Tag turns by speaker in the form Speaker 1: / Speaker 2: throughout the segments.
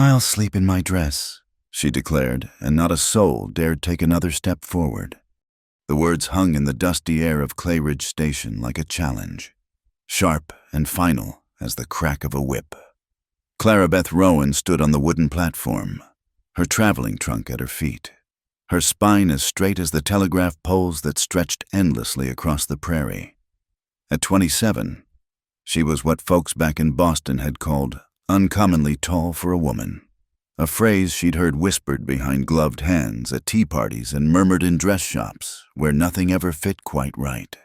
Speaker 1: "I'll sleep in my dress," she declared, and not a soul dared take another step forward. The words hung in the dusty air of Clay Ridge Station like a challenge, sharp and final as the crack of a whip. Clarabeth Rowan stood on the wooden platform, her traveling trunk at her feet, her spine as straight as the telegraph poles that stretched endlessly across the prairie. At 27, she was what folks back in Boston had called uncommonly tall for a woman, a phrase she'd heard whispered behind gloved hands at tea parties and murmured in dress shops where nothing ever fit quite right.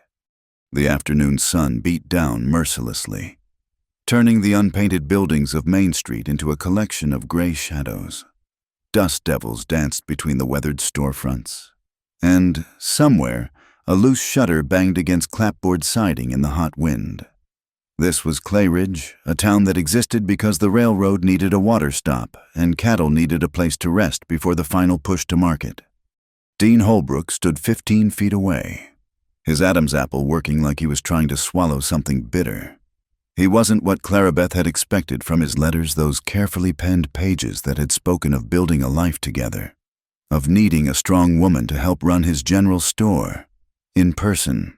Speaker 1: The afternoon sun beat down mercilessly, turning the unpainted buildings of Main Street into a collection of gray shadows. Dust devils danced between the weathered storefronts, and, somewhere, a loose shutter banged against clapboard siding in the hot wind. This was Clay Ridge, a town that existed because the railroad needed a water stop and cattle needed a place to rest before the final push to market. Dean Holbrook stood 15 feet away, his Adam's apple working like he was trying to swallow something bitter. He wasn't what Clarabeth had expected from his letters, those carefully penned pages that had spoken of building a life together, of needing a strong woman to help run his general store, in person.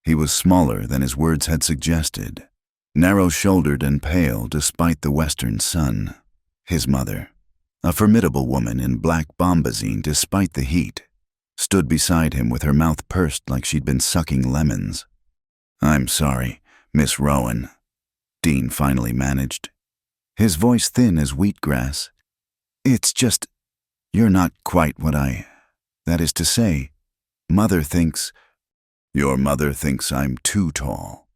Speaker 1: He was smaller than his words had suggested, narrow-shouldered and pale despite the western sun. His mother, a formidable woman in black bombazine despite the heat, stood beside him with her mouth pursed like she'd been sucking lemons. "I'm sorry, Miss Rowan," Dean finally managed, his voice thin as wheatgrass. "It's just, you're not quite what that is to say, Mother thinks—" "Your mother thinks I'm too tall."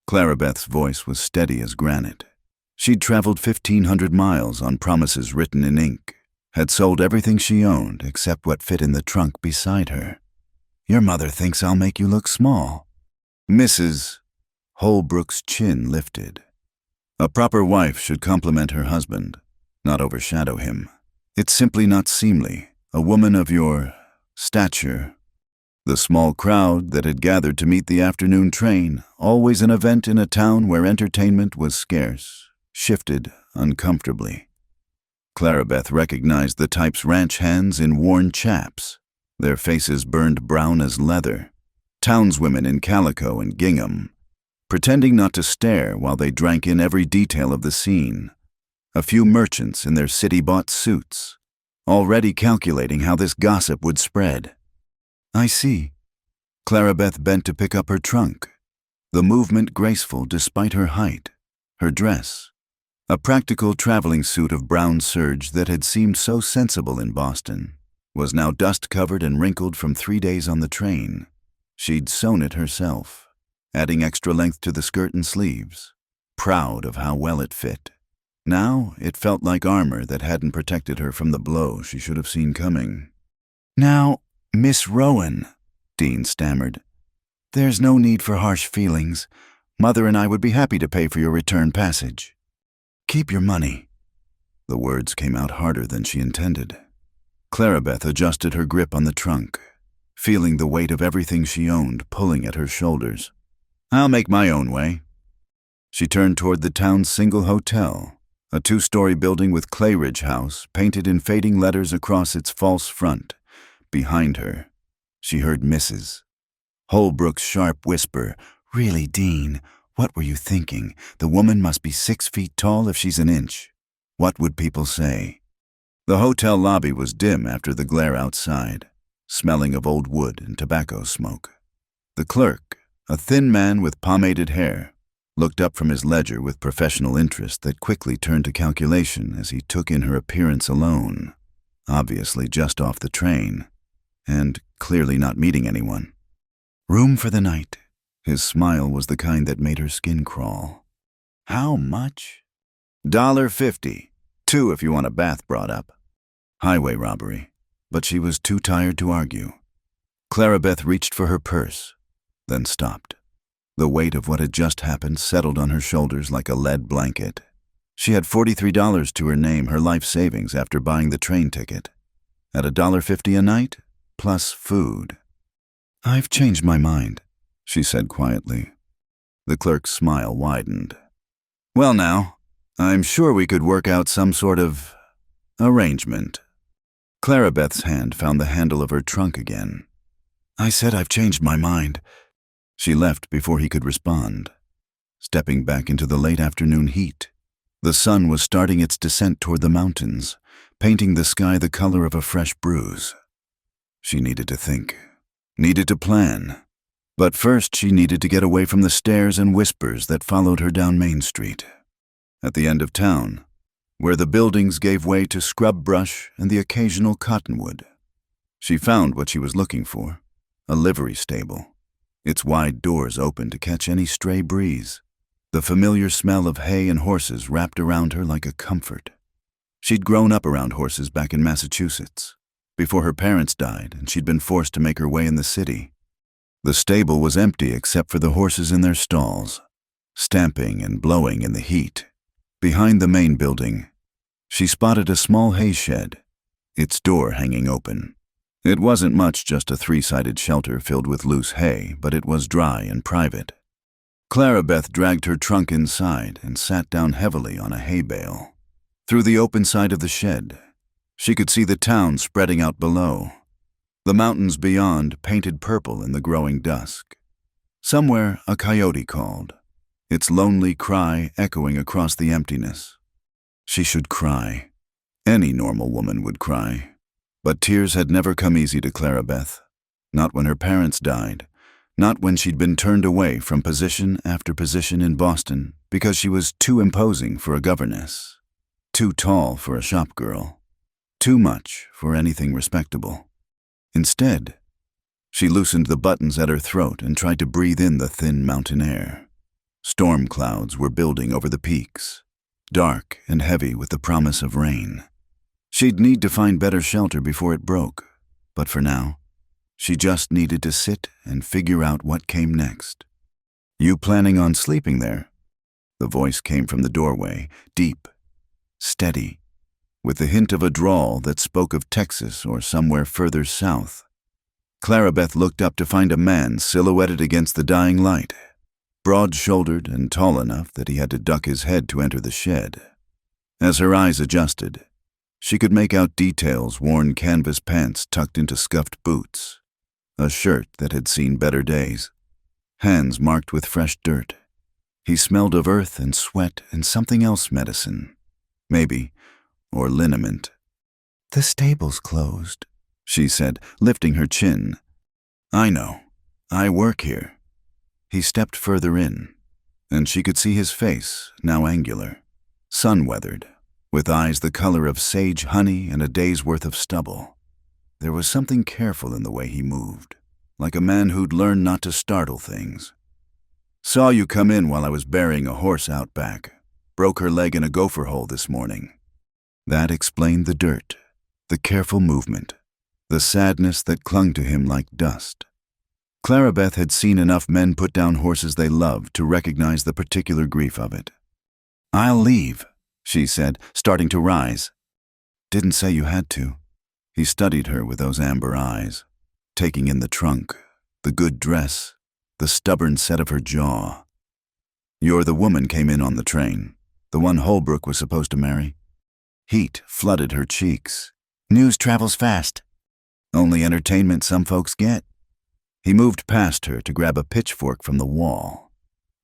Speaker 1: Clarabeth's voice was steady as granite. She'd traveled 1,500 miles on promises written in ink, had sold everything she owned except what fit in the trunk beside her. "Your mother thinks I'll make you look small." Mrs. Holbrook's chin lifted. A proper wife should compliment her husband, not overshadow him. It's simply not seemly, a woman of your stature. The small crowd that had gathered to meet the afternoon train, always an event in a town where entertainment was scarce, shifted uncomfortably. Clarabeth recognized the type's ranch hands in worn chaps, their faces burned brown as leather, townswomen in calico and gingham, pretending not to stare while they drank in every detail of the scene. A few merchants in their city-bought suits, already calculating how this gossip would spread. "I see." Clarabeth bent to pick up her trunk, the movement graceful despite her height, her dress, a practical traveling suit of brown serge that had seemed so sensible in Boston, was now dust-covered and wrinkled from 3 days on the train. She'd sewn it herself, adding extra length to the skirt and sleeves, proud of how well it fit. Now it felt like armor that hadn't protected her from the blow she should have seen coming. "Now, Miss Rowan," Dean stammered, "there's no need for harsh feelings. Mother and I would be happy to pay for your return passage." "Keep your money." The words came out harder than she intended. Clarabeth adjusted her grip on the trunk, feeling the weight of everything she owned pulling at her shoulders. "I'll make my own way." She turned toward the town's single hotel, a 2-story building with Clay Ridge House painted in fading letters across its false front. Behind her, she heard Mrs. Holbrook's sharp whisper, "Really, Dean, what were you thinking? The woman must be 6 feet tall if she's an inch. What would people say?" The hotel lobby was dim after the glare outside, smelling of old wood and tobacco smoke. The clerk, a thin man with pomaded hair, looked up from his ledger with professional interest that quickly turned to calculation as he took in her appearance alone, obviously just off the train, and clearly not meeting anyone. "Room for the night." His smile was the kind that made her skin crawl. "How much?" $1.50. 2 if you want a bath brought up. Highway robbery, but she was too tired to argue. Clarabeth reached for her purse, then stopped. The weight of what had just happened settled on her shoulders like a lead blanket. She had $43 to her name, her life savings after buying the train ticket, at $1.50 a night, plus food. "I've changed my mind," she said quietly. The clerk's smile widened. "Well now, I'm sure we could work out some sort of Arrangement. Clarabeth's hand found the handle of her trunk again. I said I've changed my mind. She left before he could respond, stepping back into the late afternoon heat. The sun was starting its descent toward the mountains, painting the sky the color of a fresh bruise. She needed to think, needed to plan. But first she needed to get away from the stares and whispers that followed her down Main Street. At the end of town, where the buildings gave way to scrub brush and the occasional cottonwood, she found what she was looking for, a livery stable, its wide doors open to catch any stray breeze. The familiar smell of hay and horses wrapped around her like a comfort. She'd grown up around horses back in Massachusetts, before her parents died and she'd been forced to make her way in the city. The stable was empty except for the horses in their stalls, stamping and blowing in the heat. Behind the main building, she spotted a small hay shed, its door hanging open. It wasn't much, just a three-sided shelter filled with loose hay, but it was dry and private. Clarabeth dragged her trunk inside and sat down heavily on a hay bale. Through the open side of the shed, she could see the town spreading out below, the mountains beyond painted purple in the growing dusk. Somewhere a coyote called, its lonely cry echoing across the emptiness. She should cry. Any normal woman would cry. But tears had never come easy to Clarabeth, not when her parents died. Not when she'd been turned away from position after position in Boston because she was too imposing for a governess, too tall for a shop girl, too much for anything respectable. Instead, she loosened the buttons at her throat and tried to breathe in the thin mountain air. Storm clouds were building over the peaks, dark and heavy with the promise of rain. She'd need to find better shelter before it broke, but for now, she just needed to sit and figure out what came next. You planning on sleeping there? The voice came from the doorway, deep, steady, with the hint of a drawl that spoke of Texas or somewhere further south. Clarabeth looked up to find a man silhouetted against the dying light, broad-shouldered and tall enough that he had to duck his head to enter the shed. As her eyes adjusted, she could make out details: worn canvas pants tucked into scuffed boots, a shirt that had seen better days, hands marked with fresh dirt. He smelled of earth and sweat and something else, medicine, maybe, or liniment. The stable's closed, she said, lifting her chin. I know. I work here. He stepped further in, and she could see his face, now angular, sun-weathered, with eyes the color of sage honey and a day's worth of stubble. There was something careful in the way he moved, like a man who'd learned not to startle things. Saw you come in while I was burying a horse out back. Broke her leg in a gopher hole this morning. That explained the dirt, the careful movement, the sadness that clung to him like dust. Clarabeth had seen enough men put down horses they loved to recognize the particular grief of it. I'll leave, she said, starting to rise. Didn't say you had to. He studied her with those amber eyes, taking in the trunk, the good dress, the stubborn set of her jaw. You're the woman came in on the train, the one Holbrook was supposed to marry. Heat flooded her cheeks. News travels fast. Only entertainment some folks get. He moved past her to grab a pitchfork from the wall,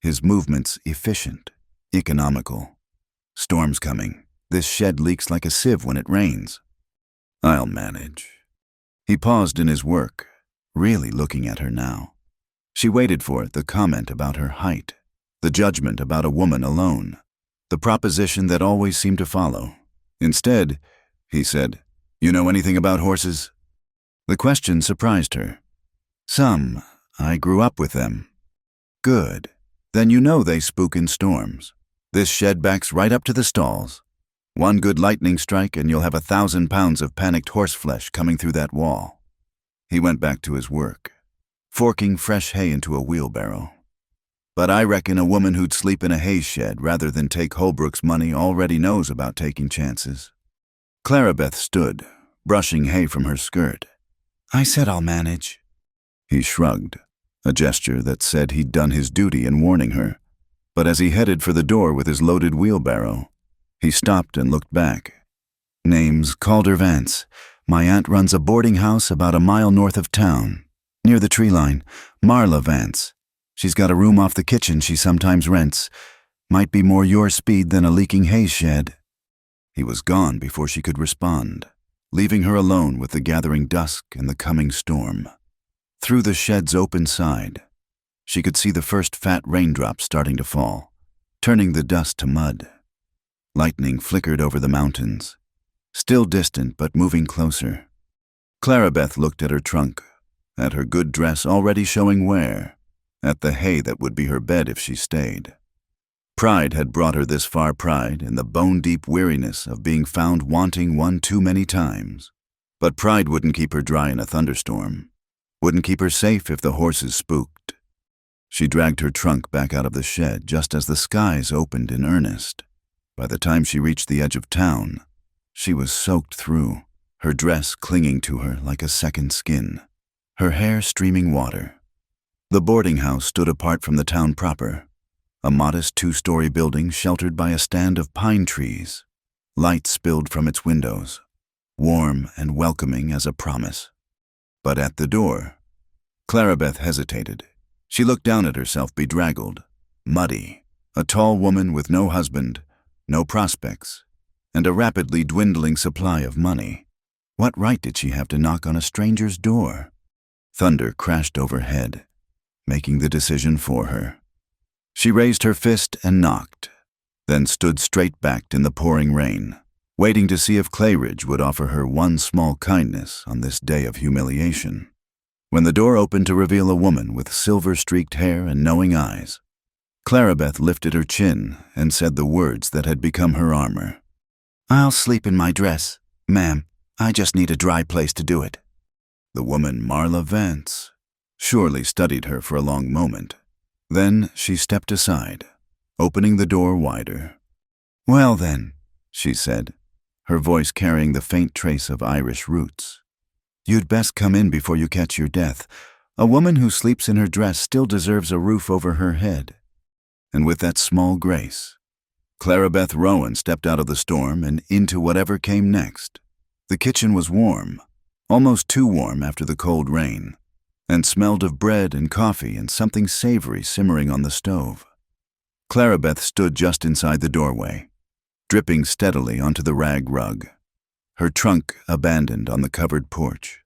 Speaker 1: his movements efficient, economical. Storm's coming. This shed leaks like a sieve when it rains. I'll manage. He paused in his work, really looking at her now. She waited for it, the comment about her height, the judgment about a woman alone, the proposition that always seemed to follow. Instead, he said, You know anything about horses? The question surprised her. Some. I grew up with them. Good. Then you know they spook in storms. This shed backs right up to the stalls. One good lightning strike and you'll have 1,000 pounds of panicked horseflesh coming through that wall. He went back to his work, forking fresh hay into a wheelbarrow. But I reckon a woman who'd sleep in a hay shed rather than take Holbrook's money already knows about taking chances. Clarabeth stood, brushing hay from her skirt. I said I'll manage. He shrugged, a gesture that said he'd done his duty in warning her. But as he headed for the door with his loaded wheelbarrow, he stopped and looked back. Name's Calder Vance. My aunt runs a boarding house about a mile north of town, near the tree line. Marla Vance. She's got a room off the kitchen she sometimes rents. Might be more your speed than a leaking hay shed." He was gone before she could respond, leaving her alone with the gathering dusk and the coming storm. Through the shed's open side, she could see the first fat raindrops starting to fall, turning the dust to mud. Lightning flickered over the mountains, still distant but moving closer. Clarabeth looked at her trunk, at her good dress already showing wear, at the hay that would be her bed if she stayed. Pride had brought her this far, pride in the bone-deep weariness of being found wanting one too many times. But pride wouldn't keep her dry in a thunderstorm, wouldn't keep her safe if the horses spooked. She dragged her trunk back out of the shed just as the skies opened in earnest. By the time she reached the edge of town, she was soaked through, her dress clinging to her like a second skin, her hair streaming water. The boarding house stood apart from the town proper, a modest 2-story building sheltered by a stand of pine trees. Light spilled from its windows, warm and welcoming as a promise. But at the door, Clarabeth hesitated. She looked down at herself, bedraggled, muddy, a tall woman with no husband, no prospects, and a rapidly dwindling supply of money. What right did she have to knock on a stranger's door? Thunder crashed overhead, making the decision for her. She raised her fist and knocked, then stood straight-backed in the pouring rain, waiting to see if Clayridge would offer her one small kindness on this day of humiliation. When the door opened to reveal a woman with silver-streaked hair and knowing eyes, Clarabeth lifted her chin and said the words that had become her armor. "I'll sleep in my dress, ma'am. I just need a dry place to do it." The woman, Marla Vance, surely studied her for a long moment. Then she stepped aside, opening the door wider. "Well then," she said, her voice carrying the faint trace of Irish roots, "you'd best come in before you catch your death. A woman who sleeps in her dress still deserves a roof over her head." And with that small grace, Clarabeth Rowan stepped out of the storm and into whatever came next. The kitchen was warm, almost too warm after the cold rain, and smelled of bread and coffee and something savory simmering on the stove. Clarabeth stood just inside the doorway, dripping steadily onto the rag rug, her trunk abandoned on the covered porch.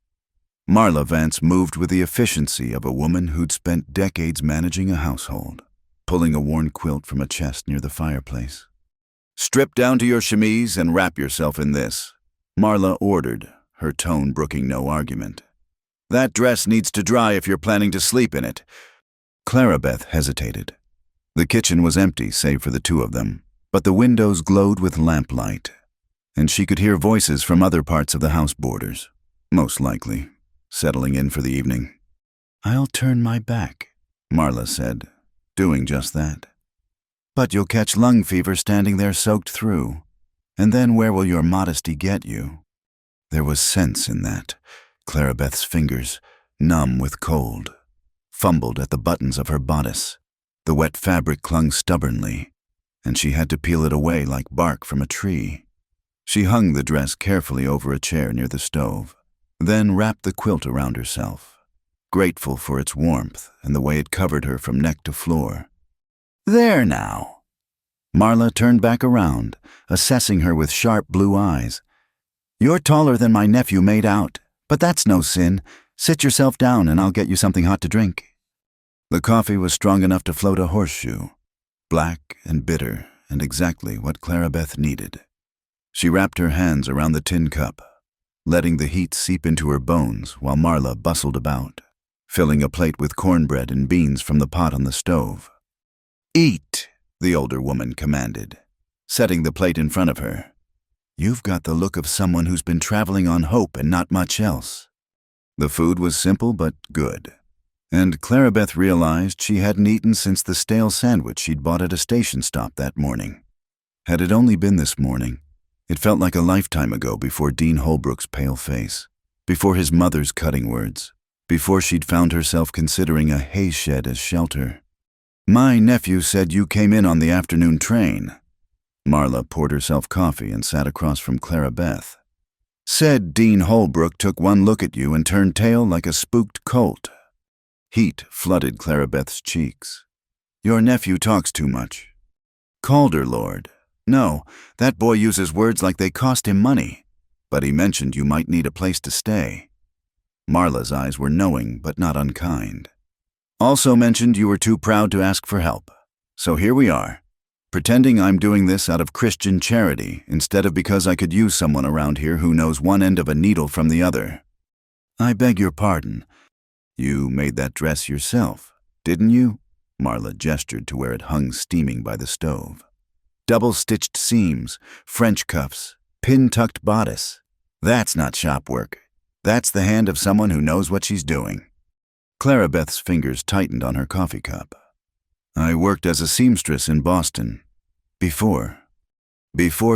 Speaker 1: Marla Vance moved with the efficiency of a woman who'd spent decades managing a household, pulling a worn quilt from a chest near the fireplace. "Strip down to your chemise and wrap yourself in this," Marla ordered, her tone brooking no argument. "That dress needs to dry if you're planning to sleep in it." Clarabeth hesitated. The kitchen was empty save for the two of them, but the windows glowed with lamplight, and she could hear voices from other parts of the house boarders, most likely, settling in for the evening. "I'll turn my back," Marla said, doing just that. "But you'll catch lung fever standing there soaked through, and then where will your modesty get you?" There was sense in that. Clarabeth's fingers, numb with cold, fumbled at the buttons of her bodice. The wet fabric clung stubbornly, and she had to peel it away like bark from a tree. She hung the dress carefully over a chair near the stove, then wrapped the quilt around herself, grateful for its warmth and the way it covered her from neck to floor. "There now." Marla turned back around, assessing her with sharp blue eyes. "You're taller than my nephew made out, but that's no sin. Sit yourself down and I'll get you something hot to drink." The coffee was strong enough to float a horseshoe, black and bitter and exactly what Clarabeth needed. She wrapped her hands around the tin cup, letting the heat seep into her bones while Marla bustled about, filling a plate with cornbread and beans from the pot on the stove. "Eat," the older woman commanded, setting the plate in front of her. "You've got the look of someone who's been traveling on hope and not much else." The food was simple but good, and Clarabeth realized she hadn't eaten since the stale sandwich she'd bought at a station stop that morning. Had it only been this morning, it felt like a lifetime ago before Dean Holbrook's pale face, before his mother's cutting words, before she'd found herself considering a hay shed as shelter. "My nephew said you came in on the afternoon train." Marla poured herself coffee and sat across from Clara Beth. Said Dean Holbrook took one look at you and turned tail like a spooked colt. Heat flooded Clara Beth's cheeks. Your nephew talks too much. Calder, Lord. No, that boy uses words like they cost him money. But he mentioned you might need a place to stay. Marla's eyes were knowing but not unkind. Also mentioned you were too proud to ask for help. So here we are, pretending I'm doing this out of Christian charity instead of because I could use someone around here who knows one end of a needle from the other. I beg your pardon. You made that dress yourself, didn't you? Marla gestured to where it hung steaming by the stove. Double-stitched seams, French cuffs, pin-tucked bodice. That's not shop work. That's the hand of someone who knows what she's doing. Clara Beth's fingers tightened on her coffee cup. I worked as a seamstress in Boston. Before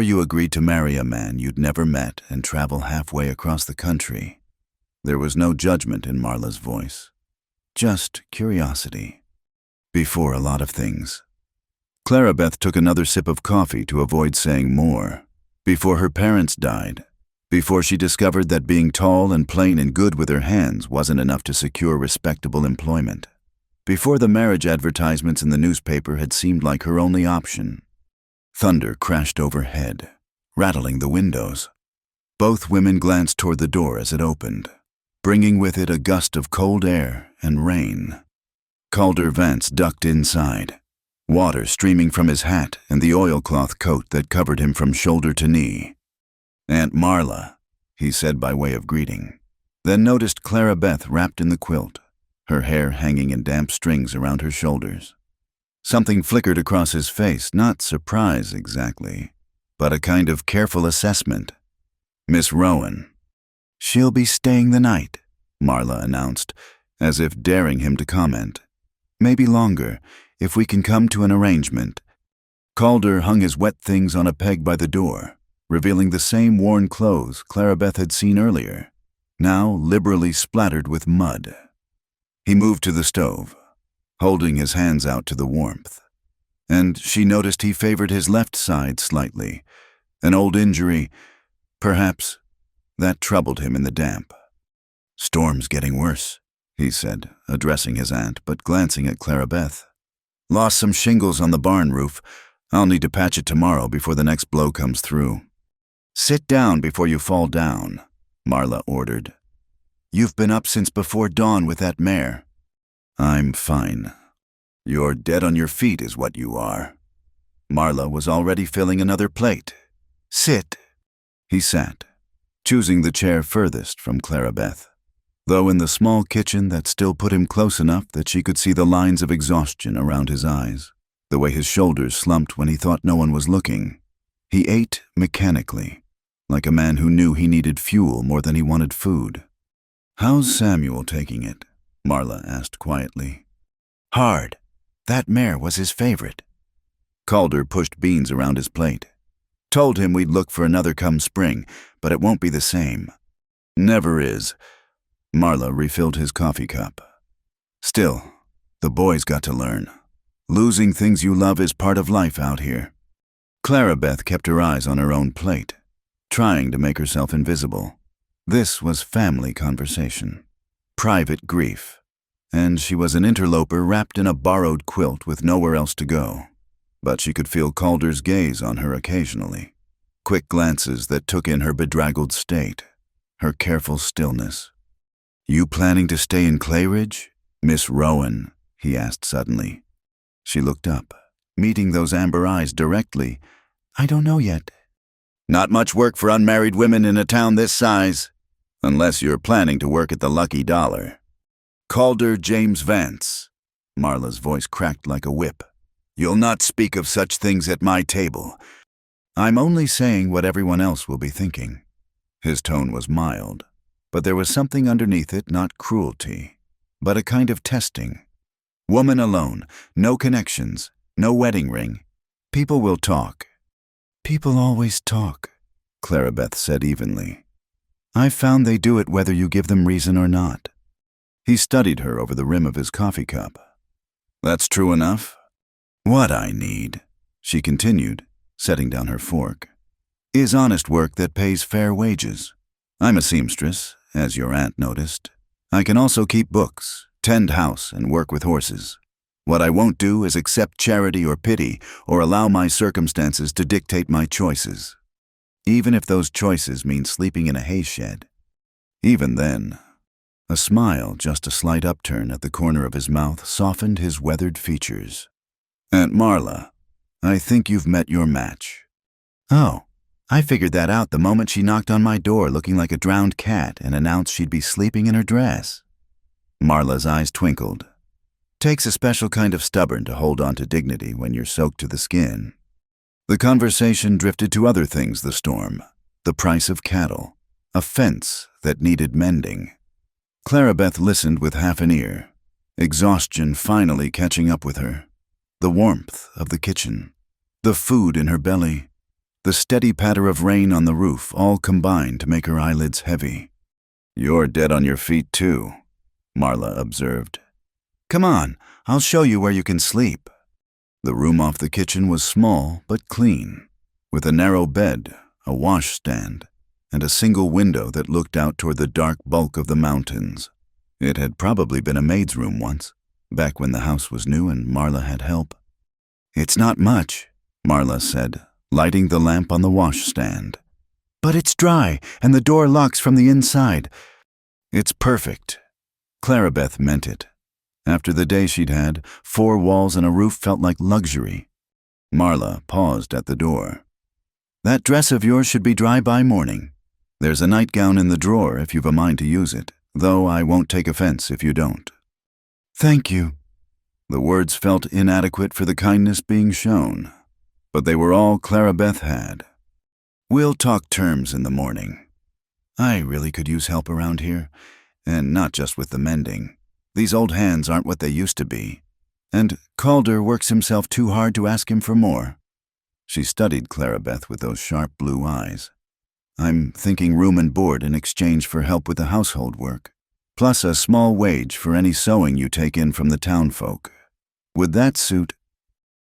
Speaker 1: you agreed to marry a man you'd never met and travel halfway across the country. There was no judgment in Marla's voice. Just curiosity. Before a lot of things. Clara Beth took another sip of coffee to avoid saying more. Before her parents died. Before she discovered that being tall and plain and good with her hands wasn't enough to secure respectable employment. Before the marriage advertisements in the newspaper had seemed like her only option. Thunder crashed overhead, rattling the windows. Both women glanced toward the door as it opened, bringing with it a gust of cold air and rain. Calder Vance ducked inside, water streaming from his hat and the oilcloth coat that covered him from shoulder to knee. Aunt Marla, he said by way of greeting, then noticed Clara Beth wrapped in the quilt, her hair hanging in damp strings around her shoulders. Something flickered across his face, not surprise exactly, but a kind of careful assessment. Miss Rowan. She'll be staying the night, Marla announced, as if daring him to comment. Maybe longer, if we can come to an arrangement. Calder hung his wet things on a peg by the door, revealing the same worn clothes Clara Beth had seen earlier, now liberally splattered with mud. He moved to the stove, holding his hands out to the warmth, and she noticed he favored his left side slightly, an old injury, perhaps, that troubled him in the damp. Storm's getting worse, he said, addressing his aunt but glancing at Clara Beth. Lost some shingles on the barn roof. I'll need to patch it tomorrow before the next blow comes through. Sit down before you fall down, Marla ordered. You've been up since before dawn with that mare. I'm fine. You're dead on your feet is what you are. Marla was already filling another plate. Sit. He sat, choosing the chair furthest from Clara Beth, though in the small kitchen that still put him close enough that she could see the lines of exhaustion around his eyes, the way his shoulders slumped when he thought no one was looking. He ate mechanically, like a man who knew he needed fuel more than he wanted food. How's Samuel taking it? Marla asked quietly. Hard. That mare was his favorite. Calder pushed beans around his plate. Told him we'd look for another come spring, but it won't be the same. Never is. Marla refilled his coffee cup. Still, the boy's got to learn. Losing things you love is part of life out here. Clara Beth kept her eyes on her own plate, trying to make herself invisible. This was family conversation, private grief, and she was an interloper wrapped in a borrowed quilt with nowhere else to go. But she could feel Calder's gaze on her occasionally, quick glances that took in her bedraggled state, her careful stillness. You planning to stay in Clayridge, Miss Rowan? He asked suddenly. She looked up, meeting those amber eyes directly. I don't know yet. Not much work for unmarried women in a town this size. Unless you're planning to work at the Lucky Dollar. Calder James Vance. Marla's voice cracked like a whip. You'll not speak of such things at my table. I'm only saying what everyone else will be thinking. His tone was mild, but there was something underneath it, not cruelty, but a kind of testing. Woman alone, no connections, no wedding ring. People will talk. People always talk, Clara Beth said evenly. I've found they do it whether you give them reason or not. He studied her over the rim of his coffee cup. That's true enough. What I need, she continued, setting down her fork, is honest work that pays fair wages. I'm a seamstress, as your aunt noticed. I can also keep books, tend house, and work with horses. What I won't do is accept charity or pity or allow my circumstances to dictate my choices, even if those choices mean sleeping in a hay shed. Even then, a smile, just a slight upturn at the corner of his mouth, softened his weathered features. Aunt Marla, I think you've met your match. Oh, I figured that out the moment she knocked on my door looking like a drowned cat and announced she'd be sleeping in her dress. Marla's eyes twinkled. Takes a special kind of stubborn to hold on to dignity when you're soaked to the skin. The conversation drifted to other things the storm. The price of cattle. A fence that needed mending. Clarabeth listened with half an ear, exhaustion finally catching up with her. The warmth of the kitchen. The food in her belly. The steady patter of rain on the roof all combined to make her eyelids heavy. You're dead on your feet too, Marla observed. Come on, I'll show you where you can sleep. The room off the kitchen was small but clean, with a narrow bed, a washstand, and a single window that looked out toward the dark bulk of the mountains. It had probably been a maid's room once, back when the house was new and Marla had help. It's not much, Marla said, lighting the lamp on the washstand. But it's dry, and the door locks from the inside. It's perfect. Clarabeth meant it. After the day she'd had, 4 walls and a roof felt like luxury. Marla paused at the door. That dress of yours should be dry by morning. There's a nightgown in the drawer if you've a mind to use it, though I won't take offense if you don't. Thank you. The words felt inadequate for the kindness being shown, but they were all Clarabeth had. We'll talk terms in the morning. I really could use help around here, and not just with the mending. These old hands aren't what they used to be, and Calder works himself too hard to ask him for more. She studied Clarabeth with those sharp blue eyes. I'm thinking room and board in exchange for help with the household work, plus a small wage for any sewing you take in from the townfolk. Would that suit?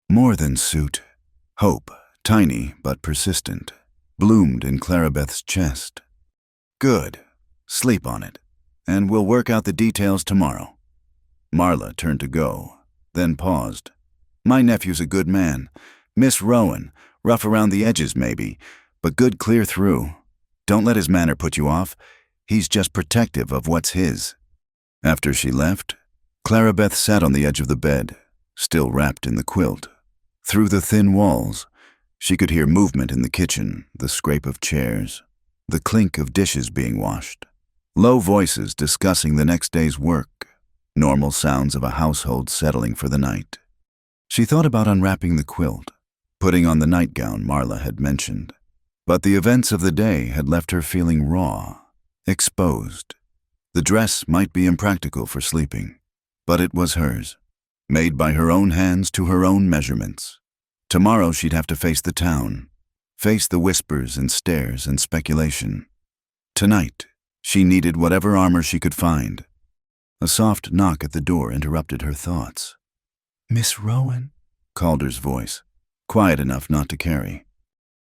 Speaker 1: More than suit. Hope, tiny but persistent, bloomed in Clarabeth's chest. Good. Sleep on it, and we'll work out the details tomorrow. Marla turned to go, then paused. My nephew's a good man. Miss Rowan, rough around the edges maybe, but good clear through. Don't let his manner put you off. He's just protective of what's his. After she left, Clarabeth sat on the edge of the bed, still wrapped in the quilt. Through the thin walls, she could hear movement in the kitchen, the scrape of chairs, the clink of dishes being washed, low voices discussing the next day's work, normal sounds of a household settling for the night. She thought about unwrapping the quilt, putting on the nightgown Marla had mentioned, but the events of the day had left her feeling raw, exposed. The dress might be impractical for sleeping, but it was hers, made by her own hands to her own measurements. Tomorrow she'd have to face the town, face the whispers and stares and speculation. Tonight, she needed whatever armor she could find. A soft knock at the door interrupted her thoughts. Miss Rowan? Calder's voice, quiet enough not to carry.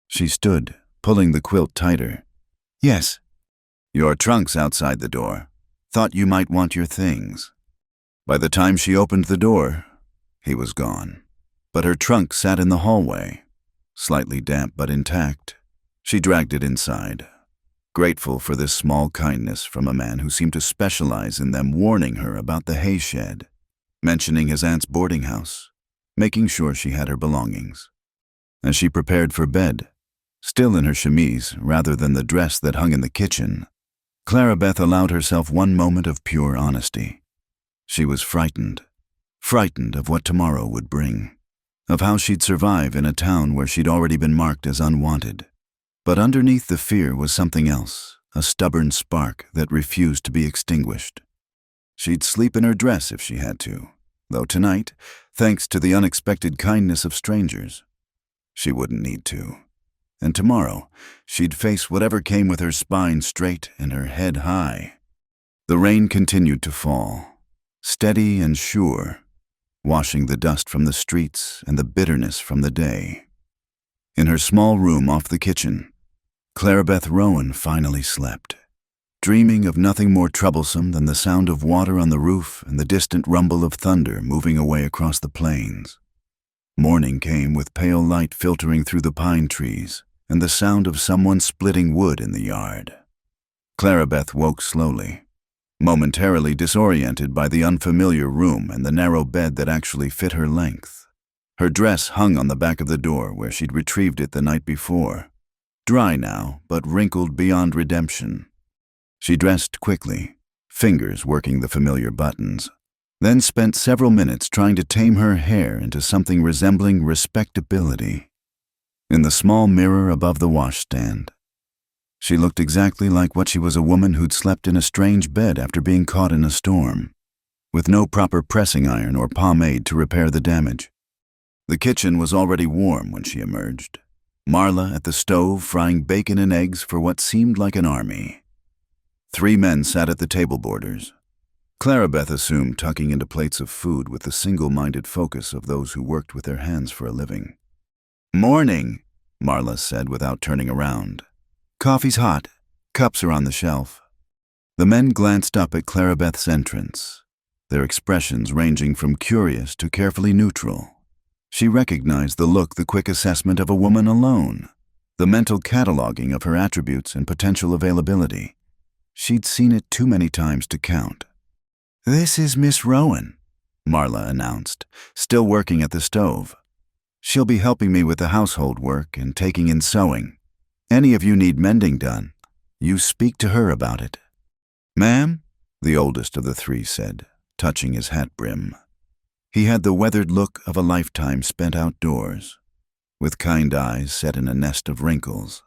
Speaker 1: She stood, pulling the quilt tighter. Yes. Your trunk's outside the door. Thought you might want your things. By the time she opened the door, he was gone. But her trunk sat in the hallway, slightly damp but intact. She dragged it inside, grateful for this small kindness from a man who seemed to specialize in them, warning her about the hay shed, mentioning his aunt's boarding house, making sure she had her belongings. As she prepared for bed, still in her chemise rather than the dress that hung in the kitchen, Clarabeth allowed herself one moment of pure honesty. She was frightened of what tomorrow would bring, of how she'd survive in a town where she'd already been marked as unwanted. But underneath the fear was something else, a stubborn spark that refused to be extinguished. She'd sleep in her dress if she had to, though tonight, thanks to the unexpected kindness of strangers, she wouldn't need to. And tomorrow, she'd face whatever came with her spine straight and her head high. The rain continued to fall, steady and sure, washing the dust from the streets and the bitterness from the day. In her small room off the kitchen, Clarabeth Rowan finally slept, dreaming of nothing more troublesome than the sound of water on the roof and the distant rumble of thunder moving away across the plains. Morning came with pale light filtering through the pine trees and the sound of someone splitting wood in the yard. Clarabeth woke slowly, momentarily disoriented by the unfamiliar room and the narrow bed that actually fit her length. Her dress hung on the back of the door where she'd retrieved it the night before, dry now, but wrinkled beyond redemption. She dressed quickly, fingers working the familiar buttons, then spent several minutes trying to tame her hair into something resembling respectability. In the small mirror above the washstand, she looked exactly like what she was, a woman who'd slept in a strange bed after being caught in a storm, with no proper pressing iron or pomade to repair the damage. The kitchen was already warm when she emerged, Marla at the stove frying bacon and eggs for what seemed like an army. 3 men sat at the table borders. Clarabeth assumed tucking into plates of food with the single-minded focus of those who worked with their hands for a living. "Morning," Marla said without turning around. "Coffee's hot. Cups are on the shelf." The men glanced up at Clarabeth's entrance, their expressions ranging from curious to carefully neutral. She recognized the look, the quick assessment of a woman alone, the mental cataloging of her attributes and potential availability. She'd seen it too many times to count. "This is Miss Rowan," Marla announced, still working at the stove. "She'll be helping me with the household work and taking in sewing. Any of you need mending done, you speak to her about it." "Ma'am?" the oldest of the 3 said, touching his hat brim. He had the weathered look of a lifetime spent outdoors, with kind eyes set in a nest of wrinkles.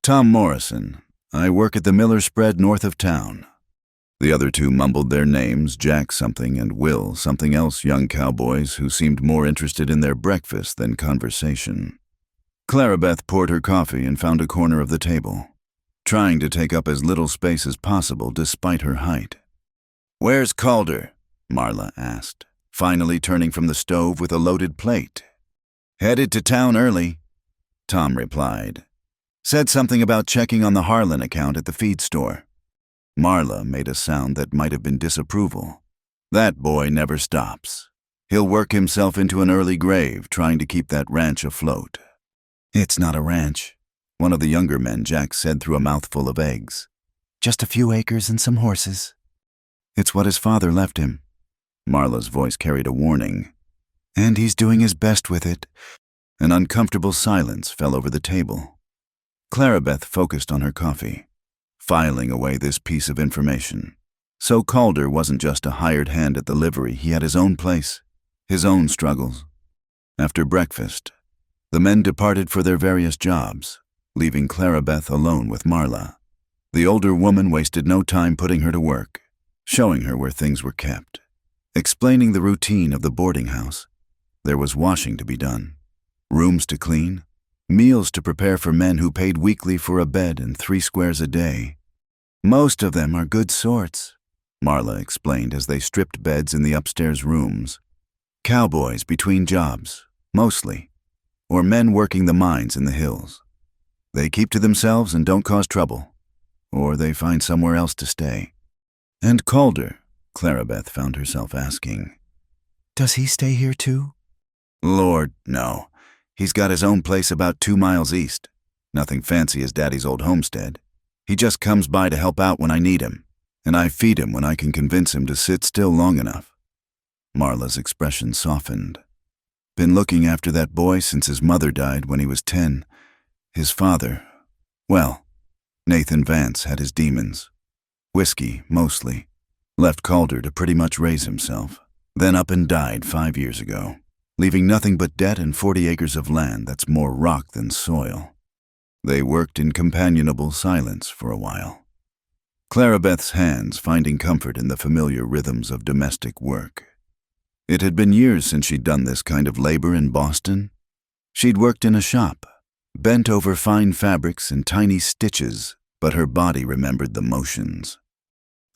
Speaker 1: "Tom Morrison. I work at the Miller Spread north of town." The other 2 mumbled their names, Jack something and Will something else, young cowboys who seemed more interested in their breakfast than conversation. Clarabeth poured her coffee and found a corner of the table, trying to take up as little space as possible despite her height. "Where's Calder?" Marla asked, finally turning from the stove with a loaded plate. "Headed to town early," Tom replied. "Said something about checking on the Harlan account at the feed store." Marla made a sound that might have been disapproval. "That boy never stops. He'll work himself into an early grave trying to keep that ranch afloat." "It's not a ranch," one of the younger men, Jack, said through a mouthful of eggs. "Just a few acres and some horses." "It's what his father left him." Marla's voice carried a warning. "And he's doing his best with it." An uncomfortable silence fell over the table. Clarabeth focused on her coffee, filing away this piece of information. So Calder wasn't just a hired hand at the livery. He had his own place, his own struggles. After breakfast, the men departed for their various jobs, leaving Clarabeth alone with Marla. The older woman wasted no time putting her to work, showing her where things were kept, explaining the routine of the boarding house. There was washing to be done, rooms to clean, meals to prepare for men who paid weekly for a bed and 3 squares a day. "Most of them are good sorts," Marla explained as they stripped beds in the upstairs rooms. "Cowboys between jobs, mostly, or men working the mines in the hills. They keep to themselves and don't cause trouble, or they find somewhere else to stay." "And Calder?" Clarabeth found herself asking. "Does he stay here too?" "Lord, no. He's got his own place about 2 miles east. Nothing fancy as Daddy's old homestead. He just comes by to help out when I need him, and I feed him when I can convince him to sit still long enough." Marla's expression softened. "Been looking after that boy since his mother died when he was 10. His father, well, Nathan Vance had his demons. Whiskey, mostly. Left Calder to pretty much raise himself. Then up and died 5 years ago, leaving nothing but debt and 40 acres of land that's more rock than soil." They worked in companionable silence for a while, Clarabeth's hands finding comfort in the familiar rhythms of domestic work. It had been years since she'd done this kind of labor in Boston. She'd worked in a shop, bent over fine fabrics and tiny stitches, but her body remembered the motions.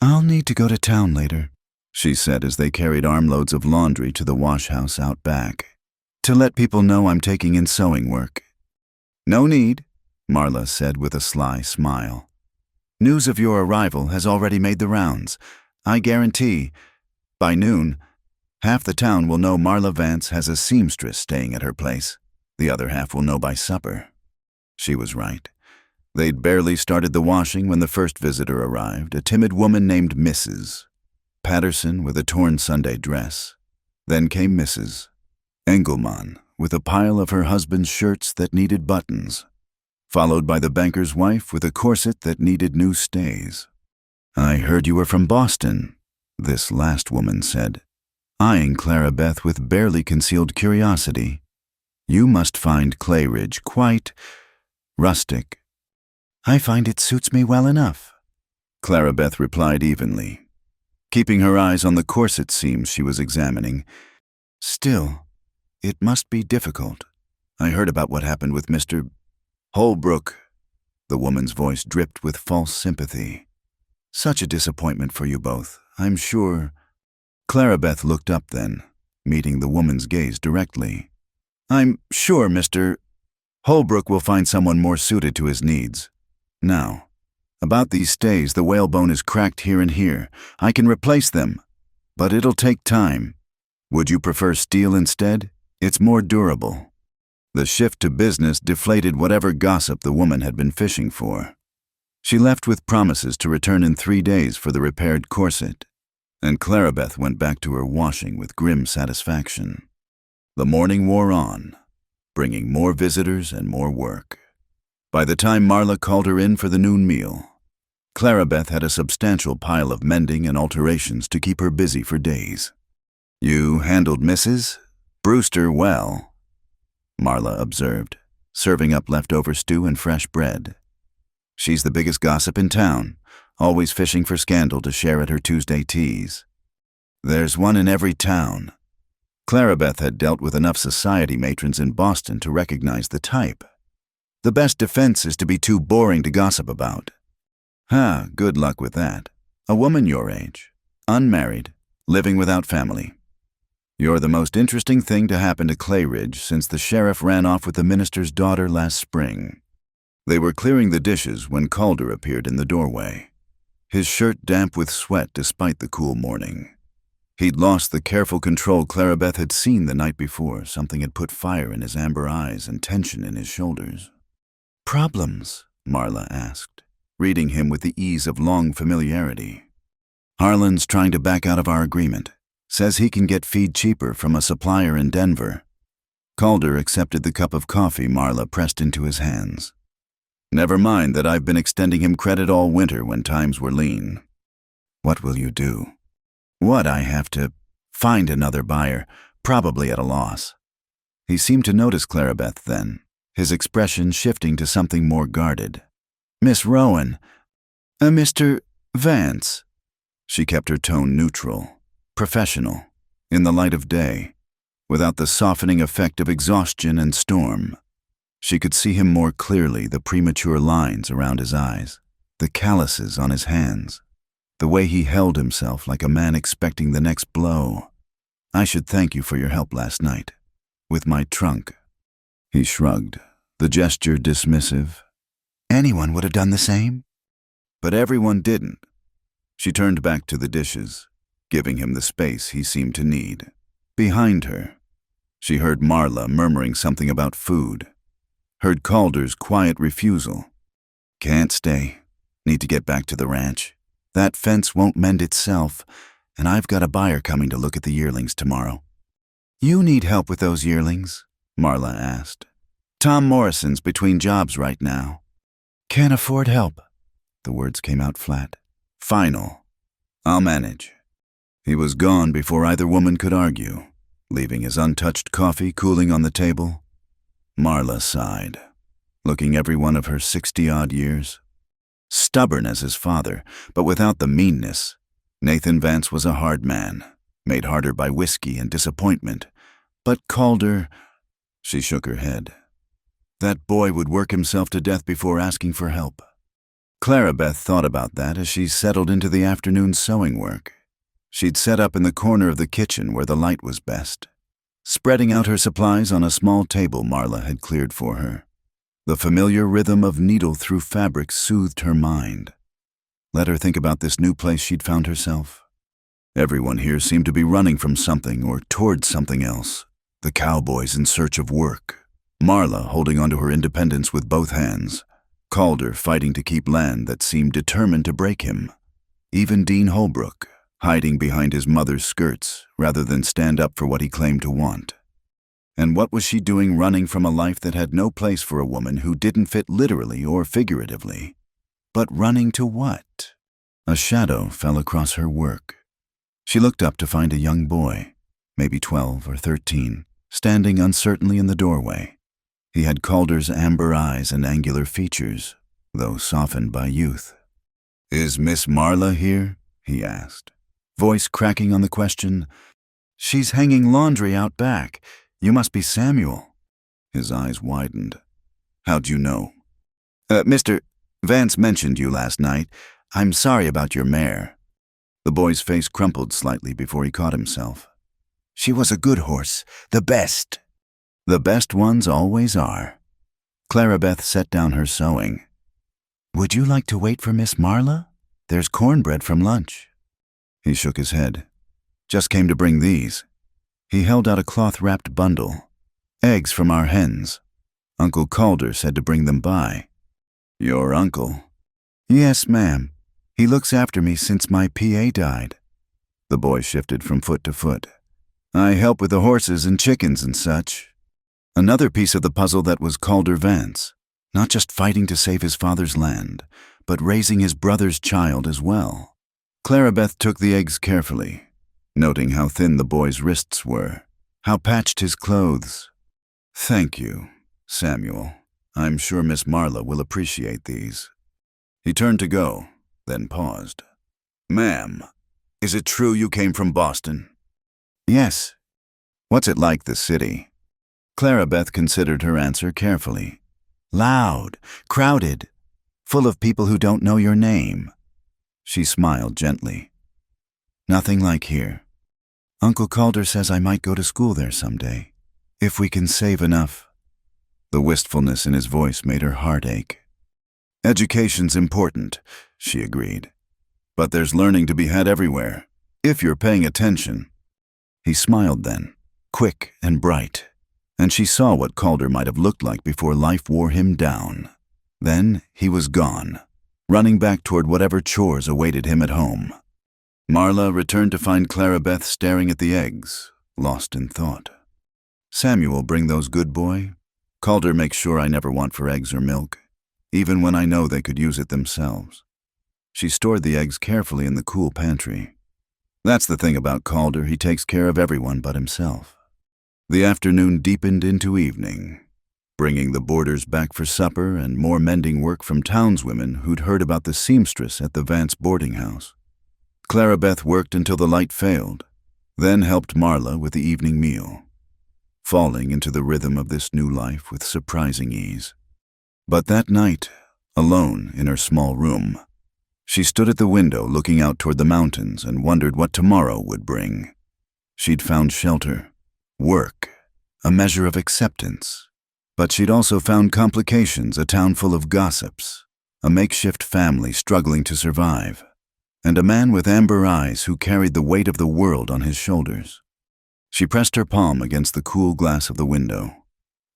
Speaker 1: "I'll need to go to town later," she said as they carried armloads of laundry to the wash house out back, "to let people know I'm taking in sewing work. No need, Marla said with a sly smile. News of your arrival has already made the rounds. I guarantee, by noon, half the town will know Marla Vance has a seamstress staying at her place. The other half will know by supper. She was right. They'd barely started the washing when the first visitor arrived, a timid woman named Mrs. Patterson with a torn Sunday dress. Then came Mrs. Engelmann with a pile of her husband's shirts that needed buttons, followed by the banker's wife with a corset that needed new stays. I heard you were from Boston, this last woman said, eyeing Clara Beth with barely concealed curiosity. You must find Clayridge quite rustic. I find it suits me well enough, Clara Beth replied evenly, keeping her eyes on the corset seams she was examining. Still, it must be difficult. I heard about what happened with Mr. Holbrook. The woman's voice dripped with false sympathy. Such a disappointment for you both, I'm sure. Clara Beth looked up then, meeting the woman's gaze directly. I'm sure Mr. Holbrook will find someone more suited to his needs. Now, about these stays, the whalebone is cracked here and here. I can replace them, but it'll take time. Would you prefer steel instead? It's more durable. The shift to business deflated whatever gossip the woman had been fishing for. She left with promises to return in 3 days for the repaired corset, and Clara Beth went back to her washing with grim satisfaction. The morning wore on, bringing more visitors and more work. By the time Marla called her in for the noon meal, Clara Beth had a substantial pile of mending and alterations to keep her busy for days. You handled Mrs. Brewster well, Marla observed, serving up leftover stew and fresh bread. She's the biggest gossip in town, always fishing for scandal to share at her Tuesday teas. There's one in every town. Clara Beth had dealt with enough society matrons in Boston to recognize the type. The best defense is to be too boring to gossip about. Good luck with that. A woman your age, unmarried, living without family. You're the most interesting thing to happen to Clayridge since the sheriff ran off with the minister's daughter last spring. They were clearing the dishes when Calder appeared in the doorway, his shirt damp with sweat despite the cool morning. He'd lost the careful control Clara Beth had seen the night before. Something had put fire in his amber eyes and tension in his shoulders. Problems? Marla asked, reading him with the ease of long familiarity. Harlan's trying to back out of our agreement. Says he can get feed cheaper from a supplier in Denver. Calder accepted the cup of coffee Marla pressed into his hands. Never mind that I've been extending him credit all winter when times were lean. What will you do? What, I have to find another buyer, probably at a loss. He seemed to notice Clara Beth then, his expression shifting to something more guarded. Miss Rowan, Mr. Vance. She kept her tone neutral, professional, in the light of day, without the softening effect of exhaustion and storm. She could see him more clearly, the premature lines around his eyes, the calluses on his hands, the way he held himself like a man expecting the next blow. I should thank you for your help last night, with my trunk. He shrugged, the gesture dismissive. Anyone would have done the same. But everyone didn't. She turned back to the dishes, giving him the space he seemed to need. Behind her, she heard Marla murmuring something about food, heard Calder's quiet refusal. Can't stay. Need to get back to the ranch. That fence won't mend itself, and I've got a buyer coming to look at the yearlings tomorrow. You need help with those yearlings? Marla asked. Tom Morrison's between jobs right now. Can't afford help. The words came out flat. Final. I'll manage. He was gone before either woman could argue, leaving his untouched coffee cooling on the table. Marla sighed, looking every one of her 60-odd years. Stubborn as his father, but without the meanness. Nathan Vance was a hard man, made harder by whiskey and disappointment. But Calder, she shook her head. That boy would work himself to death before asking for help. Clara Beth thought about that as she settled into the afternoon sewing work. She'd set up in the corner of the kitchen where the light was best, spreading out her supplies on a small table Marla had cleared for her. The familiar rhythm of needle through fabric soothed her mind. Let her think about this new place she'd found herself. Everyone here seemed to be running from something or towards something else. The cowboys in search of work, Marla holding onto her independence with both hands, Calder fighting to keep land that seemed determined to break him, even Dean Holbrook hiding behind his mother's skirts rather than stand up for what he claimed to want. And what was she doing running from a life that had no place for a woman who didn't fit literally or figuratively? But running to what? A shadow fell across her work. She looked up to find a young boy, maybe 12 or 13, standing uncertainly in the doorway. He had Calder's amber eyes and angular features, though softened by youth. "Is Miss Marla here?" he asked, voice cracking on the question. "She's hanging laundry out back. You must be Samuel." His eyes widened. "How'd you know?" Mr. Vance mentioned you last night. I'm sorry about your mare." The boy's face crumpled slightly before he caught himself. "She was a good horse, the best." "The best ones always are." Clarabeth set down her sewing. "Would you like to wait for Miss Marla? There's cornbread from lunch." He shook his head. "Just came to bring these." He held out a cloth-wrapped bundle. "Eggs from our hens. Uncle Calder said to bring them by." "Your uncle?" "Yes, ma'am. He looks after me since my PA died." The boy shifted from foot to foot. "I help with the horses and chickens and such." Another piece of the puzzle that was Calder Vance, not just fighting to save his father's land, but raising his brother's child as well. Clarabeth took the eggs carefully, noting how thin the boy's wrists were, how patched his clothes. "Thank you, Samuel. I'm sure Miss Marla will appreciate these." He turned to go, then paused. "Ma'am, is it true you came from Boston?" "Yes." "What's it like, the city?" Clarabeth considered her answer carefully. "Loud, crowded, full of people who don't know your name." She smiled gently. "Nothing like here. Uncle Calder says I might go to school there someday, if we can save enough." The wistfulness in his voice made her heart ache. "Education's important," she agreed. "But there's learning to be had everywhere, if you're paying attention." He smiled then, quick and bright, and she saw what Calder might have looked like before life wore him down. Then he was gone, running back toward whatever chores awaited him at home. Marla returned to find Clarabeth staring at the eggs, lost in thought. "Samuel, bring those good, boy? Calder makes sure I never want for eggs or milk, even when I know they could use it themselves." She stored the eggs carefully in the cool pantry. That's the thing about Calder, he takes care of everyone but himself. The afternoon deepened into evening, bringing the boarders back for supper and more mending work from townswomen who'd heard about the seamstress at the Vance boarding house. Clarabeth worked until the light failed, then helped Marla with the evening meal, falling into the rhythm of this new life with surprising ease. But that night, alone in her small room, she stood at the window looking out toward the mountains and wondered what tomorrow would bring. She'd found shelter, work, a measure of acceptance. But she'd also found complications, a town full of gossips, a makeshift family struggling to survive, and a man with amber eyes who carried the weight of the world on his shoulders. She pressed her palm against the cool glass of the window,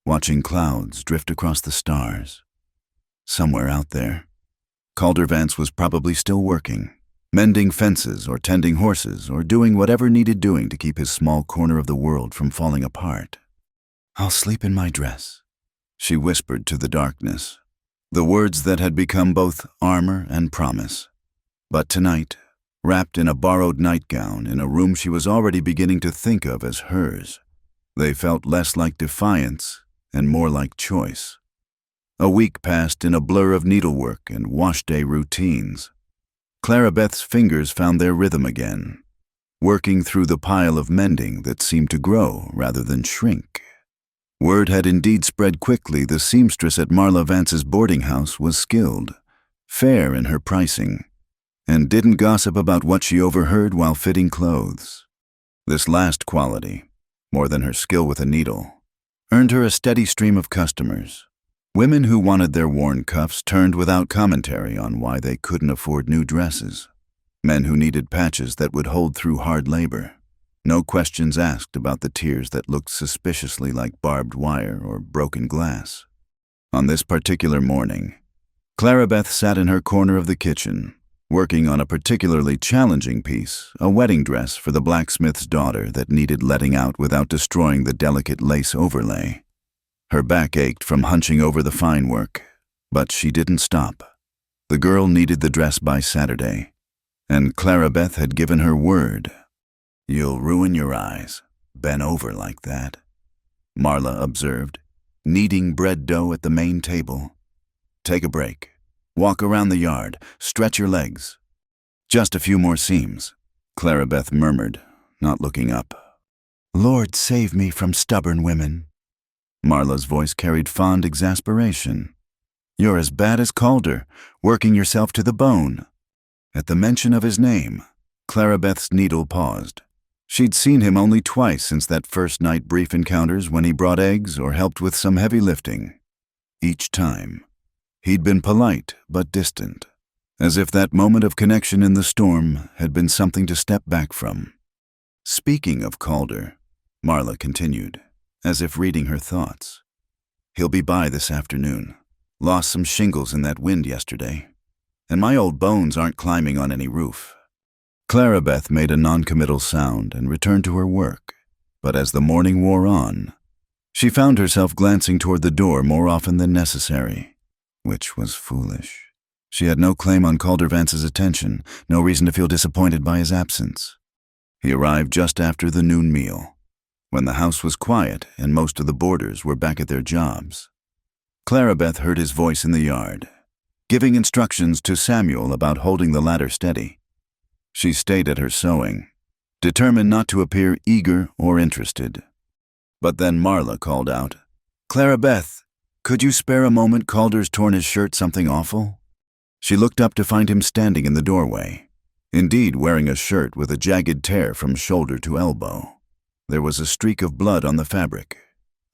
Speaker 1: watching clouds drift across the stars. Somewhere out there, Calder Vance was probably still working, mending fences or tending horses or doing whatever needed doing to keep his small corner of the world from falling apart. "I'll sleep in my dress," she whispered to the darkness, the words that had become both armor and promise. But tonight, wrapped in a borrowed nightgown in a room she was already beginning to think of as hers, they felt less like defiance and more like choice. A week passed in a blur of needlework and wash-day routines. Clarabeth's fingers found their rhythm again, working through the pile of mending that seemed to grow rather than shrink. Word had indeed spread quickly the seamstress at Marla Vance's boarding house was skilled, fair in her pricing, and didn't gossip about what she overheard while fitting clothes. This last quality, more than her skill with a needle, earned her a steady stream of customers, Women who wanted their worn cuffs turned without commentary on why they couldn't afford new dresses. Men who needed patches that would hold through hard labor. No questions asked about the tears that looked suspiciously like barbed wire or broken glass. On this particular morning, Clarabeth sat in her corner of the kitchen, working on a particularly challenging piece, a wedding dress for the blacksmith's daughter that needed letting out without destroying the delicate lace overlay. Her back ached from hunching over the fine work, but she didn't stop. The girl needed the dress by Saturday, and Clarabeth had given her word. "You'll ruin your eyes, bent over like that," Marla observed, kneading bread dough at the main table. "Take a break. Walk around the yard, stretch your legs." "Just a few more seams," Clarabeth murmured, not looking up. "Lord save me from stubborn women." Marla's voice carried fond exasperation. "You're as bad as Calder, working yourself to the bone." At the mention of his name, Clarabeth's needle paused. She'd seen him only twice since that first night brief encounters when he brought eggs or helped with some heavy lifting. Each time, he'd been polite but distant, as if that moment of connection in the storm had been something to step back from. "Speaking of Calder," Marla continued, as if reading her thoughts, "he'll be by this afternoon. Lost some shingles in that wind yesterday, and my old bones aren't climbing on any roof." Clarabeth made a noncommittal sound and returned to her work, but as the morning wore on, she found herself glancing toward the door more often than necessary, which was foolish. She had no claim on Calder Vance's attention, no reason to feel disappointed by his absence. He arrived just after the noon meal, when the house was quiet and most of the boarders were back at their jobs. Clarabeth heard his voice in the yard, giving instructions to Samuel about holding the ladder steady. She stayed at her sewing, determined not to appear eager or interested. But then Marla called out, "Clarabeth, could you spare a moment? Calder's torn his shirt something awful." She looked up to find him standing in the doorway, indeed wearing a shirt with a jagged tear from shoulder to elbow. There was a streak of blood on the fabric,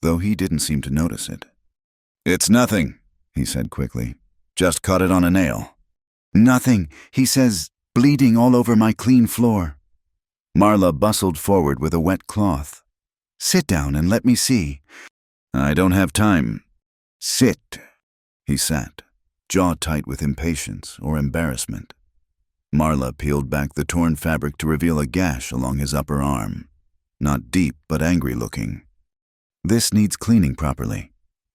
Speaker 1: though he didn't seem to notice it. "It's nothing," he said quickly. "Just caught it on a nail." "Nothing, he says, bleeding all over my clean floor." Marla bustled forward with a wet cloth. "Sit down and let me see." "I don't have time." "Sit." He sat, jaw tight with impatience or embarrassment. Marla peeled back the torn fabric to reveal a gash along his upper arm. Not deep, but angry-looking. "This needs cleaning properly,"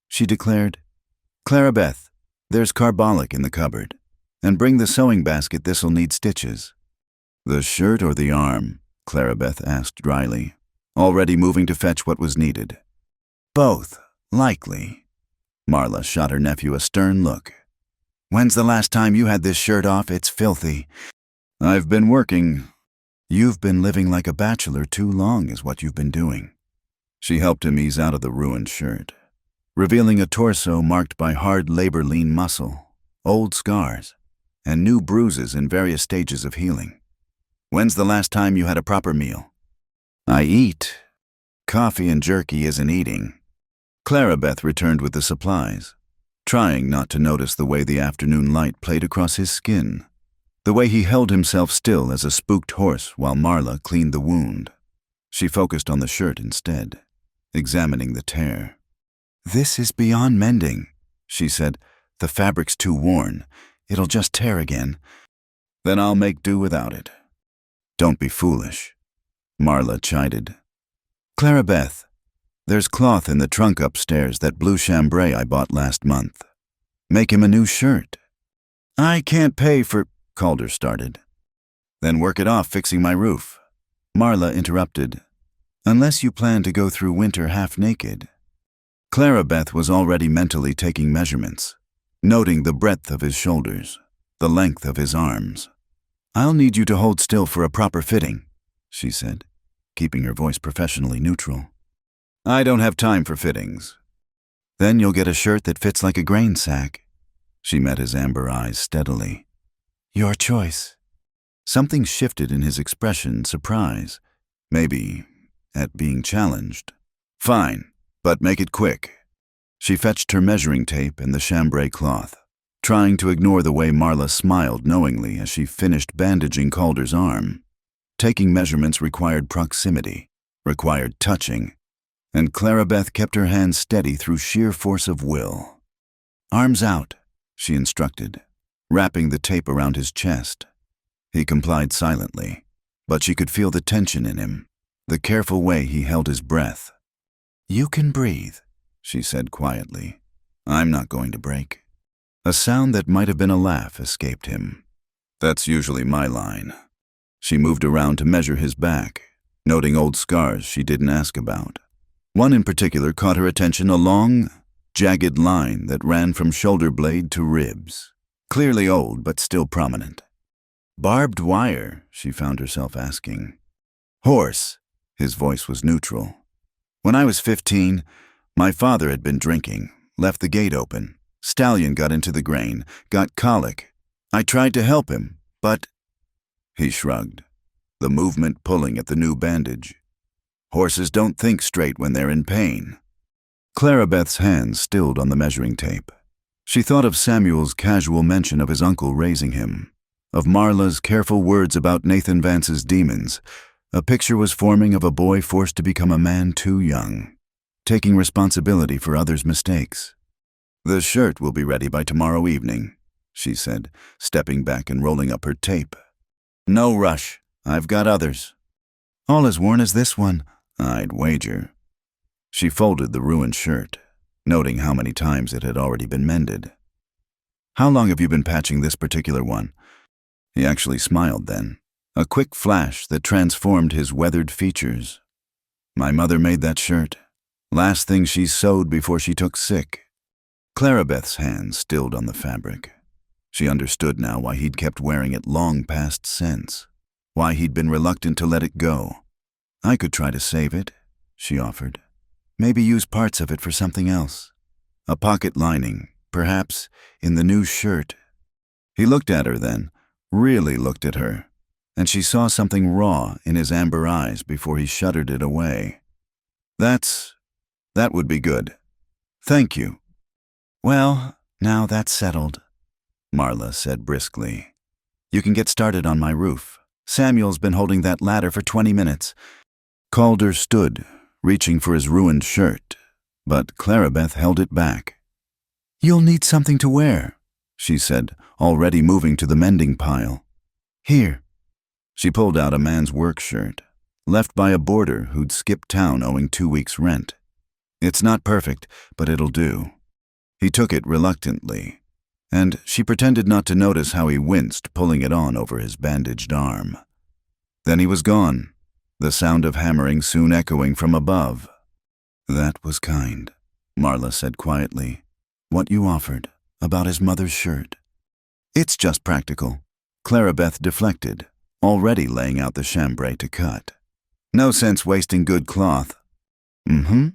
Speaker 1: she declared. "Clarabeth, there's carbolic in the cupboard. And bring the sewing basket, this'll need stitches." "The shirt or the arm?" Clarabeth asked dryly, already moving to fetch what was needed. "Both, likely." Marla shot her nephew a stern look. "When's the last time you had this shirt off? It's filthy." "I've been working." "You've been living like a bachelor too long is what you've been doing." She helped him ease out of the ruined shirt, revealing a torso marked by hard labor, lean muscle, old scars, and new bruises in various stages of healing. "When's the last time you had a proper meal?" "I eat. Coffee and jerky isn't eating." Clarabeth returned with the supplies, trying not to notice the way the afternoon light played across his skin, the way he held himself still as a spooked horse while Marla cleaned the wound. She focused on the shirt instead, examining the tear. "This is beyond mending," she said. "The fabric's too worn. It'll just tear again." "Then I'll make do without it." "Don't be foolish," Marla chided. "Clarabeth, there's cloth in the trunk upstairs, that blue chambray I bought last month. Make him a new shirt." "I can't pay for—" Calder started. "Then work it off fixing my roof." Marla interrupted. "Unless you plan to go through winter half naked." Clarabeth was already mentally taking measurements, noting the breadth of his shoulders, the length of his arms. "I'll need you to hold still for a proper fitting," she said, keeping her voice professionally neutral. "I don't have time for fittings." "Then you'll get a shirt that fits like a grain sack." She met his amber eyes steadily. "Your choice." Something shifted in his expression, surprise, maybe at being challenged. "Fine, but make it quick." She fetched her measuring tape and the chambray cloth, trying to ignore the way Marla smiled knowingly as she finished bandaging Calder's arm. Taking measurements required proximity, required touching, and Clarabeth kept her hands steady through sheer force of will. "Arms out," she instructed, wrapping the tape around his chest. He complied silently, but she could feel the tension in him, the careful way he held his breath. "You can breathe," she said quietly. "I'm not going to break." A sound that might have been a laugh escaped him. "That's usually my line." She moved around to measure his back, noting old scars she didn't ask about. One in particular caught her attention, a long, jagged line that ran from shoulder blade to ribs, clearly old but still prominent. "Barbed wire?" she found herself asking. "Horse." His voice was neutral. "When I was 15, my father had been drinking, left the gate open. Stallion got into the grain, got colic. I tried to help him, but—" He shrugged, the movement pulling at the new bandage. "Horses don't think straight when they're in pain." Clarabeth's hands stilled on the measuring tape. She thought of Samuel's casual mention of his uncle raising him, of Marla's careful words about Nathan Vance's demons. A picture was forming of a boy forced to become a man too young, taking responsibility for others' mistakes. "The shirt will be ready by tomorrow evening," she said, stepping back and rolling up her tape. "No rush. I've got others." "All as worn as this one, I'd wager." She folded the ruined shirt, noting how many times it had already been mended. "How long have you been patching this particular one?" He actually smiled then, a quick flash that transformed his weathered features. "My mother made that shirt. Last thing she sewed before she took sick." Clarabeth's hands stilled on the fabric. She understood now why he'd kept wearing it long past sense, why he'd been reluctant to let it go. "I could try to save it," she offered. "Maybe use parts of it for something else. A pocket lining, perhaps, in the new shirt." He looked at her then, really looked at her, and she saw something raw in his amber eyes before he shuddered it away. That would be good. Thank you." "Well, now that's settled," Marla said briskly. "You can get started on my roof. Samuel's been holding that ladder for 20 minutes. Calder stood, reaching for his ruined shirt, but Clarabeth held it back. "You'll need something to wear," she said, already moving to the mending pile. "Here." She pulled out a man's work shirt, left by a boarder who'd skipped town owing 2 weeks' rent. "It's not perfect, but it'll do." He took it reluctantly, and she pretended not to notice how he winced pulling it on over his bandaged arm. Then he was gone, the sound of hammering soon echoing from above. "That was kind," Marla said quietly. "What you offered, about his mother's shirt." "It's just practical." Clarabeth deflected, already laying out the chambray to cut. "No sense wasting good cloth." "Mm-hmm."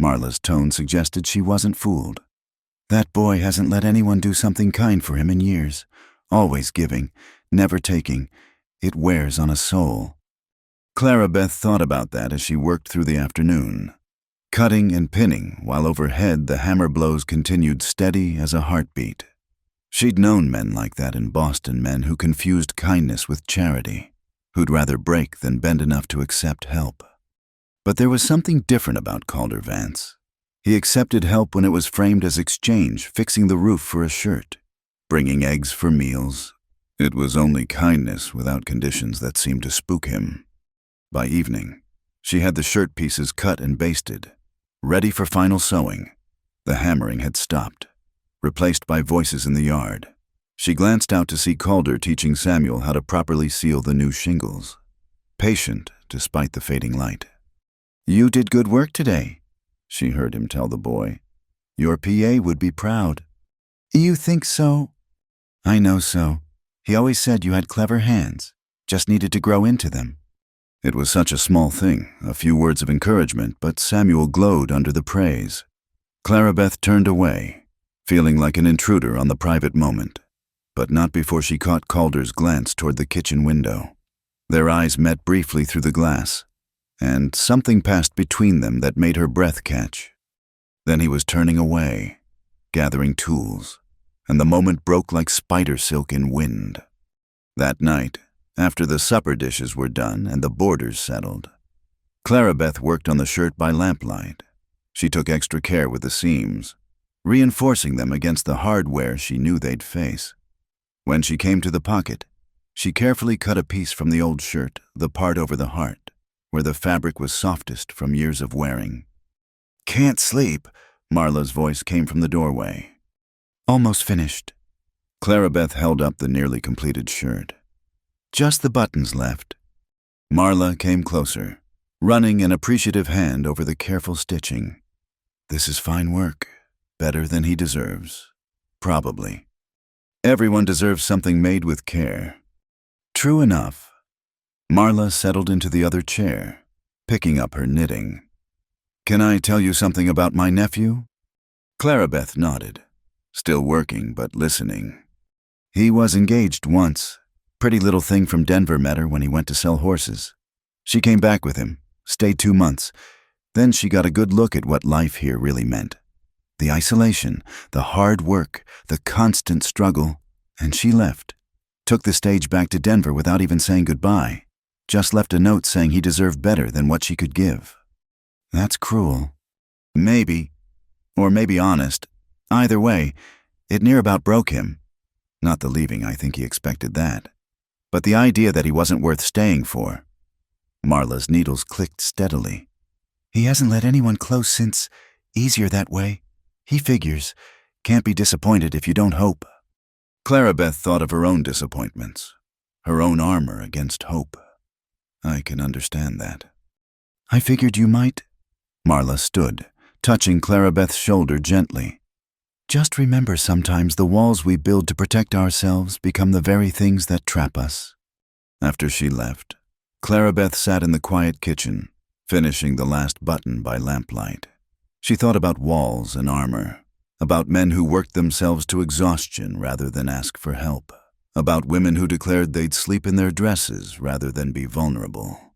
Speaker 1: Marla's tone suggested she wasn't fooled. "That boy hasn't let anyone do something kind for him in years. Always giving, never taking. It wears on a soul." Clarabeth thought about that as she worked through the afternoon, cutting and pinning while overhead the hammer blows continued steady as a heartbeat. She'd known men like that in Boston, men who confused kindness with charity, who'd rather break than bend enough to accept help. But there was something different about Calder Vance. He accepted help when it was framed as exchange, fixing the roof for a shirt, bringing eggs for meals. It was only kindness without conditions that seemed to spook him. By evening, she had the shirt pieces cut and basted, ready for final sewing. The hammering had stopped, replaced by voices in the yard. She glanced out to see Calder teaching Samuel how to properly seal the new shingles, patient despite the fading light. "You did good work today," she heard him tell the boy. "Your PA would be proud." "You think so?" "I know so. He always said you had clever hands, just needed to grow into them." It was such a small thing, a few words of encouragement, but Samuel glowed under the praise. Clarabeth turned away, feeling like an intruder on the private moment, but not before she caught Calder's glance toward the kitchen window. Their eyes met briefly through the glass, and something passed between them that made her breath catch. Then he was turning away, gathering tools, and the moment broke like spider silk in wind. That night, after the supper dishes were done and the borders settled, Clarabeth worked on the shirt by lamplight. She took extra care with the seams, reinforcing them against the hardware she knew they'd face. When she came to the pocket, she carefully cut a piece from the old shirt, the part over the heart, where the fabric was softest from years of wearing. "Can't sleep," Marla's voice came from the doorway. "Almost finished." Clarabeth held up the nearly completed shirt. "Just the buttons left." Marla came closer, running an appreciative hand over the careful stitching. "This is fine work, better than he deserves. Probably. Everyone deserves something made with care." "True enough." Marla settled into the other chair, picking up her knitting. "Can I tell you something about my nephew?" Clarabeth nodded, still working but listening. "He was engaged once. Pretty little thing from Denver met her when he went to sell horses. She came back with him, stayed 2 months. Then she got a good look at what life here really meant. The isolation, the hard work, the constant struggle, and she left. Took the stage back to Denver without even saying goodbye. Just left a note saying he deserved better than what she could give." "That's cruel." "Maybe. Or maybe honest. Either way, it near about broke him. Not the leaving, I think he expected that. But the idea that he wasn't worth staying for." Marla's needles clicked steadily. "He hasn't let anyone close since. Easier that way. He figures. Can't be disappointed if you don't hope." Clarabeth thought of her own disappointments, her own armor against hope. "I can understand that." "I figured you might." Marla stood, touching Clarabeth's shoulder gently. "Just remember, sometimes the walls we build to protect ourselves become the very things that trap us." After she left, Clarabeth sat in the quiet kitchen, finishing the last button by lamplight. She thought about walls and armor, about men who worked themselves to exhaustion rather than ask for help, about women who declared they'd sleep in their dresses rather than be vulnerable.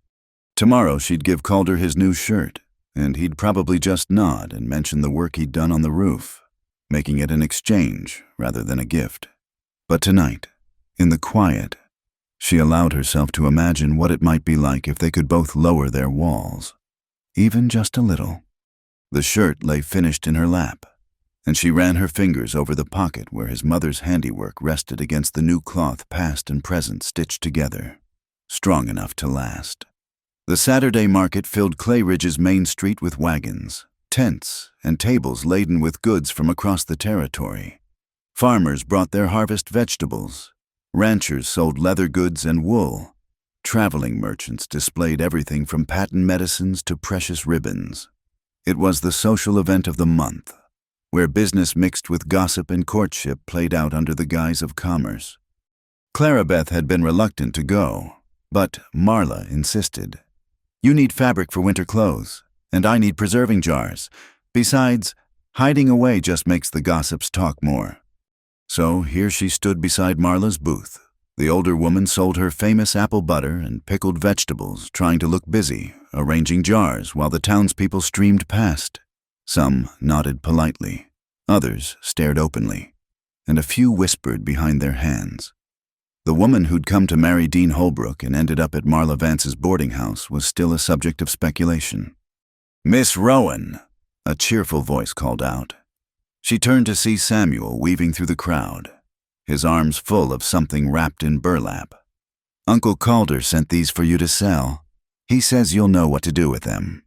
Speaker 1: Tomorrow she'd give Calder his new shirt, and he'd probably just nod and mention the work he'd done on the roof, making it an exchange rather than a gift. But tonight, in the quiet, she allowed herself to imagine what it might be like if they could both lower their walls, even just a little. The shirt lay finished in her lap, and she ran her fingers over the pocket where his mother's handiwork rested against the new cloth past and present stitched together, strong enough to last. The Saturday market filled Clay Ridge's main street with wagons, tents, and tables laden with goods from across the territory. Farmers brought their harvest vegetables. Ranchers sold leather goods and wool. Traveling merchants displayed everything from patent medicines to precious ribbons. It was the social event of the month, where business mixed with gossip and courtship played out under the guise of commerce. Clarabeth had been reluctant to go, but Marla insisted. "You need fabric for winter clothes, and I need preserving jars. Besides, hiding away just makes the gossips talk more." So here she stood beside Marla's booth. The older woman sold her famous apple butter and pickled vegetables, trying to look busy, arranging jars while the townspeople streamed past. Some nodded politely, others stared openly, and a few whispered behind their hands. The woman who'd come to marry Dean Holbrook and ended up at Marla Vance's boarding house was still a subject of speculation. "Miss Rowan," a cheerful voice called out. She turned to see Samuel weaving through the crowd, his arms full of something wrapped in burlap. "Uncle Calder sent these for you to sell. He says you'll know what to do with them."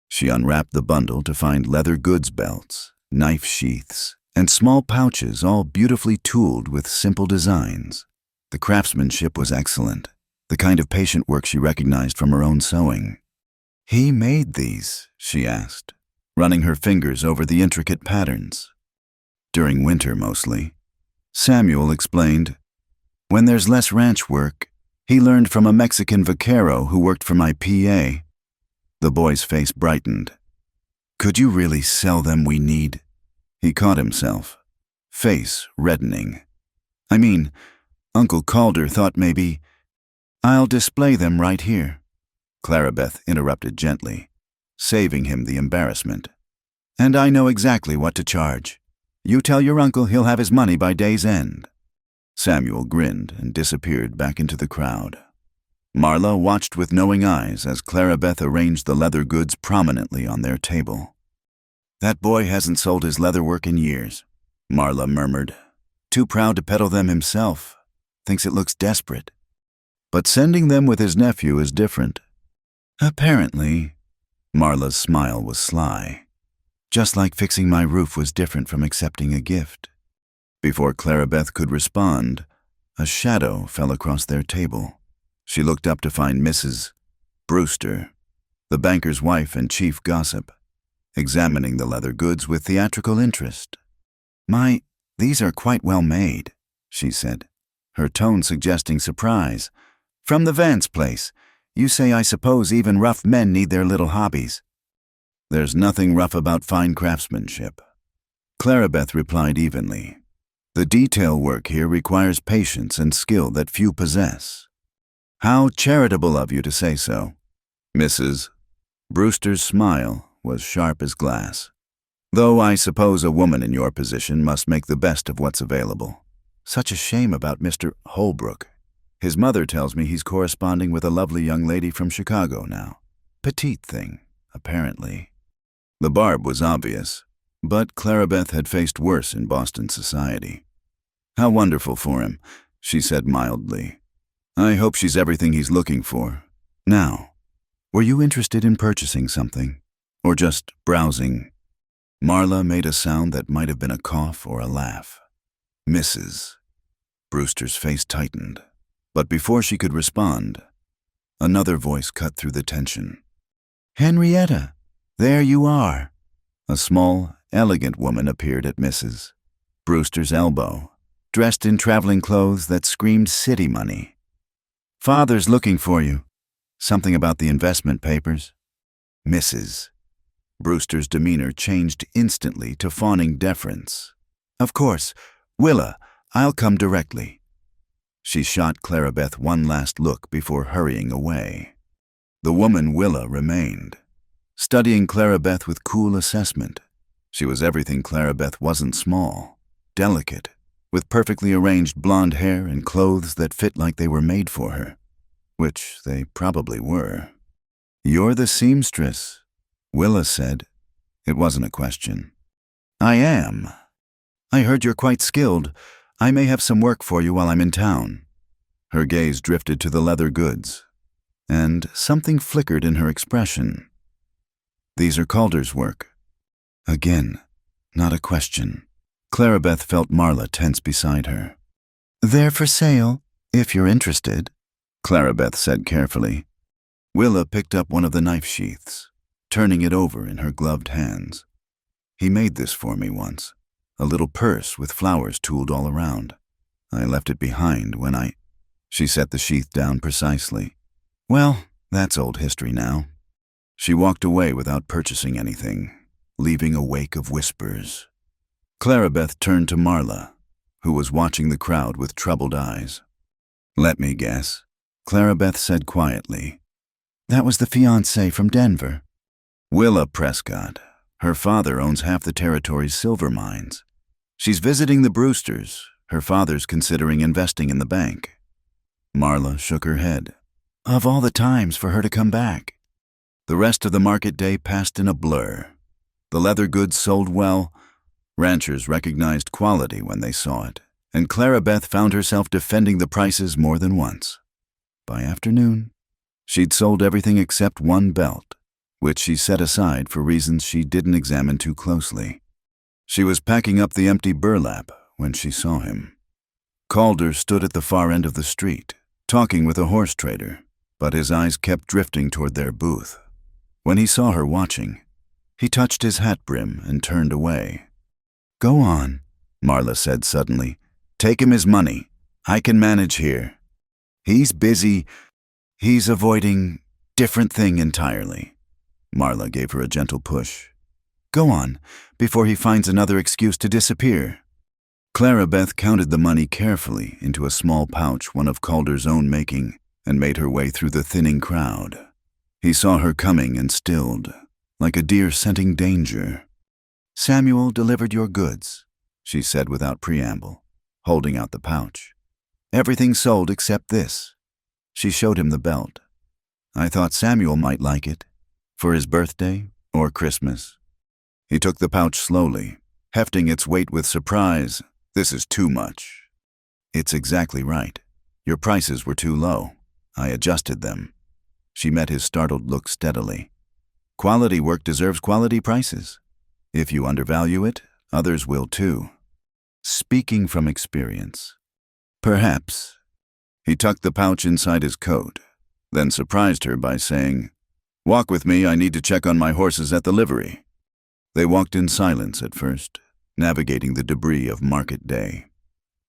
Speaker 1: She unwrapped the bundle to find leather goods belts, knife sheaths, and small pouches all beautifully tooled with simple designs. The craftsmanship was excellent, the kind of patient work she recognized from her own sewing. "He made these?" she asked, running her fingers over the intricate patterns. "During winter, mostly." Samuel explained, "When there's less ranch work, he learned from a Mexican vaquero who worked for my PA." The boy's face brightened. "Could you really sell them? We need—" He caught himself, face reddening. "I mean, Uncle Calder thought maybe—" "I'll display them right here," Clarabeth interrupted gently, saving him the embarrassment. And I know exactly what to charge. You tell your uncle he'll have his money by day's end." Samuel grinned and disappeared back into the crowd. Marla watched with knowing eyes as Clarabeth arranged the leather goods prominently on their table. "That boy hasn't sold his leather work in years," Marla murmured. "Too proud to peddle them himself. Thinks it looks desperate. But sending them with his nephew is different." "Apparently." Marla's smile was sly. "Just like fixing my roof was different from accepting a gift." Before Clarabeth could respond, a shadow fell across their table. She looked up to find Mrs. Brewster, the banker's wife and chief gossip, examining the leather goods with theatrical interest. These are quite well made," she said, her tone suggesting surprise. "From the Vance place. You say I suppose even rough men need their little hobbies." "There's nothing rough about fine craftsmanship," Clarabeth replied evenly. "The detail work here requires patience and skill that few possess." "How charitable of you to say so." Mrs. Brewster's smile was sharp as glass. "Though I suppose a woman in your position must make the best of what's available. Such a shame about Mr. Holbrook. His mother tells me he's corresponding with a lovely young lady from Chicago now. Petite thing, apparently." The barb was obvious, but Clarabeth had faced worse in Boston society. "How wonderful for him," she said mildly. "I hope she's everything he's looking for. Now, were you interested in purchasing something? Or just browsing?" Marla made a sound that might have been a cough or a laugh. "Mrs." Brewster's face tightened, but before she could respond, another voice cut through the tension. "Henrietta, there you are." A small, elegant woman appeared at Mrs. Brewster's elbow, dressed in traveling clothes that screamed city money. "Father's looking for you. Something about the investment papers." "Mrs." Brewster's demeanor changed instantly to fawning deference. "Of course. Willa, I'll come directly." She shot Clarabeth one last look before hurrying away. The woman Willa remained, studying Clarabeth with cool assessment. She was everything Clarabeth wasn't: small, delicate, with perfectly arranged blonde hair and clothes that fit like they were made for her, which they probably were. "You're the seamstress," Willa said. It wasn't a question. "I am. I heard you're quite skilled. I may have some work for you while I'm in town." Her gaze drifted to the leather goods, and something flickered in her expression. "These are Calder's work." Again, not a question. Clarabeth felt Marla tense beside her. "They're for sale, if you're interested," Clarabeth said carefully. Willa picked up one of the knife sheaths, turning it over in her gloved hands. "He made this for me once. A little purse with flowers tooled all around. I left it behind when She set the sheath down precisely. "Well, that's old history now." She walked away without purchasing anything, leaving a wake of whispers. Clarabeth turned to Marla, who was watching the crowd with troubled eyes. "Let me guess," Clarabeth said quietly. "That was the fiancé from Denver." "Willa Prescott. Her father owns half the territory's silver mines. She's visiting the Brewsters. Her father's considering investing in the bank." Marla shook her head. Of all the times for her to come back. The rest of the market day passed in a blur. The leather goods sold well. Ranchers recognized quality when they saw it, and Clarabeth found herself defending the prices more than once. By afternoon, she'd sold everything except one belt, which she set aside for reasons she didn't examine too closely. She was packing up the empty burlap when she saw him. Calder stood at the far end of the street, talking with a horse trader, but his eyes kept drifting toward their booth. When he saw her watching, he touched his hat brim and turned away. "Go on," Marla said suddenly. "Take him his money. I can manage here. He's busy. He's avoiding different thing entirely." Marla gave her a gentle push. "Go on, before he finds another excuse to disappear." Clarabeth counted the money carefully into a small pouch, one of Calder's own making, and made her way through the thinning crowd. He saw her coming and stilled, like a deer scenting danger. Samuel delivered your goods, she said without preamble, holding out the pouch. Everything sold except this. She showed him the belt. I thought Samuel might like it, for his birthday or Christmas. He took the pouch slowly, hefting its weight with surprise. This is too much. It's exactly right. Your prices were too low. I adjusted them. She met his startled look steadily. Quality work deserves quality prices. If you undervalue it, others will too. Speaking from experience. Perhaps. He tucked the pouch inside his coat, then surprised her by saying, "Walk with me, I need to check on my horses at the livery." They walked in silence at first, navigating the debris of market day.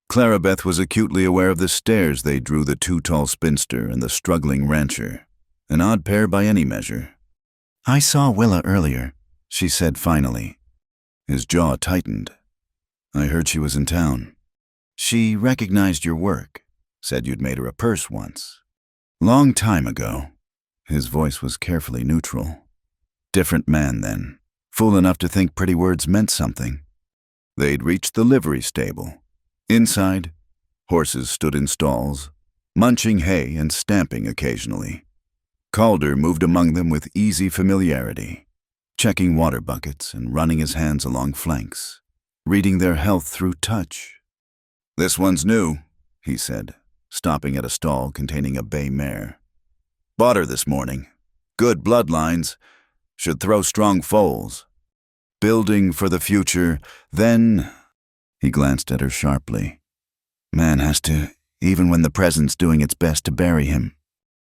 Speaker 1: Clarabeth was acutely aware of the stares they drew the too-tall spinster and the struggling rancher, an odd pair by any measure. "I saw Willa earlier," she said finally. His jaw tightened. "I heard she was in town." "She recognized your work, said you'd made her a purse once." "Long time ago." His voice was carefully neutral. Different man then, fool enough to think pretty words meant something. They'd reached the livery stable. Inside, horses stood in stalls, munching hay and stamping occasionally. Calder moved among them with easy familiarity, checking water buckets and running his hands along flanks, reading their health through touch. "This one's new," he said, stopping at a stall containing a bay mare. "Bought her this morning. Good bloodlines. Should throw strong foals. Building for the future, then—" He glanced at her sharply. "Man has to, even when the present's doing its best to bury him."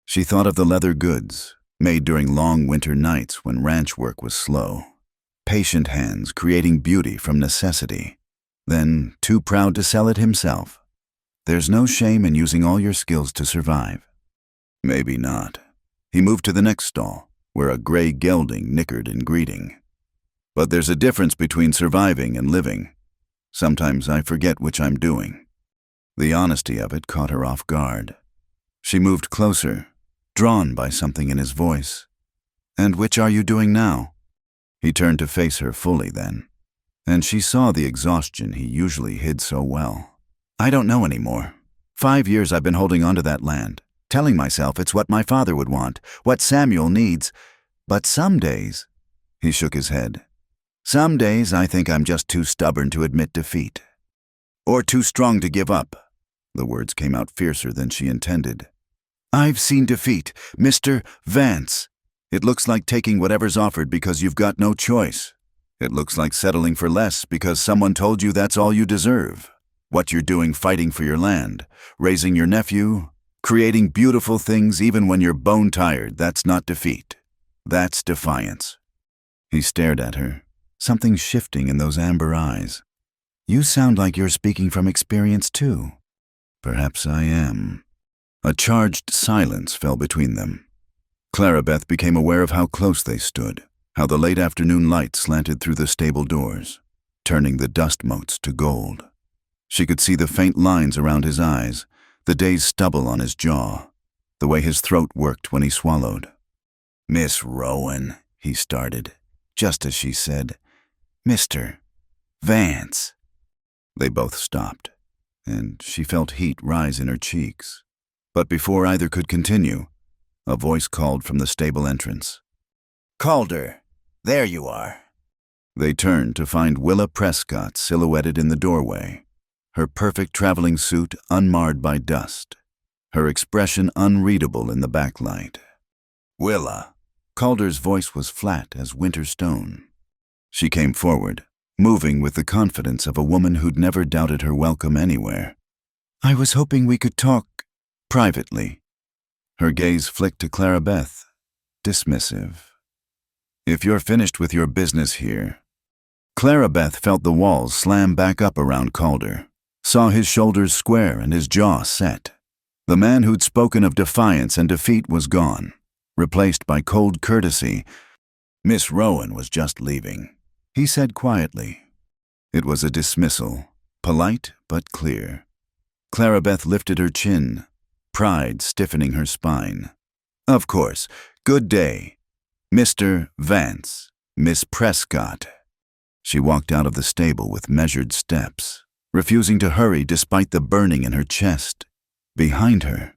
Speaker 1: She thought of the leather goods, made during long winter nights when ranch work was slow. Patient hands creating beauty from necessity, then too proud to sell it himself. There's no shame in using all your skills to survive. Maybe not. He moved to the next stall, where a gray gelding nickered in greeting. "But there's a difference between surviving and living. Sometimes I forget which I'm doing." The honesty of it caught her off guard. She moved closer, drawn by something in his voice. "And which are you doing now?" He turned to face her fully then, and she saw the exhaustion he usually hid so well. "I don't know anymore. 5 years I've been holding on to that land, telling myself it's what my father would want, what Samuel needs. But some days—" He shook his head. "Some days I think I'm just too stubborn to admit defeat. Or too strong to give up." The words came out fiercer than she intended. "I've seen defeat, Mr. Vance. It looks like taking whatever's offered because you've got no choice. It looks like settling for less because someone told you that's all you deserve. What you're doing fighting for your land, raising your nephew, creating beautiful things even when you're bone-tired, that's not defeat. That's defiance." He stared at her, something shifting in those amber eyes. "You sound like you're speaking from experience too." "Perhaps I am." A charged silence fell between them. Clarabeth became aware of how close they stood, how the late afternoon light slanted through the stable doors, turning the dust motes to gold. She could see the faint lines around his eyes, the day's stubble on his jaw, the way his throat worked when he swallowed. "Miss Rowan," he started, just as she said, "Mr. Vance." They both stopped, and she felt heat rise in her cheeks. But before either could continue, a voice called from the stable entrance. "Calder, there you are." They turned to find Willa Prescott silhouetted in the doorway, her perfect traveling suit unmarred by dust, her expression unreadable in the backlight. "Willa." Calder's voice was flat as winter stone. She came forward, moving with the confidence of a woman who'd never doubted her welcome anywhere. "I was hoping we could talk privately." Her gaze flicked to Clarabeth, dismissive. "If you're finished with your business here." Clarabeth felt the walls slam back up around Calder, saw his shoulders square and his jaw set. The man who'd spoken of defiance and defeat was gone, replaced by cold courtesy. "Miss Rowan was just leaving," he said quietly. It was a dismissal, polite but clear. Clarabeth lifted her chin, pride stiffening her spine. "Of course. Good day. Mr. Vance, Miss Prescott." She walked out of the stable with measured steps, refusing to hurry despite the burning in her chest. Behind her,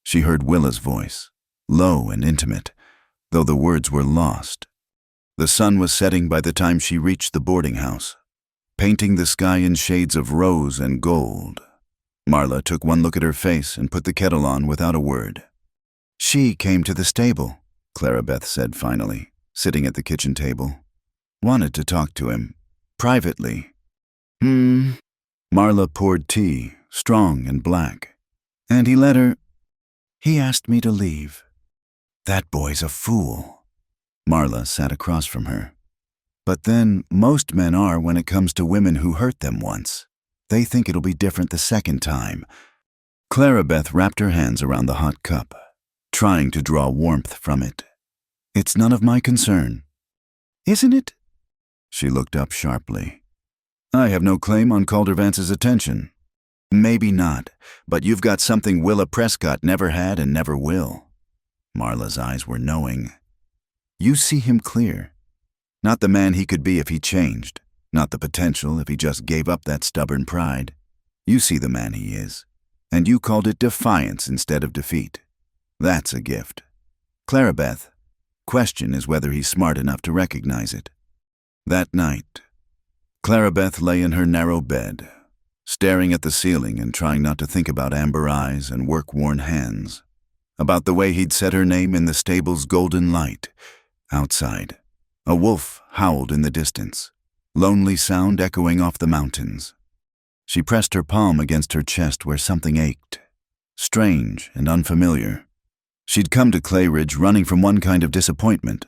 Speaker 1: she heard Willa's voice, low and intimate, though the words were lost. The sun was setting by the time she reached the boarding house, painting the sky in shades of rose and gold. Marla took one look at her face and put the kettle on without a word. "She came to the stable," Clarabeth said finally, sitting at the kitchen table. "Wanted to talk to him. Privately." Marla poured tea, strong and black. "And he let her—" "He asked me to leave." "That boy's a fool." Marla sat across from her. "But then, most men are when it comes to women who hurt them once. They think it'll be different the second time." Clarabeth wrapped her hands around the hot cup, trying to draw warmth from it. "It's none of my concern." "Isn't it?" She looked up sharply. "I have no claim on Calder Vance's attention." "Maybe not, but you've got something Willa Prescott never had and never will." Marla's eyes were knowing. "You see him clear. Not the man he could be if he changed, not the potential if he just gave up that stubborn pride. You see the man he is, and you called it defiance instead of defeat. That's a gift. Clarabeth, question is whether he's smart enough to recognize it." That night, Clarabeth lay in her narrow bed, staring at the ceiling and trying not to think about amber eyes and work-worn hands, about the way he'd set her name in the stable's golden light. Outside, a wolf howled in the distance, lonely sound echoing off the mountains. She pressed her palm against her chest where something ached, strange and unfamiliar. She'd come to Clay Ridge running from one kind of disappointment,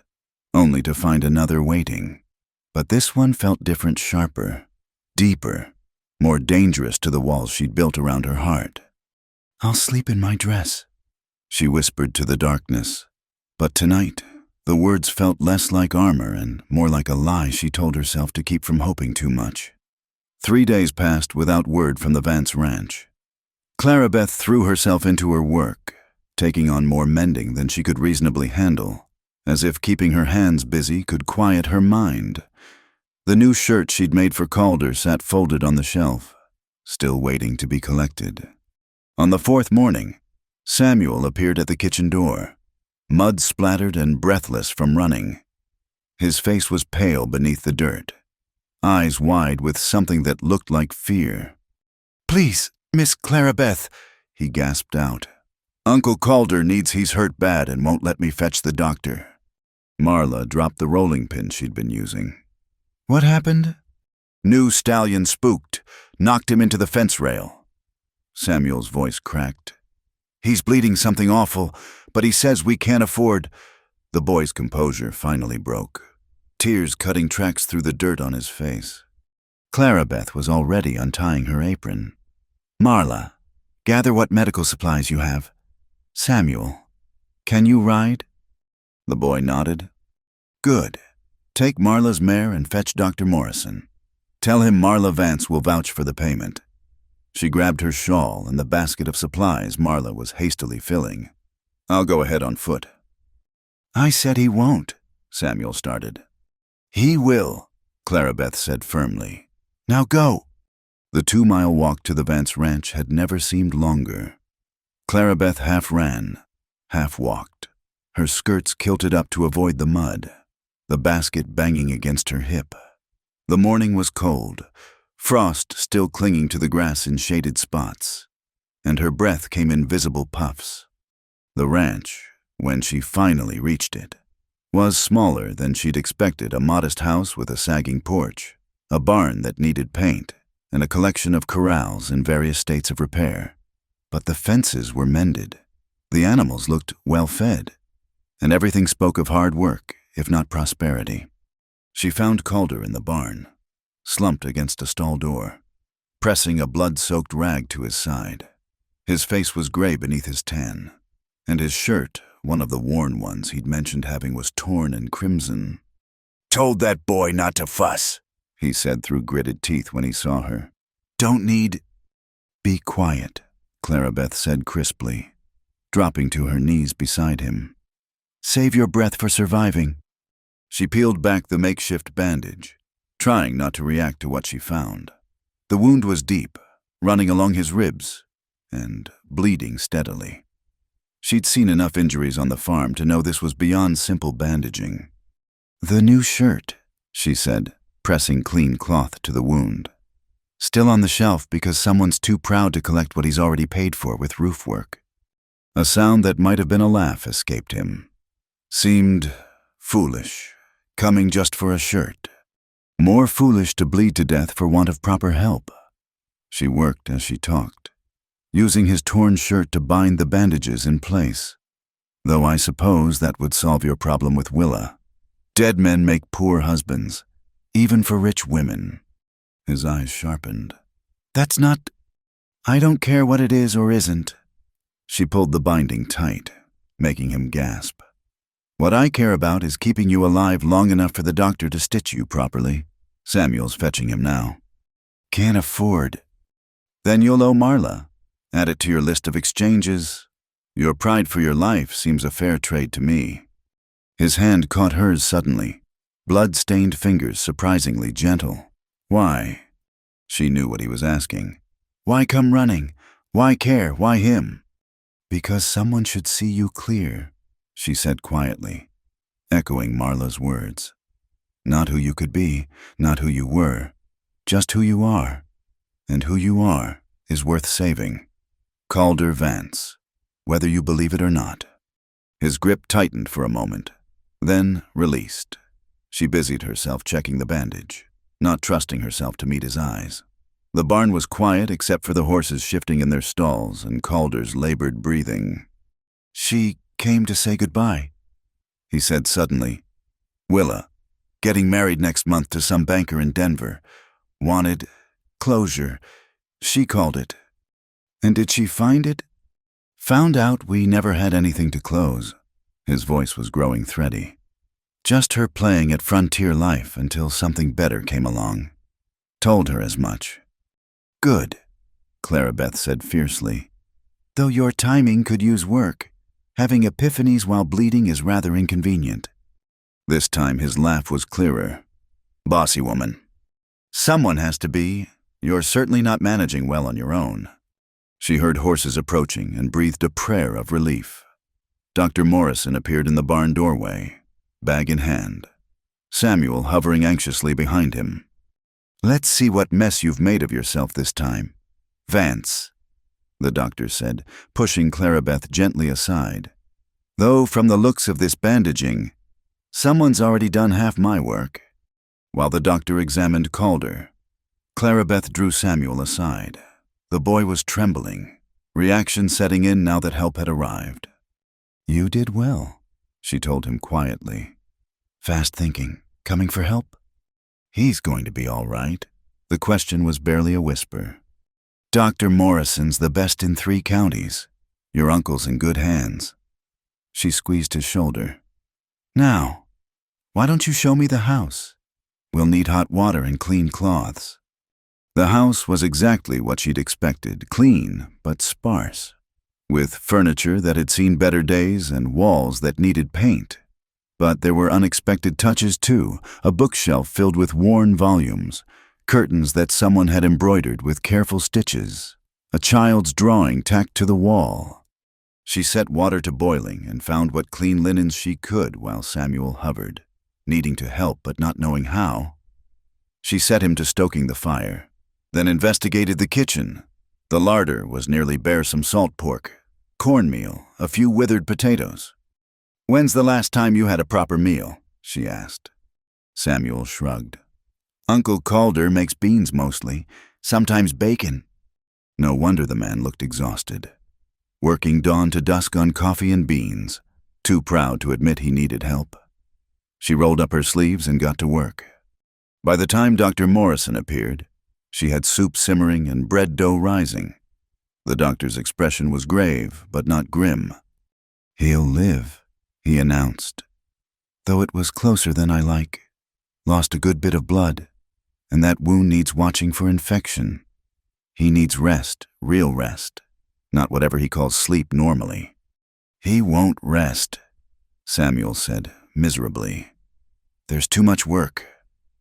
Speaker 1: only to find another waiting. But this one felt different, sharper, deeper, more dangerous to the walls she'd built around her heart. "I'll sleep in my dress," she whispered to the darkness. But tonight, the words felt less like armor and more like a lie she told herself to keep from hoping too much. 3 days passed without word from the Vance ranch. Clarabeth threw herself into her work, taking on more mending than she could reasonably handle, as if keeping her hands busy could quiet her mind. The new shirt she'd made for Calder sat folded on the shelf, still waiting to be collected. On the 4th morning, Samuel appeared at the kitchen door, mud-splattered and breathless from running. His face was pale beneath the dirt, eyes wide with something that looked like fear. "Please, Miss Clarabeth," he gasped out. "Uncle Calder needs he's hurt bad and won't let me fetch the doctor." Marla dropped the rolling pin she'd been using. "What happened?" "New stallion spooked, knocked him into the fence rail." Samuel's voice cracked. "He's bleeding something awful, but he says we can't afford—" The boy's composure finally broke, tears cutting tracks through the dirt on his face. Clarabeth was already untying her apron. "Marla, gather what medical supplies you have. Samuel, can you ride?" The boy nodded. "Good. Take Marla's mare and fetch Dr. Morrison. Tell him Marla Vance will vouch for the payment." She grabbed her shawl and the basket of supplies Marla was hastily filling. "I'll go ahead on foot." "I said he won't," Samuel started. "He will," Clarabeth said firmly. "Now go." The 2-mile walk to the Vance ranch had never seemed longer. Clarabeth half ran, half walked, her skirts kilted up to avoid the mud, the basket banging against her hip. The morning was cold, frost still clinging to the grass in shaded spots, and her breath came in visible puffs. The ranch, when she finally reached it, was smaller than she'd expected, a modest house with a sagging porch, a barn that needed paint, and a collection of corrals in various states of repair. But the fences were mended, the animals looked well-fed, and everything spoke of hard work, if not prosperity. She found Calder in the barn, slumped against a stall door, pressing a blood-soaked rag to his side. His face was gray beneath his tan, and his shirt, one of the worn ones he'd mentioned having, was torn and crimson. "Told that boy not to fuss," he said through gritted teeth when he saw her. "Don't need—" "Be quiet," Clarabeth said crisply, dropping to her knees beside him. "Save your breath for surviving." She peeled back the makeshift bandage, trying not to react to what she found. The wound was deep, running along his ribs, and bleeding steadily. She'd seen enough injuries on the farm to know this was beyond simple bandaging. "The new shirt," she said, pressing clean cloth to the wound. "Still on the shelf because someone's too proud to collect what he's already paid for with roof work." A sound that might have been a laugh escaped him. Seemed foolish, coming just for a shirt. More foolish to bleed to death for want of proper help. She worked as she talked, using his torn shirt to bind the bandages in place. "Though I suppose that would solve your problem with Willa. Dead men make poor husbands, even for rich women." His eyes sharpened. "That's not... I don't care what it is or isn't." She pulled the binding tight, making him gasp. "What I care about is keeping you alive long enough for the doctor to stitch you properly." Samuel's fetching him now. "Can't afford." "Then you'll owe Marla. Add it to your list of exchanges. Your pride for your life seems a fair trade to me." His hand caught hers suddenly, blood-stained fingers surprisingly gentle. "Why?" She knew what he was asking. "Why come running? Why care? Why him?" "Because someone should see you clear," she said quietly, echoing Marla's words. "Not who you could be, not who you were, just who you are. And who you are is worth saving. Calder Vance, whether you believe it or not." His grip tightened for a moment, then released. She busied herself checking the bandage, not trusting herself to meet his eyes. The barn was quiet except for the horses shifting in their stalls and Calder's labored breathing. "She came to say goodbye," he said suddenly. "Willa, getting married next month to some banker in Denver. Wanted closure, she called it." "And did she find it?" "Found out we never had anything to close." His voice was growing thready. "Just her playing at frontier life until something better came along. Told her as much." "Good," Clara Beth said fiercely. "Though your timing could use work. Having epiphanies while bleeding is rather inconvenient." This time his laugh was clearer. "Bossy woman. Someone has to be. You're certainly not managing well on your own." She heard horses approaching and breathed a prayer of relief. Dr. Morrison appeared in the barn doorway, bag in hand. Samuel hovering anxiously behind him. "Let's see what mess you've made of yourself this time. Vance," the doctor said, pushing Clara Beth gently aside. "Though from the looks of this bandaging, someone's already done half my work." While the doctor examined Calder, Clara Beth drew Samuel aside. The boy was trembling, reaction setting in now that help had arrived. "You did well," she told him quietly. "Fast thinking. Coming for help?" "He's going to be all right." The question was barely a whisper. "Dr. Morrison's the best in 3 counties. Your uncle's in good hands." She squeezed his shoulder. "Now, why don't you show me the house? We'll need hot water and clean cloths." The house was exactly what she'd expected, clean but sparse, with furniture that had seen better days and walls that needed paint. But there were unexpected touches too, a bookshelf filled with worn volumes, curtains that someone had embroidered with careful stitches, a child's drawing tacked to the wall. She set water to boiling and found what clean linens she could while Samuel hovered, needing to help but not knowing how. She set him to stoking the fire, then investigated the kitchen. The larder was nearly bare some salt pork, cornmeal, a few withered potatoes. "When's the last time you had a proper meal?" she asked. Samuel shrugged. "Uncle Calder makes beans mostly, sometimes bacon." No wonder the man looked exhausted. Working dawn to dusk on coffee and beans, too proud to admit he needed help. She rolled up her sleeves and got to work. By the time Dr. Morrison appeared, she had soup simmering and bread dough rising. The doctor's expression was grave, but not grim. "He'll live," he announced. "Though it was closer than I like. Lost a good bit of blood, and that wound needs watching for infection. He needs rest, real rest, not whatever he calls sleep normally." "He won't rest," Samuel said miserably. "There's too much work."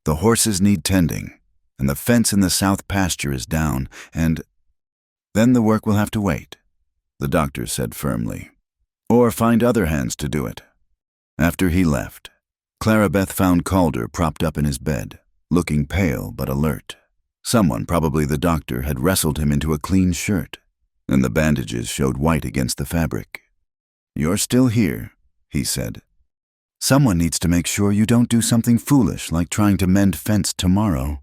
Speaker 1: The horses need tending, and the fence in the south pasture is down, and then the work will have to wait, the doctor said firmly. Or find other hands to do it. After he left, Clarabeth found Calder propped up in his bed, looking pale but alert. Someone, probably the doctor, had wrestled him into a clean shirt, and the bandages showed white against the fabric. "You're still here," he said. "Someone needs to make sure you don't do something foolish like trying to mend fence tomorrow."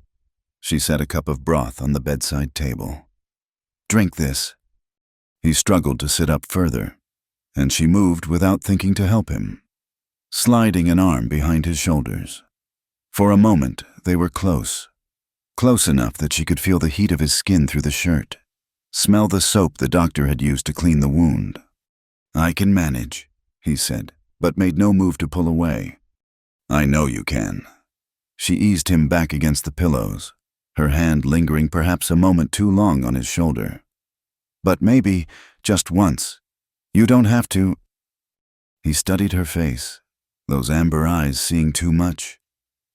Speaker 1: She set a cup of broth on the bedside table. "Drink this." He struggled to sit up further, and she moved without thinking to help him, sliding an arm behind his shoulders. For a moment, they were close enough that she could feel the heat of his skin through the shirt, smell the soap the doctor had used to clean the wound. "I can manage," he said, but made no move to pull away. "I know you can." She eased him back against the pillows, her hand lingering perhaps a moment too long on his shoulder. "But maybe, just once. You don't have to." He studied her face, those amber eyes seeing too much.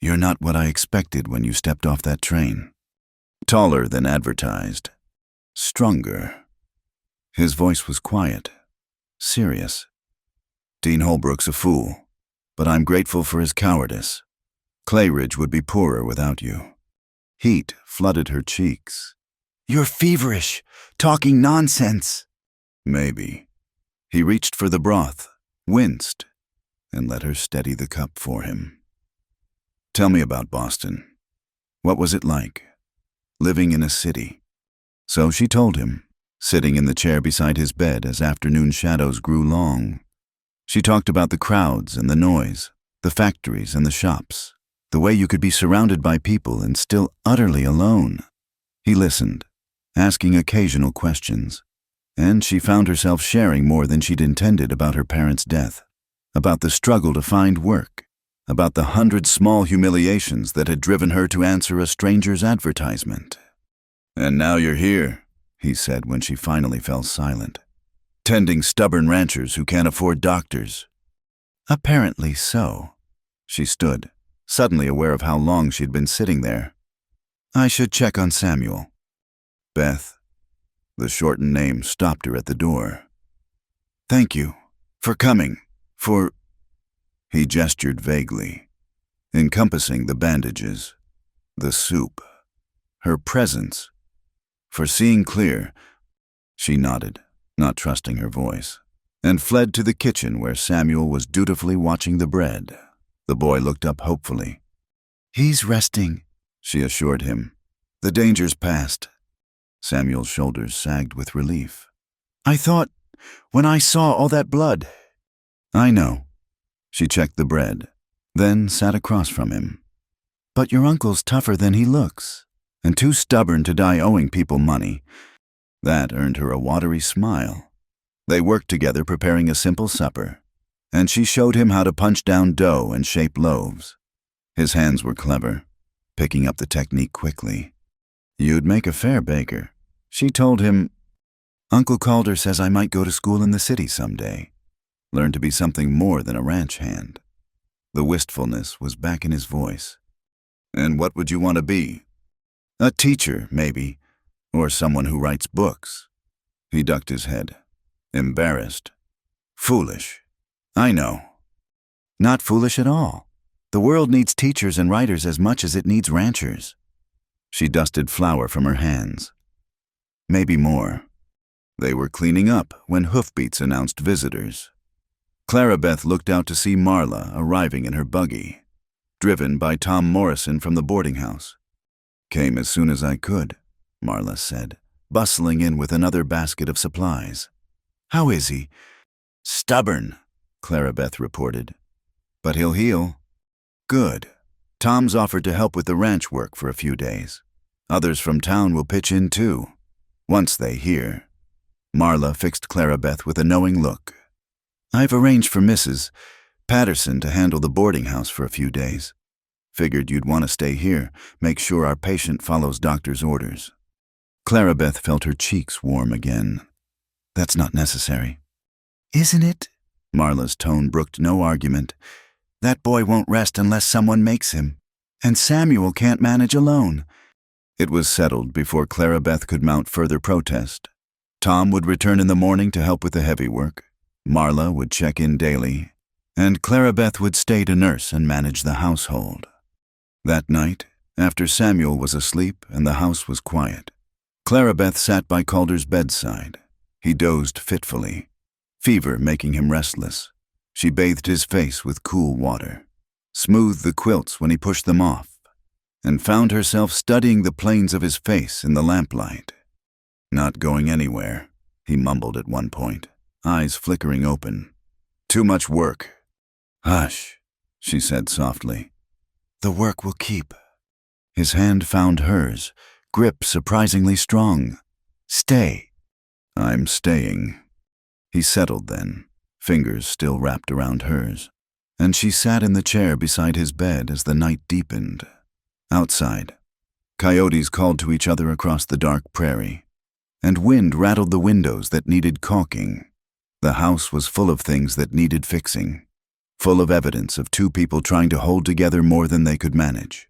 Speaker 1: "You're not what I expected when you stepped off that train." Taller than advertised. Stronger. His voice was quiet, serious. "Dean Holbrook's a fool, but I'm grateful for his cowardice. Clayridge would be poorer without you." Heat flooded her cheeks. "You're feverish, talking nonsense." "Maybe." He reached for the broth, winced, and let her steady the cup for him. "Tell me about Boston. What was it like, living in a city?" So she told him, sitting in the chair beside his bed as afternoon shadows grew long. She talked about the crowds and the noise, the factories and the shops, the way you could be surrounded by people and still utterly alone. He listened, asking occasional questions, and she found herself sharing more than she'd intended about her parents' death, about the struggle to find work, about the 100 small humiliations that had driven her to answer a stranger's advertisement. "And now you're here," he said when she finally fell silent. "Tending stubborn ranchers who can't afford doctors." "Apparently so." She stood, suddenly aware of how long she'd been sitting there. "I should check on Samuel." Beth, the shortened name, stopped her at the door. "Thank you. For coming. For—" He gestured vaguely, encompassing the bandages, the soup, her presence. "For seeing clear." She nodded, not trusting her voice, and fled to the kitchen where Samuel was dutifully watching the bread. The boy looked up hopefully. "He's resting," she assured him. "The danger's past." Samuel's shoulders sagged with relief. "I thought, when I saw all that blood—" "I know." She checked the bread, then sat across from him. "But your uncle's tougher than he looks, and too stubborn to die owing people money." That earned her a watery smile. They worked together preparing a simple supper, and she showed him how to punch down dough and shape loaves. His hands were clever, picking up the technique quickly. "You'd make a fair baker," she told him. "Uncle Calder says I might go to school in the city someday. Learn to be something more than a ranch hand." The wistfulness was back in his voice. "And what would you want to be?" "A teacher, maybe, or someone who writes books." He ducked his head, embarrassed. "Foolish." "I know." "Not foolish at all. The world needs teachers and writers as much as it needs ranchers." She dusted flour from her hands. "Maybe more." They were cleaning up when hoofbeats announced visitors. Clarabeth looked out to see Marla arriving in her buggy, driven by Tom Morrison from the boarding house. "Came as soon as I could," Marla said, bustling in with another basket of supplies. "How is he?" "Stubborn," Clarabeth reported. "But he'll heal." "Good. Tom's offered to help with the ranch work for a few days. Others from town will pitch in too, once they hear." Marla fixed Clarabeth with a knowing look. "I've arranged for Mrs. Patterson to handle the boarding house for a few days. Figured you'd want to stay here, make sure our patient follows doctor's orders." Clarabeth felt her cheeks warm again. "That's not necessary." "Isn't it?" Marla's tone brooked no argument. "That boy won't rest unless someone makes him. And Samuel can't manage alone. It was settled before Clara Beth could mount further protest. Tom would return in the morning to help with the heavy work. Marla would check in daily, and Clara Beth would stay to nurse and manage the household. That night, after Samuel was asleep and the house was quiet, Clara Beth sat by Calder's bedside. He dozed fitfully, fever making him restless. She bathed his face with cool water, smoothed the quilts when he pushed them off, and found herself studying the planes of his face in the lamplight. "Not going anywhere," he mumbled at one point, eyes flickering open. "Too much work." "Hush," she said softly. "The work will keep." His hand found hers, grip surprisingly strong. "Stay." "I'm staying." He settled then, fingers still wrapped around hers, and she sat in the chair beside his bed as the night deepened. Outside, coyotes called to each other across the dark prairie, and wind rattled the windows that needed caulking. The house was full of things that needed fixing, full of evidence of two people trying to hold together more than they could manage.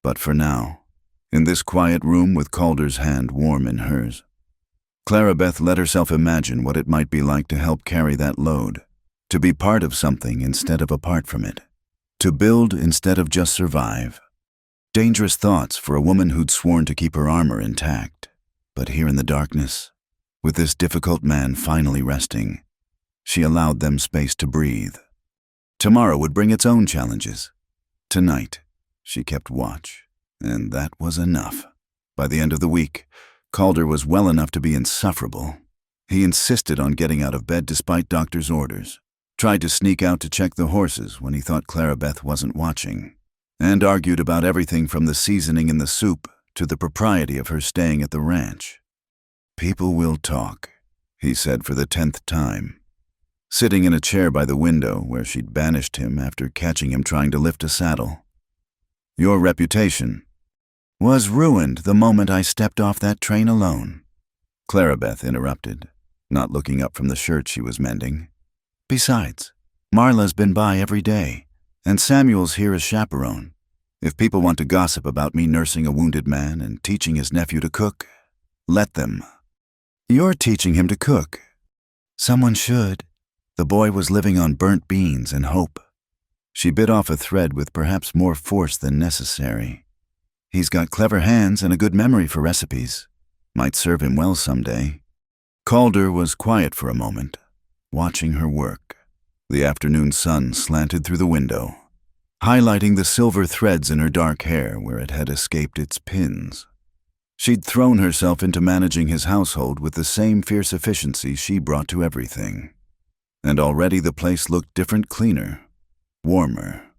Speaker 1: But for now, in this quiet room with Calder's hand warm in hers, Clara Beth let herself imagine what it might be like to help carry that load, to be part of something instead of apart from it, to build instead of just survive. Dangerous thoughts for a woman who'd sworn to keep her armor intact. But here in the darkness, with this difficult man finally resting, she allowed them space to breathe. Tomorrow would bring its own challenges. Tonight, she kept watch, and that was enough. By the end of the week, Calder was well enough to be insufferable. He insisted on getting out of bed despite doctor's orders, tried to sneak out to check the horses when he thought Clara Beth wasn't watching, and argued about everything from the seasoning in the soup to the propriety of her staying at the ranch. "People will talk," he said for the 10th time, sitting in a chair by the window where she'd banished him after catching him trying to lift a saddle. "Your reputation was ruined the moment I stepped off that train alone," Clara Beth interrupted, not looking up from the shirt she was mending. "Besides, Marla's been by every day, and Samuel's here as chaperone. If people want to gossip about me nursing a wounded man and teaching his nephew to cook, let them." "You're teaching him to cook." "Someone should." The boy was living on burnt beans and hope. She bit off a thread with perhaps more force than necessary. "He's got clever hands and a good memory for recipes. Might serve him well someday." Calder was quiet for a moment, watching her work. The afternoon sun slanted through the window, highlighting the silver threads in her dark hair where it had escaped its pins. She'd thrown herself into managing his household with the same fierce efficiency she brought to everything. And already the place looked different, cleaner, warmer,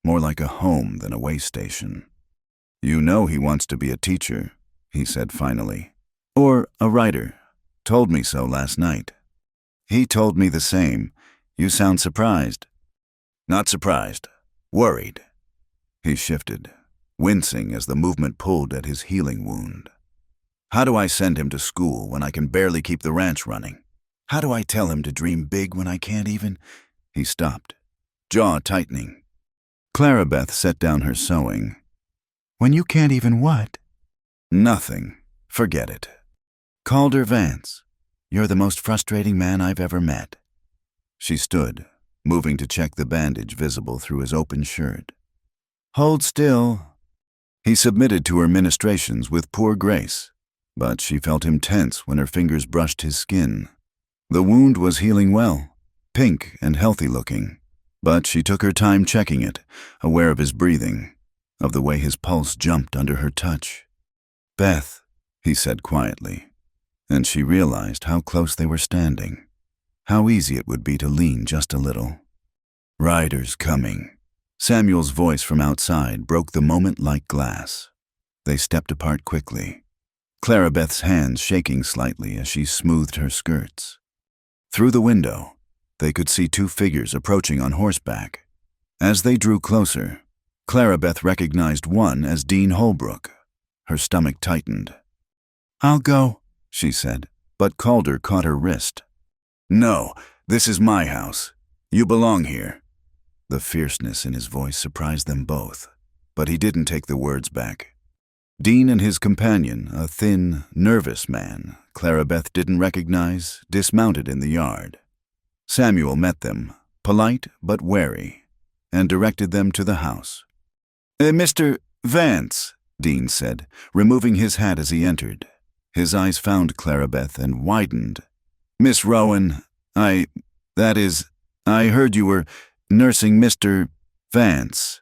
Speaker 1: more like a home than a way station. "You know he wants to be a teacher," he said finally. "Or a writer. Told me so last night." "He told me the same. You sound surprised." "Not surprised. Worried." He shifted, wincing as the movement pulled at his healing wound. "How do I send him to school when I can barely keep the ranch running? How do I tell him to dream big when I can't even—" He stopped, jaw tightening. Clara Beth set down her sewing. "When you can't even what?" "Nothing. Forget it." "Calder Vance, you're the most frustrating man I've ever met." She stood, moving to check the bandage visible through his open shirt. "Hold still." He submitted to her ministrations with poor grace, but she felt him tense when her fingers brushed his skin. The wound was healing well, pink and healthy looking, but she took her time checking it, aware of his breathing, of the way his pulse jumped under her touch. "Beth," he said quietly, and she realized how close they were standing, how easy it would be to lean just a little. "Riders coming." Samuel's voice from outside broke the moment like glass. They stepped apart quickly, Clara Beth's hands shaking slightly as she smoothed her skirts. Through the window, they could see two figures approaching on horseback. As they drew closer, Clara Beth recognized one as Dean Holbrook. Her stomach tightened. "I'll go," she said, but Calder caught her wrist. "No, this is my house. You belong here." The fierceness in his voice surprised them both. but he didn't take the words back. Dean and his companion, a thin, nervous man Clarabeth didn't recognize, dismounted in the yard. Samuel met them, polite but wary, and directed them to the house. Mr. Vance, Dean said, removing his hat as he entered. His eyes found Clarabeth and widened. Miss Rowan, I heard you were nursing Mr. Vance.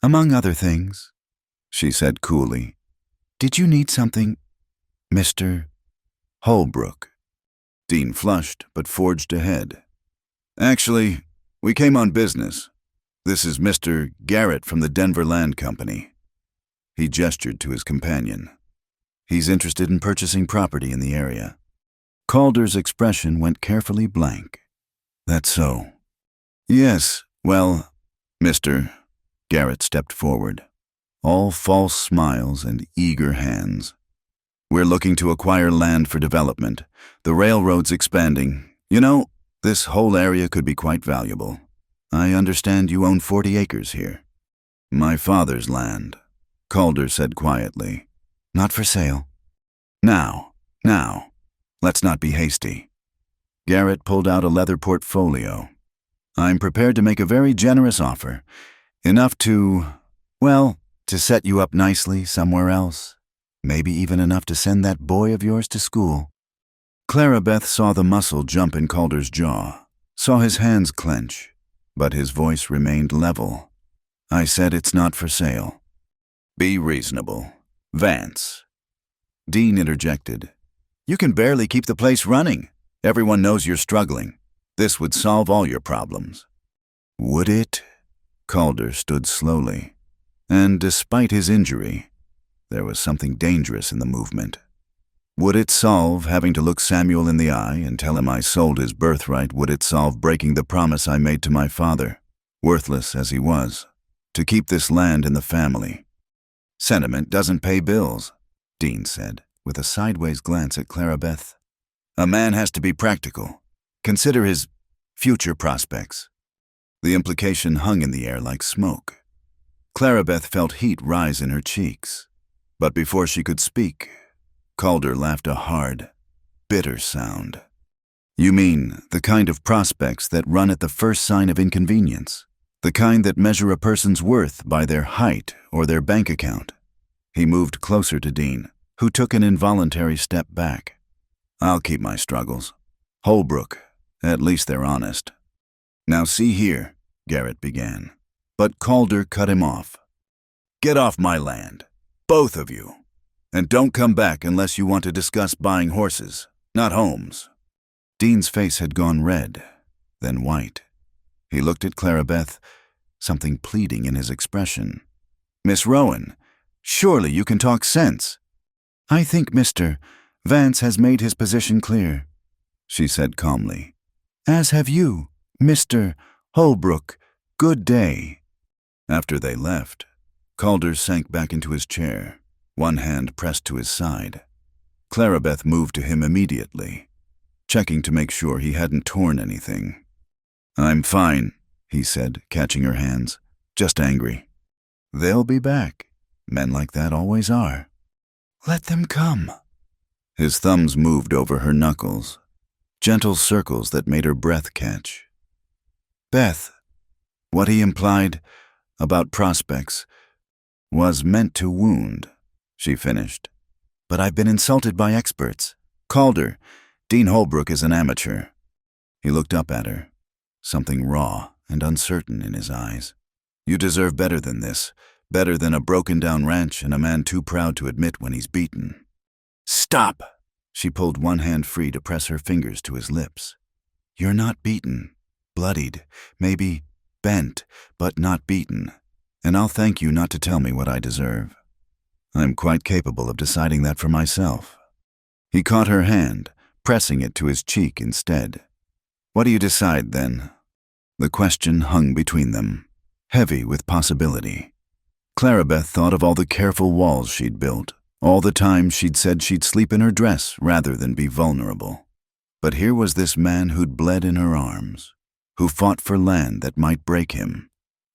Speaker 1: Among other things, she said coolly. Did you need something, Mr. Holbrook? Dean flushed but forged ahead. Actually, we came on business. This is Mr. Garrett from the Denver Land Company. He gestured to his companion. He's interested in purchasing property in the area. Calder's expression went carefully blank. That's so. Yes, well, Mr. Garrett stepped forward, all false smiles and eager hands. We're looking to acquire land for development. The railroad's expanding. You know, this whole area could be quite valuable. I understand you own 40 acres here. My father's land, Calder said quietly. Not for sale. Now, let's not be hasty. Garrett pulled out a leather portfolio. I'm prepared to make a very generous offer. Enough to set you up nicely somewhere else. Maybe even enough to send that boy of yours to school. Clarabeth saw the muscle jump in Calder's jaw, saw his hands clench, but his voice remained level. I said it's not for sale. Be reasonable. Vance. Dean interjected. You can barely keep the place running. Everyone knows you're struggling. This would solve all your problems. Would it? Calder stood slowly, and despite his injury, there was something dangerous in the movement. Would it solve having to look Samuel in the eye and tell him I sold his birthright? Would it solve breaking the promise I made to my father, worthless as he was, to keep this land in the family? Sentiment doesn't pay bills, Dean said, with a sideways glance at Clarabeth. A man has to be practical. Consider his future prospects. The implication hung in the air like smoke. Clarabeth felt heat rise in her cheeks, but before she could speak, Calder laughed a hard, bitter sound. You mean the kind of prospects that run at the first sign of inconvenience? The kind that measure a person's worth by their height or their bank account? He moved closer to Dean, who took an involuntary step back. I'll keep my struggles. Holbrook, at least they're honest. Now see here, Garrett began, but Calder cut him off. Get off my land, both of you. And don't come back unless you want to discuss buying horses, not homes. Dean's face had gone red, then white. He looked at Clarabeth, something pleading in his expression. Miss Rowan, surely you can talk sense. I think Mr. Vance has made his position clear, she said calmly. As have you, Mr. Holbrook. Good day. After they left, Calder sank back into his chair, one hand pressed to his side. Clarabeth moved to him immediately, checking to make sure he hadn't torn anything. I'm fine, he said, catching her hands. Just angry. They'll be back. Men like that always are. Let them come. His thumbs moved over her knuckles, gentle circles that made her breath catch. Beth, what he implied about prospects was meant to wound, she finished. But I've been insulted by experts. Calder, Dean Holbrook is an amateur. He looked up at her, something raw and uncertain in his eyes. You deserve better than this, better than a broken-down ranch and a man too proud to admit when he's beaten. Stop! She pulled one hand free to press her fingers to his lips. You're not beaten, bloodied, maybe bent, but not beaten. And I'll thank you not to tell me what I deserve. I'm quite capable of deciding that for myself. He caught her hand, pressing it to his cheek instead. What do you decide, then? The question hung between them, heavy with possibility. Clarabeth thought of all the careful walls she'd built, all the time she'd said she'd sleep in her dress rather than be vulnerable. But here was this man who'd bled in her arms, who fought for land that might break him,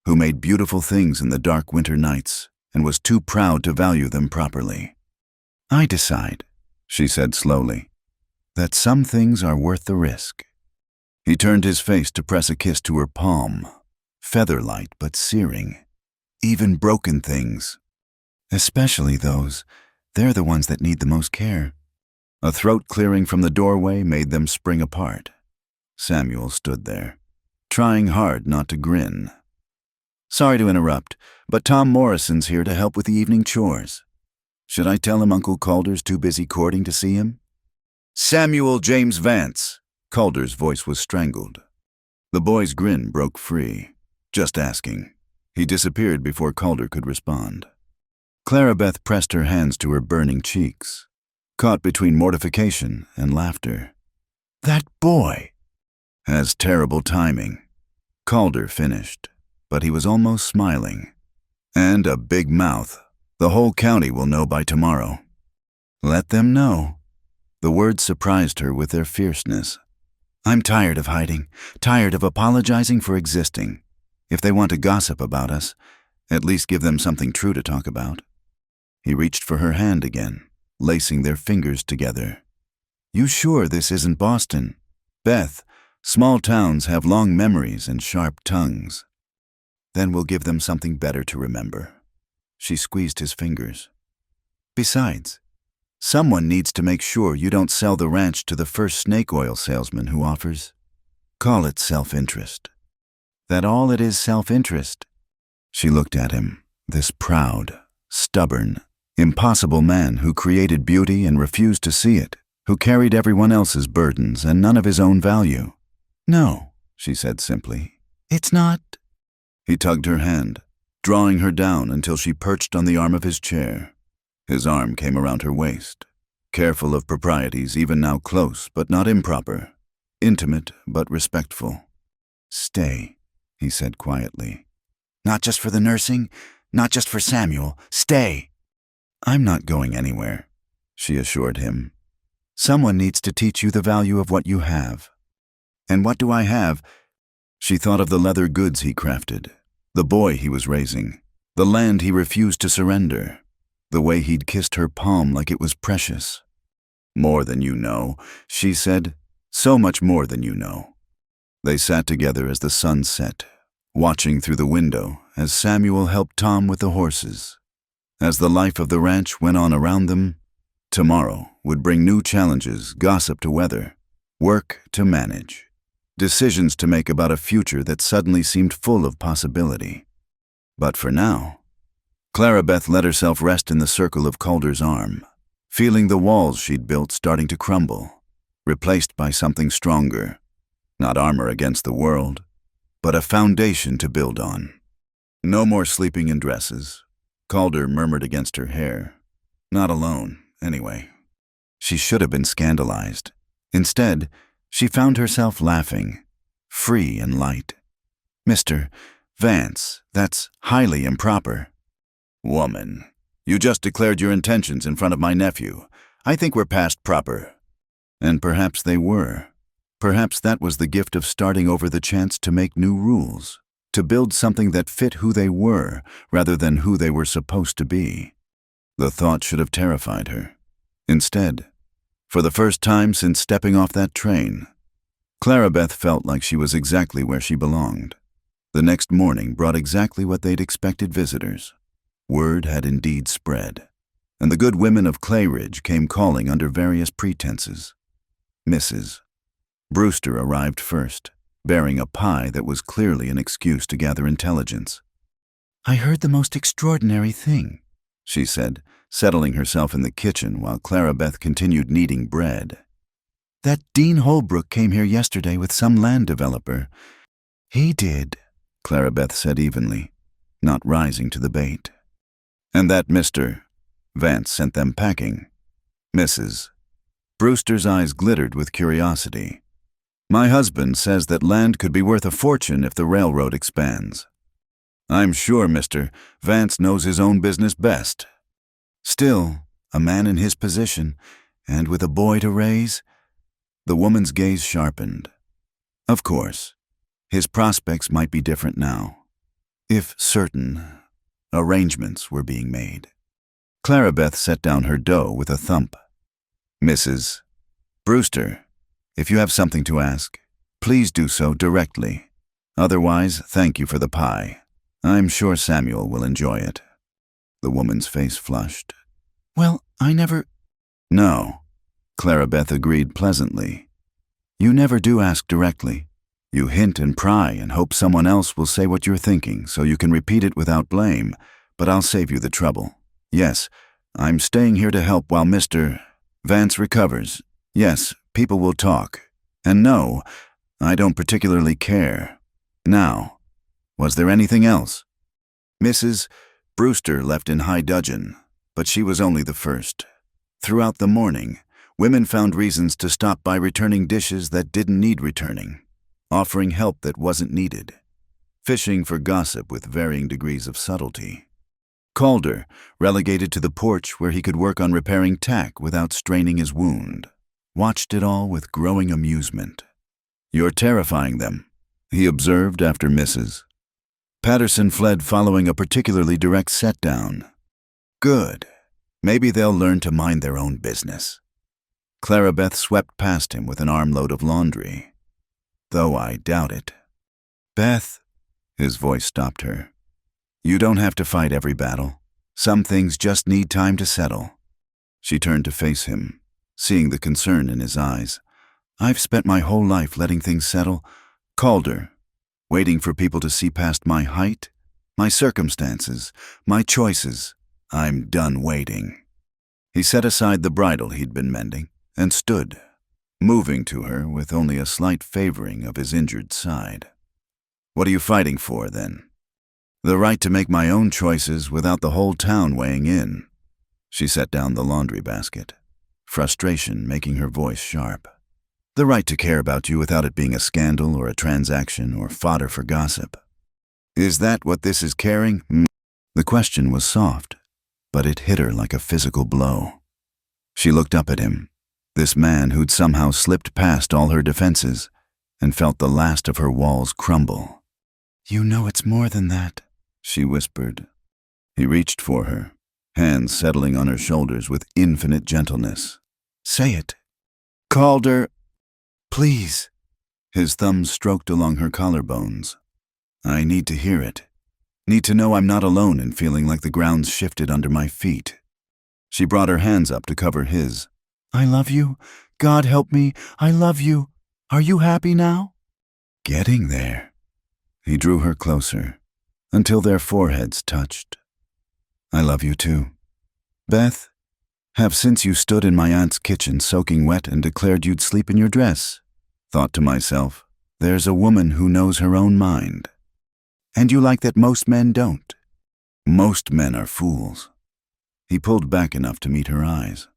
Speaker 1: who made beautiful things in the dark winter nights and was too proud to value them properly. "I decide," she said slowly, "that some things are worth the risk." He turned his face to press a kiss to her palm, feather-light but searing. "Even broken things. Especially those. They're the ones that need the most care." A throat clearing from the doorway made them spring apart. Samuel stood there, trying hard not to grin. "Sorry to interrupt, but Tom Morrison's here to help with the evening chores. Should I tell him Uncle Calder's too busy courting to see him?" "Samuel James Vance." Calder's voice was strangled. The boy's grin broke free. "Just asking." He disappeared before Calder could respond. Clarabeth pressed her hands to her burning cheeks, caught between mortification and laughter. "That boy has terrible timing." Calder finished, but he was almost smiling. "And a big mouth. The whole county will know by tomorrow." "Let them know." The words surprised her with their fierceness. "I'm tired of hiding, tired of apologizing for existing. If they want to gossip about us, at least give them something true to talk about." He reached for her hand again, lacing their fingers together. "You sure this isn't Boston? Beth, small towns have long memories and sharp tongues." "Then we'll give them something better to remember." She squeezed his fingers. "Besides, someone needs to make sure you don't sell the ranch to the first snake oil salesman who offers. Call it self-interest." "That all it is self-interest?" She looked at him, this proud, stubborn, impossible man who created beauty and refused to see it, who carried everyone else's burdens and none of his own value. "No," she said simply. "It's not." He tugged her hand, drawing her down until she perched on the arm of his chair. His arm came around her waist, careful of proprieties even now close but not improper, intimate but respectful. "Stay," he said quietly. "Not just for the nursing, not just for Samuel. Stay." "I'm not going anywhere," she assured him. "Someone needs to teach you the value of what you have." "And what do I have?" She thought of the leather goods he crafted, the boy he was raising, the land he refused to surrender, the way he'd kissed her palm like it was precious. "More than you know," she said, "so much more than you know." They sat together as the sun set, watching through the window as Samuel helped Tom with the horses. As the life of the ranch went on around them, tomorrow would bring new challenges, gossip to weather, work to manage, decisions to make about a future that suddenly seemed full of possibility. But for now, Clarabeth let herself rest in the circle of Calder's arm, feeling the walls she'd built starting to crumble, replaced by something stronger. Not armor against the world, but a foundation to build on. No more sleeping in dresses. Calder murmured against her hair. Not alone, anyway. She should have been scandalized. Instead, she found herself laughing, free and light. "Mr. Vance, that's highly improper." "Woman, you just declared your intentions in front of my nephew. I think we're past proper." And perhaps they were. Perhaps that was the gift of starting over, the chance to make new rules, to build something that fit who they were rather than who they were supposed to be. The thought should have terrified her. Instead, for the first time since stepping off that train, Clarabeth felt like she was exactly where she belonged. The next morning brought exactly what they'd expected visitors. Word had indeed spread, and the good women of Clay Ridge came calling under various pretenses. Mrs. Brewster arrived first, bearing a pie that was clearly an excuse to gather intelligence. "I heard the most extraordinary thing," she said, settling herself in the kitchen while Clarabeth continued kneading bread. "That Dean Holbrook came here yesterday with some land developer." "He did," Clarabeth said evenly, not rising to the bait. "And that Mr. Vance sent them packing." "Mrs." Brewster's eyes glittered with curiosity. "My husband says that land could be worth a fortune if the railroad expands." "I'm sure Mr. Vance knows his own business best." "Still, a man in his position, and with a boy to raise." The woman's gaze sharpened. Of course, his prospects might be different now. if certain arrangements were being made. Clarabeth set down her dough with a thump. Mrs. Brewster, if you have something to ask, please do so directly. Otherwise, thank you for the pie. I'm sure Samuel will enjoy it. The woman's face flushed. Well, I never... No, Clarabeth agreed pleasantly. You never do ask directly. You hint and pry and hope someone else will say what you're thinking so you can repeat it without blame, but I'll save you the trouble. Yes, I'm staying here to help while Mr. Vance recovers. Yes, people will talk. And no, I don't particularly care. Now, was there anything else? Mrs. Brewster left in high dudgeon, but she was only the first. Throughout the morning, women found reasons to stop by returning dishes that didn't need returning, offering help that wasn't needed, fishing for gossip with varying degrees of subtlety. Calder, relegated to the porch where he could work on repairing tack without straining his wound, watched it all with growing amusement. You're terrifying them, he observed after Mrs. Patterson fled following a particularly direct set-down. Good. Maybe they'll learn to mind their own business. Clarabeth swept past him with an armload of laundry. Though I doubt it. Beth, his voice stopped her. You don't have to fight every battle. Some things just need time to settle. She turned to face him, seeing the concern in his eyes. I've spent my whole life letting things settle. Calder, waiting for people to see past my height, my circumstances, my choices. I'm done waiting. He set aside the bridle he'd been mending and stood, moving to her with only a slight favoring of his injured side. What are you fighting for, then? The right to make my own choices without the whole town weighing in. She set down the laundry basket, frustration making her voice sharp. The right to care about you without it being a scandal or a transaction or fodder for gossip. Is that what this is caring? The question was soft, but it hit her like a physical blow. She looked up at him, this man who'd somehow slipped past all her defenses, and felt the last of her walls crumble. You know it's more than that, she whispered. He reached for her, hands settling on her shoulders with infinite gentleness. Say it. Calder, please. His thumbs stroked along her collarbones. I need to hear it. Need to know I'm not alone in feeling like the ground's shifted under my feet. She brought her hands up to cover his. I love you. God help me. I love you. Are you happy now? Getting there. He drew her closer, until their foreheads touched. I love you too. Beth, have since you stood in my aunt's kitchen soaking wet and declared you'd sleep in your dress. Thought to myself, there's a woman who knows her own mind. And you like that most men don't. Most men are fools. He pulled back enough to meet her eyes.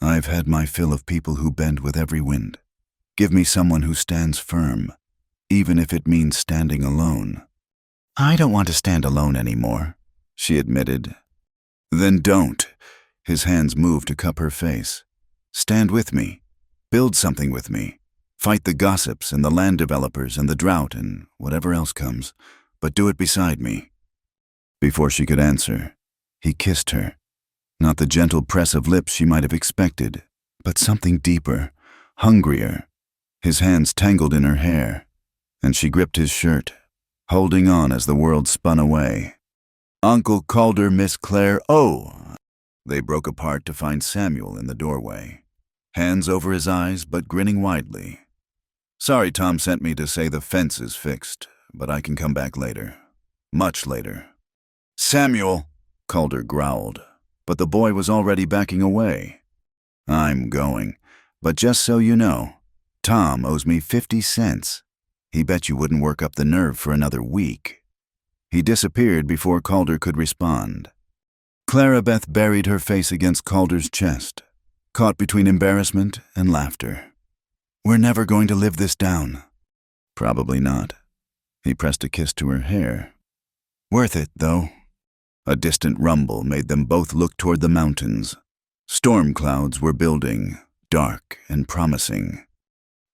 Speaker 1: I've had my fill of people who bend with every wind. Give me someone who stands firm, even if it means standing alone. I don't want to stand alone anymore, she admitted. Then don't. His hands moved to cup her face. Stand with me. Build something with me. Fight the gossips and the land developers and the drought and whatever else comes, but do it beside me. Before she could answer, he kissed her. Not the gentle press of lips she might have expected, but something deeper, hungrier. His hands tangled in her hair, and she gripped his shirt, holding on as the world spun away. Uncle Calder, Miss Claire, oh! They broke apart to find Samuel in the doorway, hands over his eyes but grinning widely. Sorry Tom sent me to say the fence is fixed, but I can come back later. Much later. Samuel, Calder growled, but the boy was already backing away. I'm going, but just so you know, Tom owes me 50 cents. He bet you wouldn't work up the nerve for another week. He disappeared before Calder could respond. Clarabeth buried her face against Calder's chest, caught between embarrassment and laughter. We're never going to live this down. Probably not. He pressed a kiss to her hair. Worth it, though. A distant rumble made them both look toward the mountains. Storm clouds were building, dark and promising.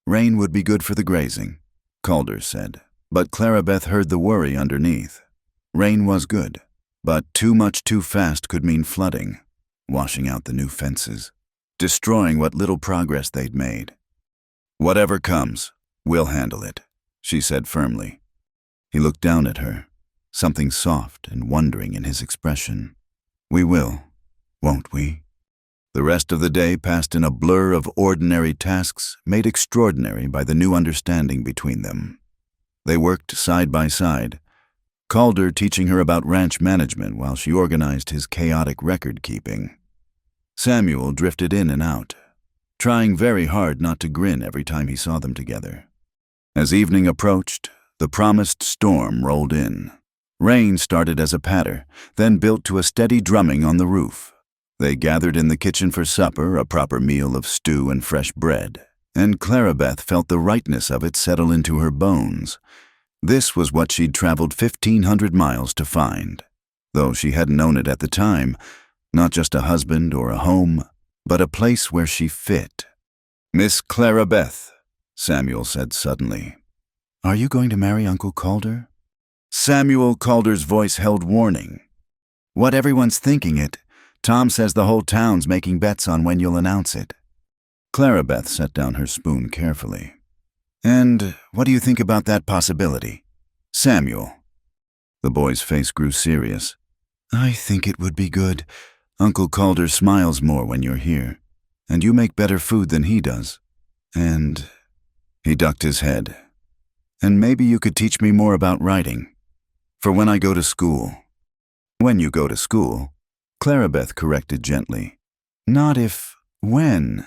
Speaker 1: Rain would be good for the grazing, Calder said, but Clarabeth heard the worry underneath. Rain was good, but too much too fast could mean flooding, washing out the new fences, destroying what little progress they'd made. "Whatever comes, we'll handle it," she said firmly. He looked down at her, something soft and wondering in his expression. "We will, won't we?" The rest of the day passed in a blur of ordinary tasks made extraordinary by the new understanding between them. They worked side by side, Calder teaching her about ranch management while she organized his chaotic record-keeping. Samuel drifted in and out, trying very hard not to grin every time he saw them together. As evening approached, the promised storm rolled in. Rain started as a patter, then built to a steady drumming on the roof. They gathered in the kitchen for supper, a proper meal of stew and fresh bread, and Clarabeth felt the rightness of it settle into her bones. This was what she'd traveled 1,500 miles to find, though she hadn't known it at the time, not just a husband or a home, but a place where she fit. "Miss Clarabeth," Samuel said suddenly, "are you going to marry Uncle Calder?" Samuel Calder's voice held warning. "What everyone's thinking it. Tom says the whole town's making bets on when you'll announce it." Clarabeth set down her spoon carefully. "And what do you think about that possibility, Samuel?" The boy's face grew serious. "I think it would be good. Uncle Calder smiles more when you're here, and you make better food than he does. And—" he ducked his head. "And maybe you could teach me more about writing, for when I go to school." "When you go to school," Clarabeth corrected gently. "Not if, when."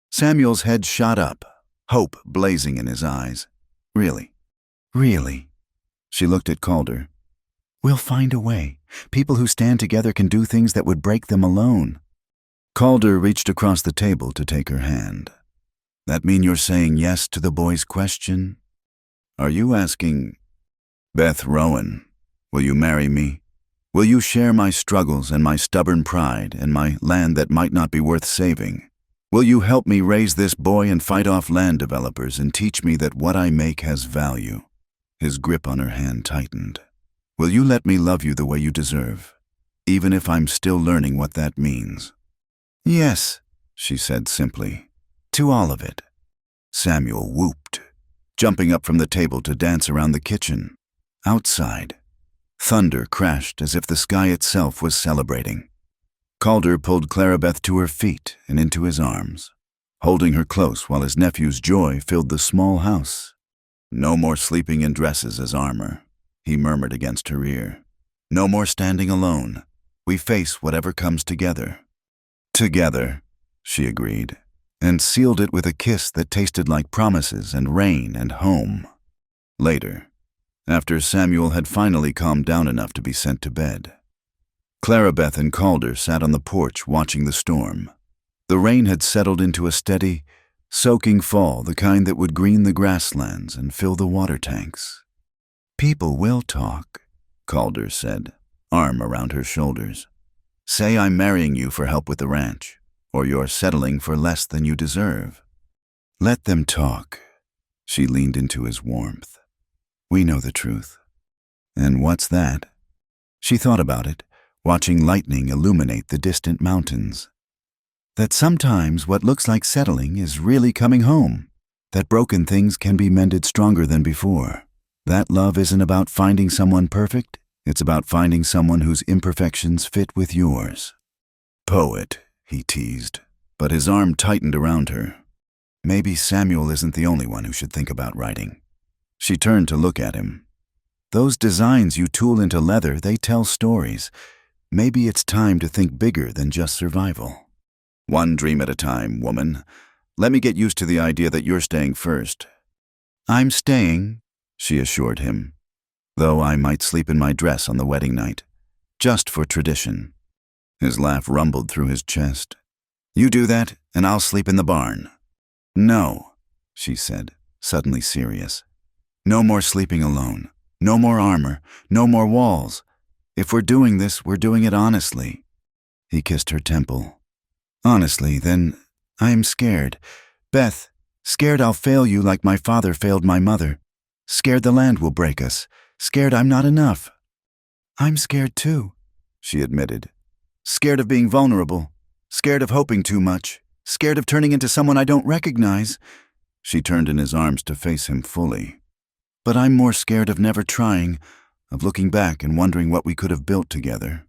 Speaker 1: Samuel's head shot up, hope blazing in his eyes. "Really? Really?" She looked at Calder. "We'll find a way. People who stand together can do things that would break them alone." Calder reached across the table to take her hand. "That mean you're saying yes to the boy's question? Are you asking, Beth Rowan, will you marry me? Will you share my struggles and my stubborn pride and my land that might not be worth saving? Will you help me raise this boy and fight off land developers and teach me that what I make has value?" His grip on her hand tightened. "Will you let me love you the way you deserve, even if I'm still learning what that means?" "Yes," she said simply, "to all of it." Samuel whooped, jumping up from the table to dance around the kitchen. Outside, thunder crashed as if the sky itself was celebrating. Calder pulled Clarabeth to her feet and into his arms, holding her close while his nephew's joy filled the small house. "No more sleeping in dresses as armor," he murmured against her ear. "No more standing alone. We face whatever comes together." "Together," she agreed, and sealed it with a kiss that tasted like promises and rain and home. Later, after Samuel had finally calmed down enough to be sent to bed, Clarabeth and Calder sat on the porch watching the storm. The rain had settled into a steady, soaking fall, the kind that would green the grasslands and fill the water tanks. "People will talk," Calder said, arm around her shoulders. "Say I'm marrying you for help with the ranch, or you're settling for less than you deserve. Let them talk." She leaned into his warmth. "We know the truth." "And what's that?" She thought about it, watching lightning illuminate the distant mountains. "That sometimes what looks like settling is really coming home. That broken things can be mended stronger than before. That love isn't about finding someone perfect, it's about finding someone whose imperfections fit with yours." "Poet," he teased, but his arm tightened around her. Maybe Samuel isn't the only one who should think about writing. She turned to look at him. "Those designs you tool into leather, they tell stories. Maybe it's time to think bigger than just survival." "One dream at a time, woman. Let me get used to the idea that you're staying first." "I'm staying," she assured him, "though I might sleep in my dress on the wedding night, just for tradition." His laugh rumbled through his chest. "You do that, and I'll sleep in the barn." "No," she said, suddenly serious. "No more sleeping alone. No more armor. No more walls. If we're doing this, we're doing it honestly." He kissed her temple. "Honestly, then, I'm scared. Beth, scared I'll fail you like my father failed my mother. Scared the land will break us. Scared I'm not enough." I'm scared too, she admitted. Scared of being vulnerable. Scared of hoping too much. Scared of turning into someone I don't recognize. She turned in his arms to face him fully. But I'm more scared of never trying, of looking back and wondering what we could have built together.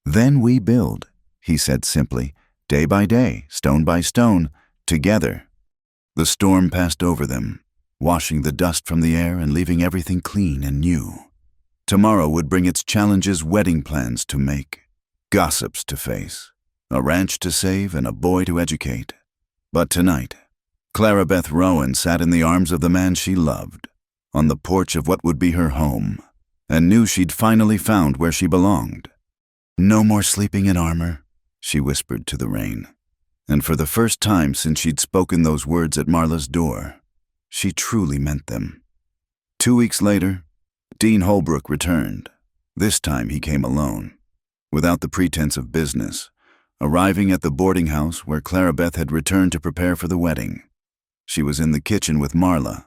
Speaker 1: Then we build, he said simply, day by day, stone by stone, together. The storm passed over them, washing the dust from the air and leaving everything clean and new. Tomorrow would bring its challenges, wedding plans to make, gossips to face, a ranch to save and a boy to educate. But tonight, Clara Beth Rowan sat in the arms of the man she loved, on the porch of what would be her home, and knew she'd finally found where she belonged. No more sleeping in armor, she whispered to the rain. And for the first time since she'd spoken those words at Marla's door, she truly meant them. 2 weeks later, Dean Holbrook returned. This time he came alone, without the pretense of business, arriving at the boarding house where Clara Beth had returned to prepare for the wedding. She was in the kitchen with Marla,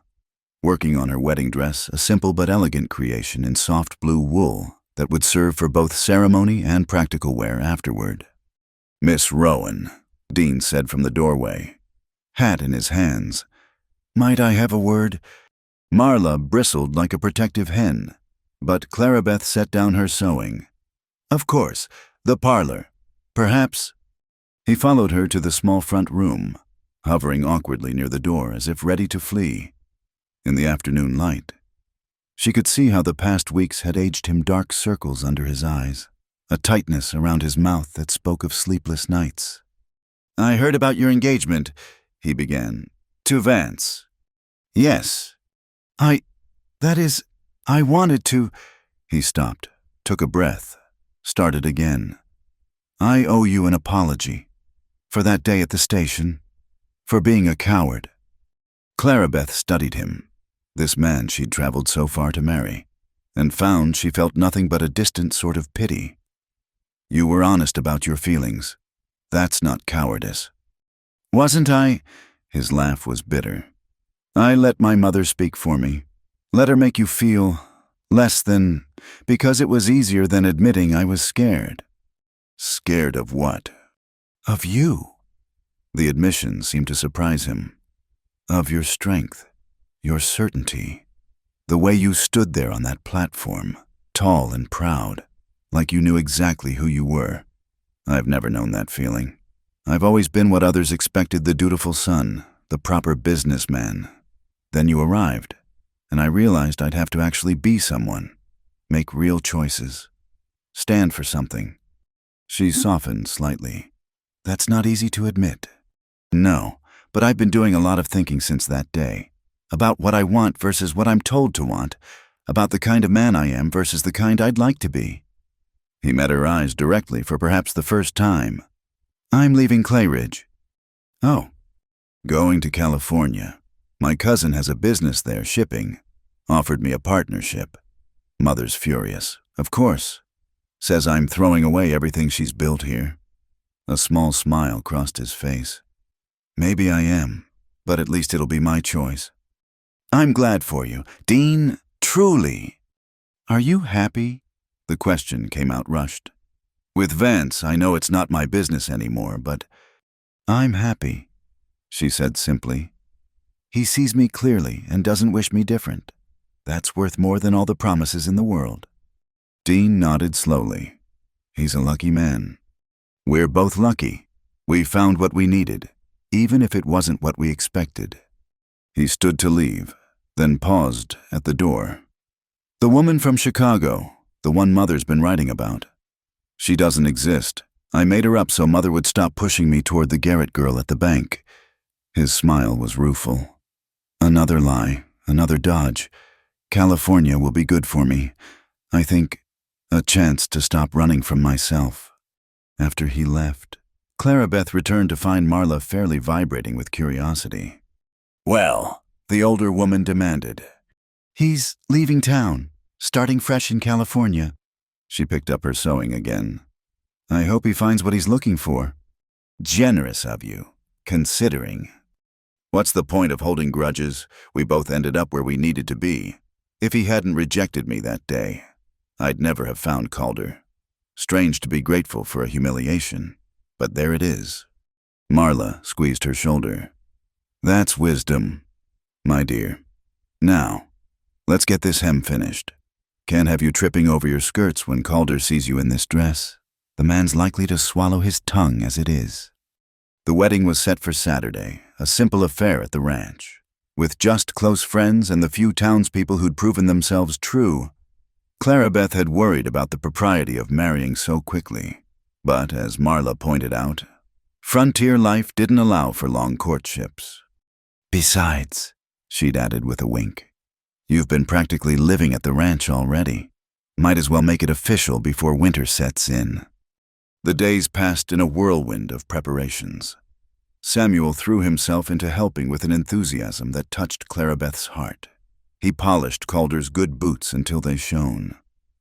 Speaker 1: working on her wedding dress, a simple but elegant creation in soft blue wool that would serve for both ceremony and practical wear afterward. "Miss Rowan," Dean said from the doorway, hat in his hands. "Might I have a word?" Marla bristled like a protective hen, but Clara Beth set down her sewing. "Of course, the parlor. Perhaps—" He followed her to the small front room, hovering awkwardly near the door as if ready to flee. In the afternoon light, she could see how the past weeks had aged him dark circles under his eyes, a tightness around his mouth that spoke of sleepless nights. "I heard about your engagement," he began. "To Vance." "Yes. I wanted to—" He stopped, took a breath, started again. "I owe you an apology. For that day at the station. For being a coward." Clara Beth studied him, this man she'd traveled so far to marry, and found she felt nothing but a distant sort of pity. "You were honest about your feelings. That's not cowardice." "Wasn't I?" His laugh was bitter. "I let my mother speak for me. Let her make you feel less than, because it was easier than admitting I was scared." "Scared of what?" "Of you." The admission seemed to surprise him. "Of your strength, your certainty, the way you stood there on that platform, tall and proud, like you knew exactly who you were. I've never known that feeling. I've always been what others expected, the dutiful son, the proper businessman. Then you arrived, and I realized I'd have to actually be someone, make real choices, stand for something." She softened slightly. "That's not easy to admit." "No, but I've been doing a lot of thinking since that day, about what I want versus what I'm told to want, about the kind of man I am versus the kind I'd like to be." He met her eyes directly for perhaps the first time. "I'm leaving Clayridge." "Oh." "Going to California. My cousin has a business there, shipping. Offered me a partnership. Mother's furious, of course. Says I'm throwing away everything she's built here." A small smile crossed his face. "Maybe I am, but at least it'll be my choice." "I'm glad for you, Dean, truly." "Are you happy?" The question came out rushed. "With Vance, I know it's not my business anymore, but—" "I'm happy," she said simply. "He sees me clearly and doesn't wish me different. That's worth more than all the promises in the world." Dean nodded slowly. "He's a lucky man. We're both lucky. We found what we needed, even if it wasn't what we expected." He stood to leave, then paused at the door. "The woman from Chicago, the one Mother's been writing about. She doesn't exist. I made her up so Mother would stop pushing me toward the Garrett girl at the bank." His smile was rueful. "Another lie, another dodge. California will be good for me. I think a chance to stop running from myself." After he left, Clara Beth returned to find Marla fairly vibrating with curiosity. "Well," the older woman demanded. "He's leaving town, starting fresh in California." She picked up her sewing again. "I hope he finds what he's looking for." "Generous of you, considering." "What's the point of holding grudges? We both ended up where we needed to be. If he hadn't rejected me that day, I'd never have found Calder. Strange to be grateful for a humiliation, but there it is. Marla squeezed her shoulder. That's wisdom, my dear. Now, let's get this hem finished. Can't have you tripping over your skirts when Calder sees you in this dress. The man's likely to swallow his tongue as it is. The wedding was set for Saturday, a simple affair at the ranch. With just close friends and the few townspeople who'd proven themselves true, Clarabeth had worried about the propriety of marrying so quickly. But, as Marla pointed out, frontier life didn't allow for long courtships. Besides, she'd added with a wink, you've been practically living at the ranch already. Might as well make it official before winter sets in. The days passed in a whirlwind of preparations. Samuel threw himself into helping with an enthusiasm that touched Clarabeth's heart. He polished Calder's good boots until they shone,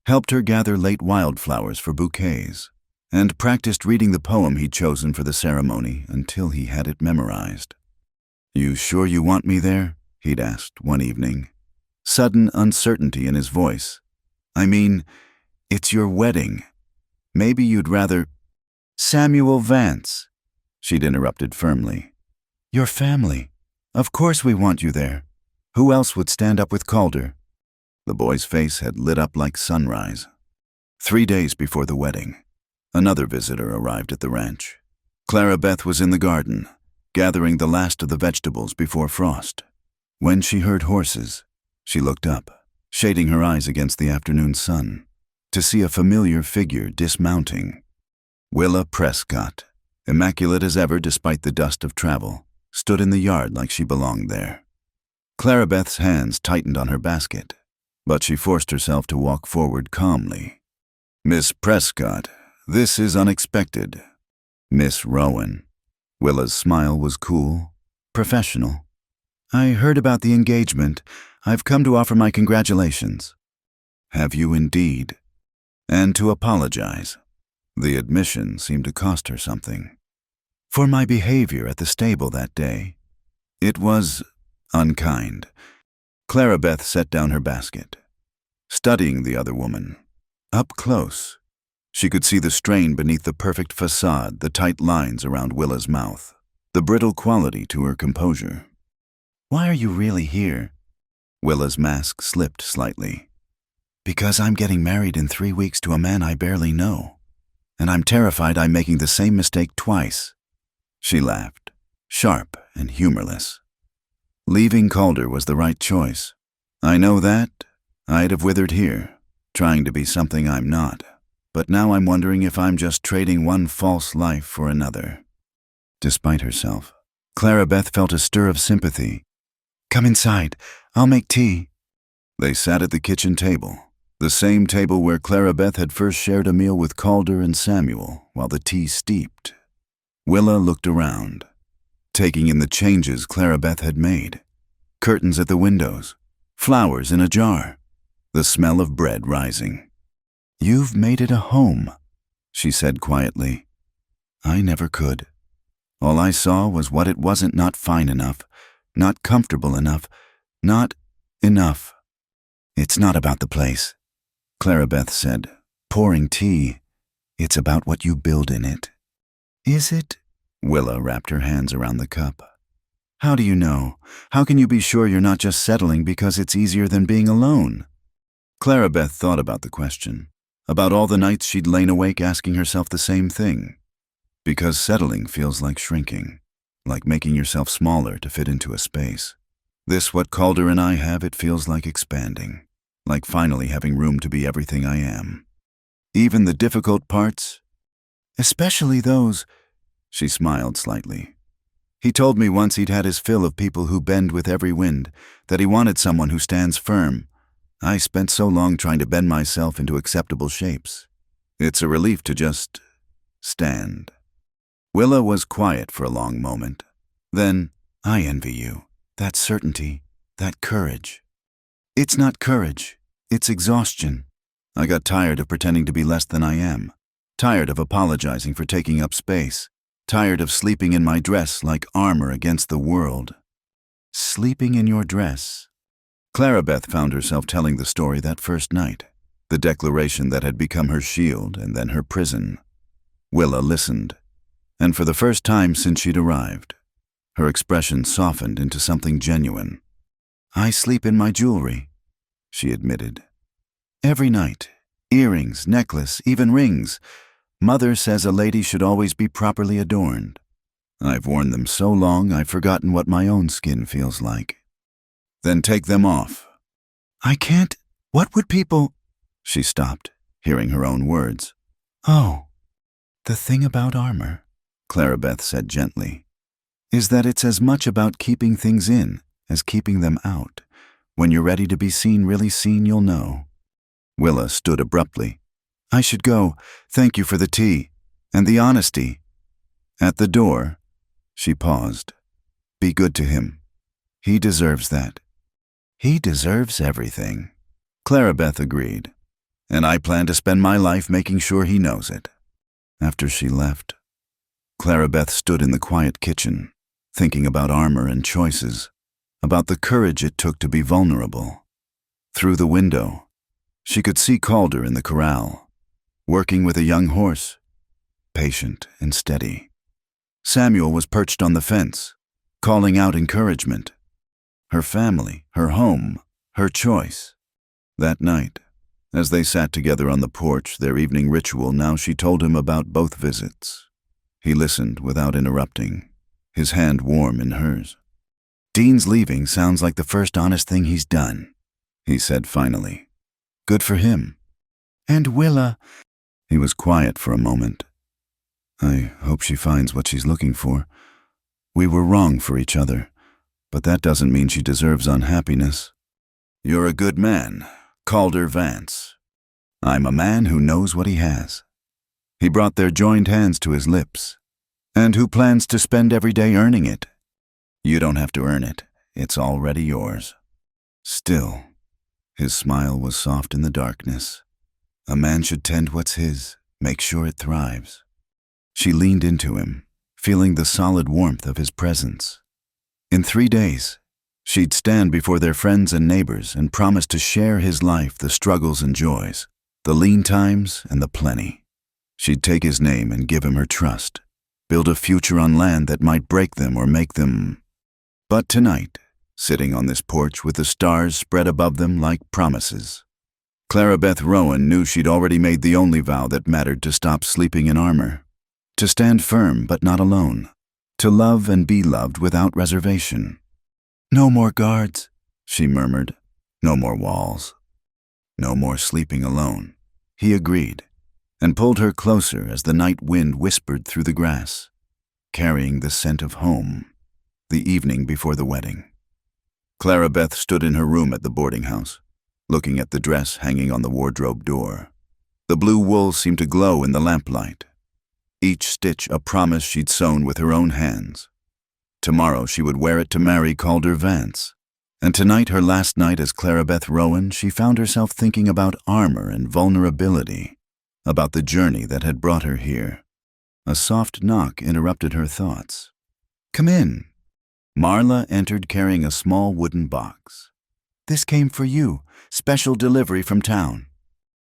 Speaker 1: helped her gather late wildflowers for bouquets, and practiced reading the poem he'd chosen for the ceremony until he had it memorized. "You sure you want me there?" he'd asked one evening, sudden uncertainty in his voice. "I mean, it's your wedding. Maybe you'd rather—" "Samuel Vance," she'd interrupted firmly. "Your family. Of course we want you there. Who else would stand up with Calder?" The boy's face had lit up like sunrise. 3 days before the wedding, another visitor arrived at the ranch. Clarabeth was in the garden, gathering the last of the vegetables before frost. When she heard horses, she looked up, shading her eyes against the afternoon sun, to see a familiar figure dismounting. Willa Prescott, immaculate as ever despite the dust of travel, stood in the yard like she belonged there. Clarabeth's hands tightened on her basket, but she forced herself to walk forward calmly. "Miss Prescott, this is unexpected. Miss Rowan." Willa's smile was cool, professional. "I heard about the engagement. I've come to offer my congratulations." "Have you indeed?" "And to apologize." The admission seemed to cost her something. "For my behavior at the stable that day. It was unkind." Clarabeth set down her basket, studying the other woman. Up close, she could see the strain beneath the perfect facade, the tight lines around Willa's mouth, the brittle quality to her composure. "Why are you really here?" Willa's mask slipped slightly. "Because I'm getting married in 3 weeks to a man I barely know, and I'm terrified I'm making the same mistake twice." She laughed, sharp and humorless. "Leaving Calder was the right choice. I know that. I'd have withered here, trying to be something I'm not. But now I'm wondering if I'm just trading one false life for another." Despite herself, Clarabeth felt a stir of sympathy. "Come inside. I'll make tea." They sat at the kitchen table, the same table where Clarabeth had first shared a meal with Calder and Samuel while the tea steeped. Willa looked around, taking in the changes Clarabeth had made. Curtains at the windows, flowers in a jar, the smell of bread rising. "You've made it a home," she said quietly. "I never could. All I saw was what it wasn't, not fine enough, not comfortable enough, not enough." "It's not about the place," Clarabeth said, pouring tea. "It's about what you build in it." "Is it?" Willa wrapped her hands around the cup. "How do you know? How can you be sure you're not just settling because it's easier than being alone?" Clarabeth thought about the question, about all the nights she'd lain awake asking herself the same thing. Because settling feels like shrinking, like making yourself smaller to fit into a space. This, what Calder and I have, it feels like expanding, like finally having room to be everything I am. Even the difficult parts, especially those. She smiled slightly. "He told me once he'd had his fill of people who bend with every wind, that he wanted someone who stands firm. I spent so long trying to bend myself into acceptable shapes. It's a relief to just stand." Willa was quiet for a long moment. Then, "I envy you. That certainty, that courage." "It's not courage. It's exhaustion. I got tired of pretending to be less than I am. Tired of apologizing for taking up space. Tired of sleeping in my dress like armor against the world." "Sleeping in your dress?" Clarabeth found herself telling the story that first night. the declaration that had become her shield and then her prison. Willa listened, and for the first time since she'd arrived, her expression softened into something genuine. "I sleep in my jewelry," she admitted. "Every night. Earrings, necklace, even rings. Mother says a lady should always be properly adorned. I've worn them so long I've forgotten what my own skin feels like." "Then take them off." "I can't. What would people—" She stopped, hearing her own words. "Oh, the thing about armor," Clarabeth said gently, "is that it's as much about keeping things in as keeping them out. When you're ready to be seen, really seen, you'll know." Willa stood abruptly. "I should go. Thank you for the tea. And the honesty." At the door, she paused. "Be good to him. He deserves that." "He deserves everything," Clarabeth agreed. "And I plan to spend my life making sure he knows it." After she left, Clarabeth stood in the quiet kitchen, thinking about armor and choices, about the courage it took to be vulnerable. Through the window, she could see Calder in the corral, working with a young horse, patient and steady. Samuel was perched on the fence, calling out encouragement. Her family, her home, her choice. That night, as they sat together on the porch, their evening ritual, now she told him about both visits. He listened without interrupting, his hand warm in hers. "Dean's leaving sounds like the first honest thing he's done," he said finally. "Good for him." "And Willa—" He was quiet for a moment. "I hope she finds what she's looking for. We were wrong for each other, but that doesn't mean she deserves unhappiness." "You're a good man, Calder Vance." "I'm a man who knows what he has." He brought their joined hands to his lips. "And who plans to spend every day earning it." "You don't have to earn it. It's already yours." Still, his smile was soft in the darkness. A man should tend what's his, make sure it thrives. She leaned into him, feeling the solid warmth of his presence. In 3 days, she'd stand before their friends and neighbors and promise to share his life, the struggles and joys, the lean times and the plenty. She'd take his name and give him her trust, build a future on land that might break them or make them. But tonight, sitting on this porch with the stars spread above them like promises, Clarabeth Rowan knew she'd already made the only vow that mattered: to stop sleeping in armor, to stand firm but not alone, to love and be loved without reservation. "No more guards," she murmured. "No more walls. No more sleeping alone." He agreed, and pulled her closer as the night wind whispered through the grass, carrying the scent of home, the evening before the wedding. Clarabeth stood in her room at the boarding house, looking at the dress hanging on the wardrobe door. The blue wool seemed to glow in the lamplight, each stitch a promise she'd sewn with her own hands. Tomorrow she would wear it to marry Calder Vance. And tonight, her last night as Clarabeth Rowan, she found herself thinking about armor and vulnerability, about the journey that had brought her here. A soft knock interrupted her thoughts. "Come in." Marla entered carrying a small wooden box. "This came for you, special delivery from town."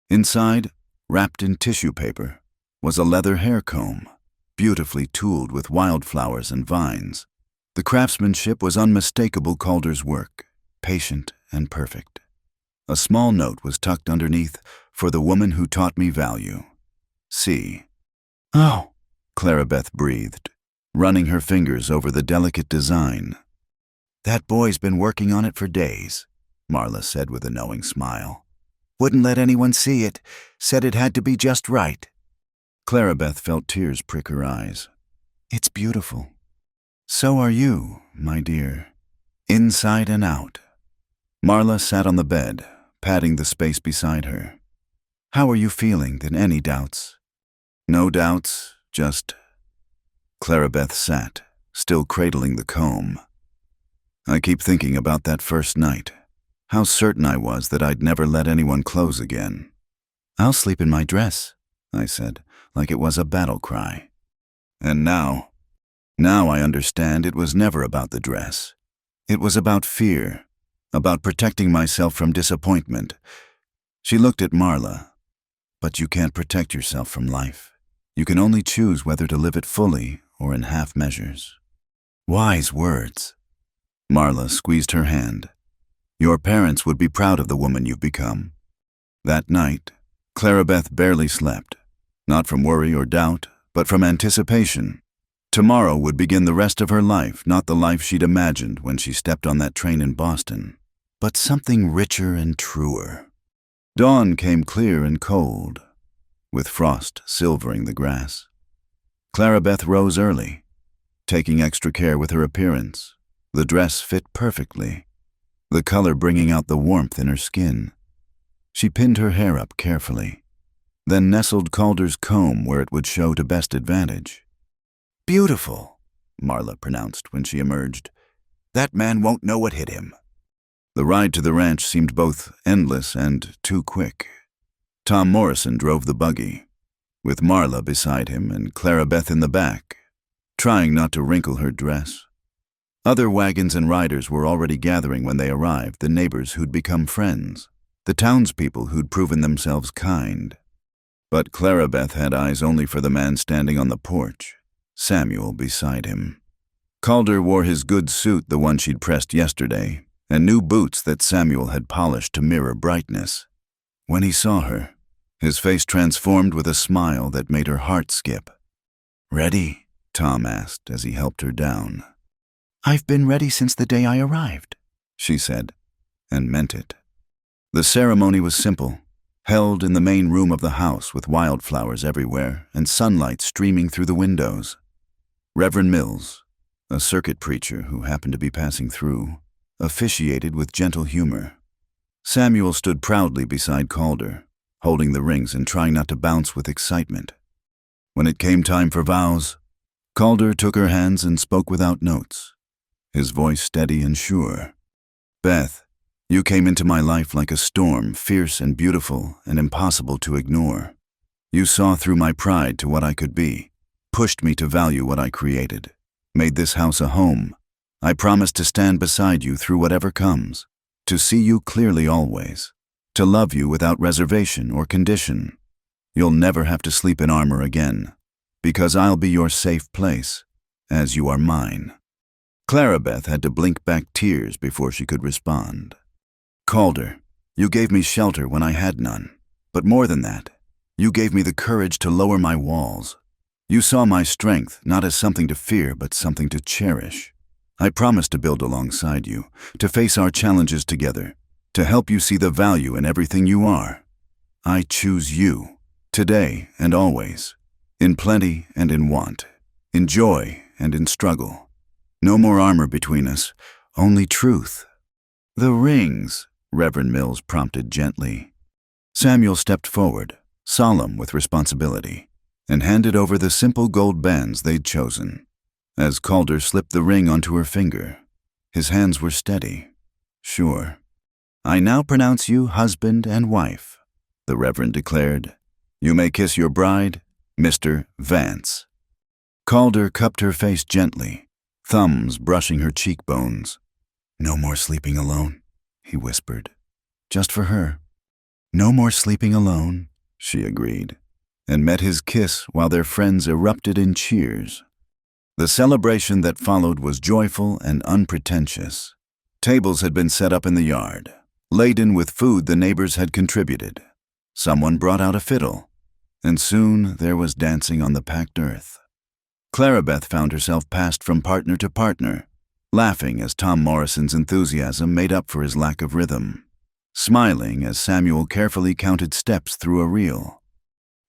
Speaker 1: Inside, wrapped in tissue paper, was a leather hair comb, beautifully tooled with wildflowers and vines. The craftsmanship was unmistakable Calder's work, patient and perfect. A small note was tucked underneath: "For the woman who taught me value. See." "Oh," Clarabeth breathed, running her fingers over the delicate design. "That boy's been working on it for days," Marla said with a knowing smile. "Wouldn't let anyone see it, said it had to be just right." Clarabeth felt tears prick her eyes. "It's beautiful. So are you, my dear, inside and out." Marla sat on the bed, patting the space beside her. "How are you feeling? Then any doubts?" "No doubts, just—" Clarabeth sat, still cradling the comb. "I keep thinking about that first night, how certain I was that I'd never let anyone close again." "I'll sleep in my dress," I said, like it was a battle cry. "And now I understand it was never about the dress. It was about fear, about protecting myself from disappointment. She looked at Marla. But you can't protect yourself from life. You can only choose whether to live it fully or in half measures. Wise words. Marla squeezed her hand. Your parents would be proud of the woman you've become. That night, Clarabeth barely slept, not from worry or doubt, but from anticipation. Tomorrow would begin the rest of her life, not the life she'd imagined when she stepped on that train in Boston, but something richer and truer. Dawn came clear and cold, with frost silvering the grass. Clarabeth rose early, taking extra care with her appearance. The dress fit perfectly, the color bringing out the warmth in her skin. She pinned her hair up carefully, then nestled Calder's comb where it would show to best advantage. Beautiful, Marla pronounced when she emerged. That man won't know what hit him. The ride to the ranch seemed both endless and too quick. Tom Morrison drove the buggy, with Marla beside him and Clarabeth in the back, trying not to wrinkle her dress. Other wagons and riders were already gathering when they arrived, the neighbors who'd become friends, the townspeople who'd proven themselves kind. But Clarabeth had eyes only for the man standing on the porch, Samuel beside him. Calder wore his good suit, the one she'd pressed yesterday, and new boots that Samuel had polished to mirror brightness. When he saw her, his face transformed with a smile that made her heart skip. "Ready?" Tom asked as he helped her down. "I've been ready since the day I arrived," she said, and meant it. The ceremony was simple, held in the main room of the house with wildflowers everywhere and sunlight streaming through the windows. Reverend Mills, a circuit preacher who happened to be passing through, officiated with gentle humor. Samuel stood proudly beside Calder, holding the rings and trying not to bounce with excitement. When it came time for vows, Calder took her hands and spoke without notes, his voice steady and sure. "Beth, you came into my life like a storm, fierce and beautiful and impossible to ignore. You saw through my pride to what I could be, pushed me to value what I created, made this house a home. I promise to stand beside you through whatever comes, to see you clearly always, to love you without reservation or condition. You'll never have to sleep in armor again, because I'll be your safe place, as you are mine." Clarabeth had to blink back tears before she could respond. "Calder, you gave me shelter when I had none, but more than that, you gave me the courage to lower my walls. You saw my strength not as something to fear, but something to cherish. I promise to build alongside you, to face our challenges together, to help you see the value in everything you are. I choose you, today and always, in plenty and in want, in joy and in struggle. No more armor between us, only truth." "The rings," Reverend Mills prompted gently. Samuel stepped forward, solemn with responsibility, and handed over the simple gold bands they'd chosen. As Calder slipped the ring onto her finger, his hands were steady, sure. "I now pronounce you husband and wife," the Reverend declared. "You may kiss your bride, Mr. Vance." Calder cupped her face gently, thumbs brushing her cheekbones. "No more sleeping alone," he whispered. "Just for her." "No more sleeping alone," she agreed, and met his kiss while their friends erupted in cheers. The celebration that followed was joyful and unpretentious. Tables had been set up in the yard, laden with food the neighbors had contributed. Someone brought out a fiddle, and soon there was dancing on the packed earth. Clarabeth found herself passed from partner to partner, laughing as Tom Morrison's enthusiasm made up for his lack of rhythm, smiling as Samuel carefully counted steps through a reel.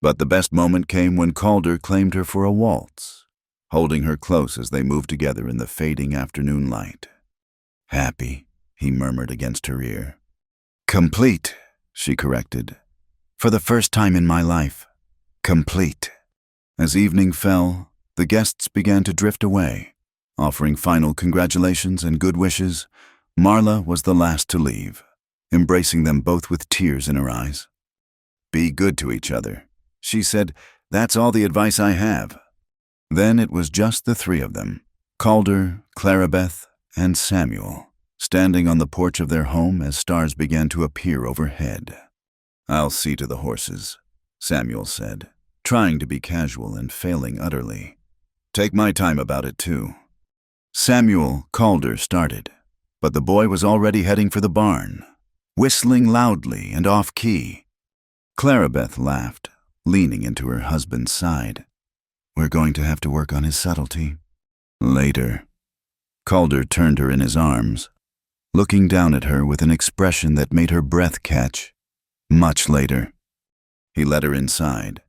Speaker 1: But the best moment came when Calder claimed her for a waltz, holding her close as they moved together in the fading afternoon light. "Happy," he murmured against her ear. "Complete," she corrected. "For the first time in my life. Complete." As evening fell, the guests began to drift away, offering final congratulations and good wishes. Marla was the last to leave, embracing them both with tears in her eyes. "Be good to each other," she said. "That's all the advice I have." Then it was just the three of them, Calder, Clarabeth, and Samuel, standing on the porch of their home as stars began to appear overhead. "I'll see to the horses," Samuel said, trying to be casual and failing utterly. "Take my time about it, too." Samuel Calder started, but the boy was already heading for the barn, whistling loudly and off-key. Clarabeth laughed, leaning into her husband's side. "We're going to have to work on his subtlety." Later, Calder turned her in his arms, looking down at her with an expression that made her breath catch. Much later, he led her inside,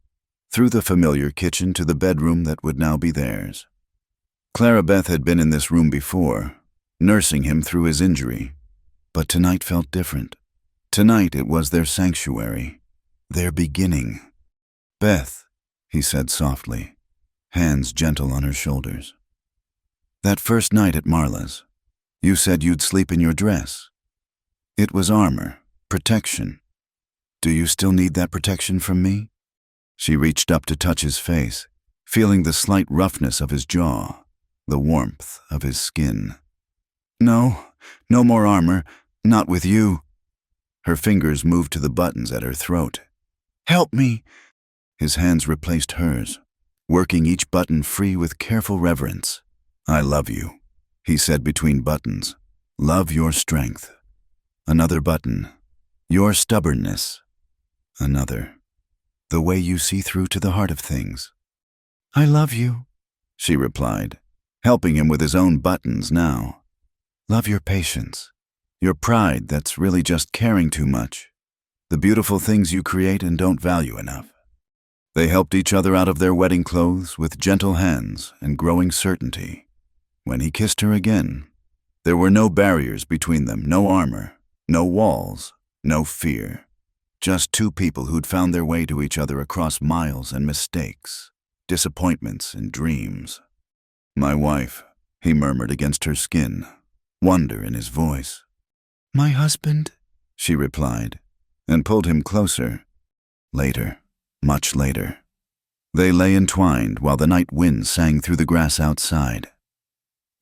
Speaker 1: through the familiar kitchen to the bedroom that would now be theirs. Clarabeth had been in this room before, nursing him through his injury, but tonight felt different. Tonight it was their sanctuary, their beginning. "Beth," he said softly, hands gentle on her shoulders. "That first night at Marla's, you said you'd sleep in your dress. It was armor, protection. Do you still need that protection from me?" She reached up to touch his face, feeling the slight roughness of his jaw, the warmth of his skin. "No, no more armor, not with you." Her fingers moved to the buttons at her throat. "Help me." His hands replaced hers, working each button free with careful reverence. "I love you," he said between buttons. "Love your strength." Another button. "Your stubbornness." Another. "The way you see through to the heart of things." "I love you," she replied, helping him with his own buttons now. "Love your patience, your pride that's really just caring too much, the beautiful things you create and don't value enough." They helped each other out of their wedding clothes with gentle hands and growing certainty. When he kissed her again, there were no barriers between them, no armor, no walls, no fear. Just two people who'd found their way to each other across miles and mistakes, disappointments and dreams. "My wife," he murmured against her skin, wonder in his voice. "My husband," she replied, and pulled him closer. Later, much later, they lay entwined while the night wind sang through the grass outside.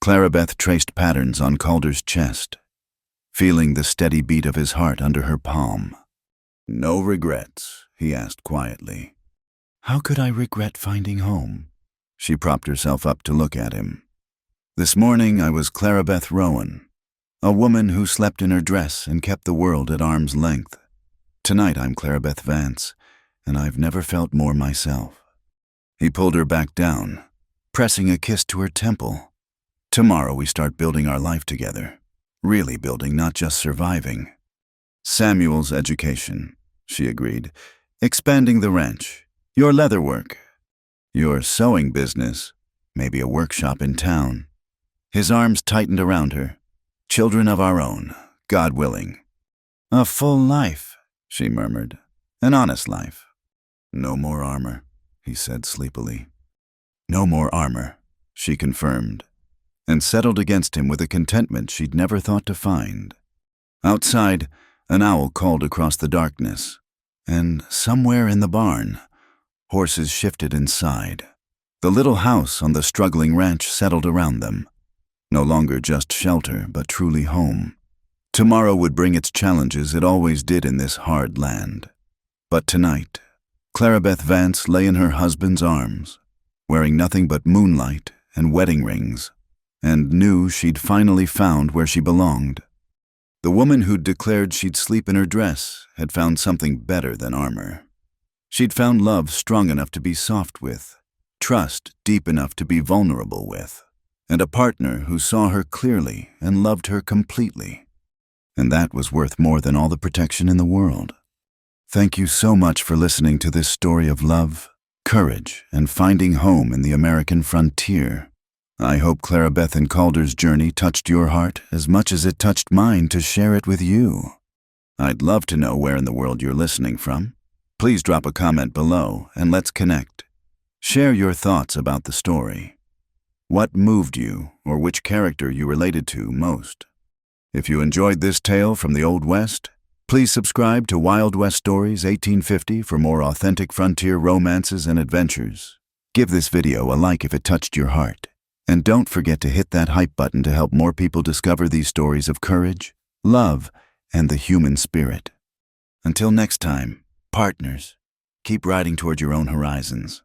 Speaker 1: Clarabeth traced patterns on Calder's chest, feeling the steady beat of his heart under her palm. "No regrets?" he asked quietly. "How could I regret finding home?" She propped herself up to look at him. "This morning I was Clarabeth Rowan, a woman who slept in her dress and kept the world at arm's length. Tonight I'm Clarabeth Vance, and I've never felt more myself." He pulled her back down, pressing a kiss to her temple. "Tomorrow we start building our life together. Really building, not just surviving." "Samuel's education," she agreed. "Expanding the ranch. Your leather work. Your sewing business. Maybe a workshop in town." His arms tightened around her. "Children of our own, God willing." "A full life," she murmured. "An honest life." "No more armor," he said sleepily. "No more armor," she confirmed, and settled against him with a contentment she'd never thought to find. Outside, an owl called across the darkness, and somewhere in the barn, horses shifted inside. The little house on the struggling ranch settled around them, no longer just shelter, but truly home. Tomorrow would bring its challenges, it always did in this hard land. But tonight, Clarabeth Vance lay in her husband's arms, wearing nothing but moonlight and wedding rings, and knew she'd finally found where she belonged. The woman who'd declared she'd sleep in her dress had found something better than armor. She'd found love strong enough to be soft with, trust deep enough to be vulnerable with, and a partner who saw her clearly and loved her completely. And that was worth more than all the protection in the world. Thank you so much for listening to this story of love, courage, and finding home in the American frontier. I hope Clarabeth and Calder's journey touched your heart as much as it touched mine to share it with you. I'd love to know where in the world you're listening from. Please drop a comment below and let's connect. Share your thoughts about the story. What moved you or which character you related to most? If you enjoyed this tale from the Old West, please subscribe to Wild West Stories 1850 for more authentic frontier romances and adventures. Give this video a like if it touched your heart. And don't forget to hit that hype button to help more people discover these stories of courage, love, and the human spirit. Until next time. Partners, keep riding toward your own horizons.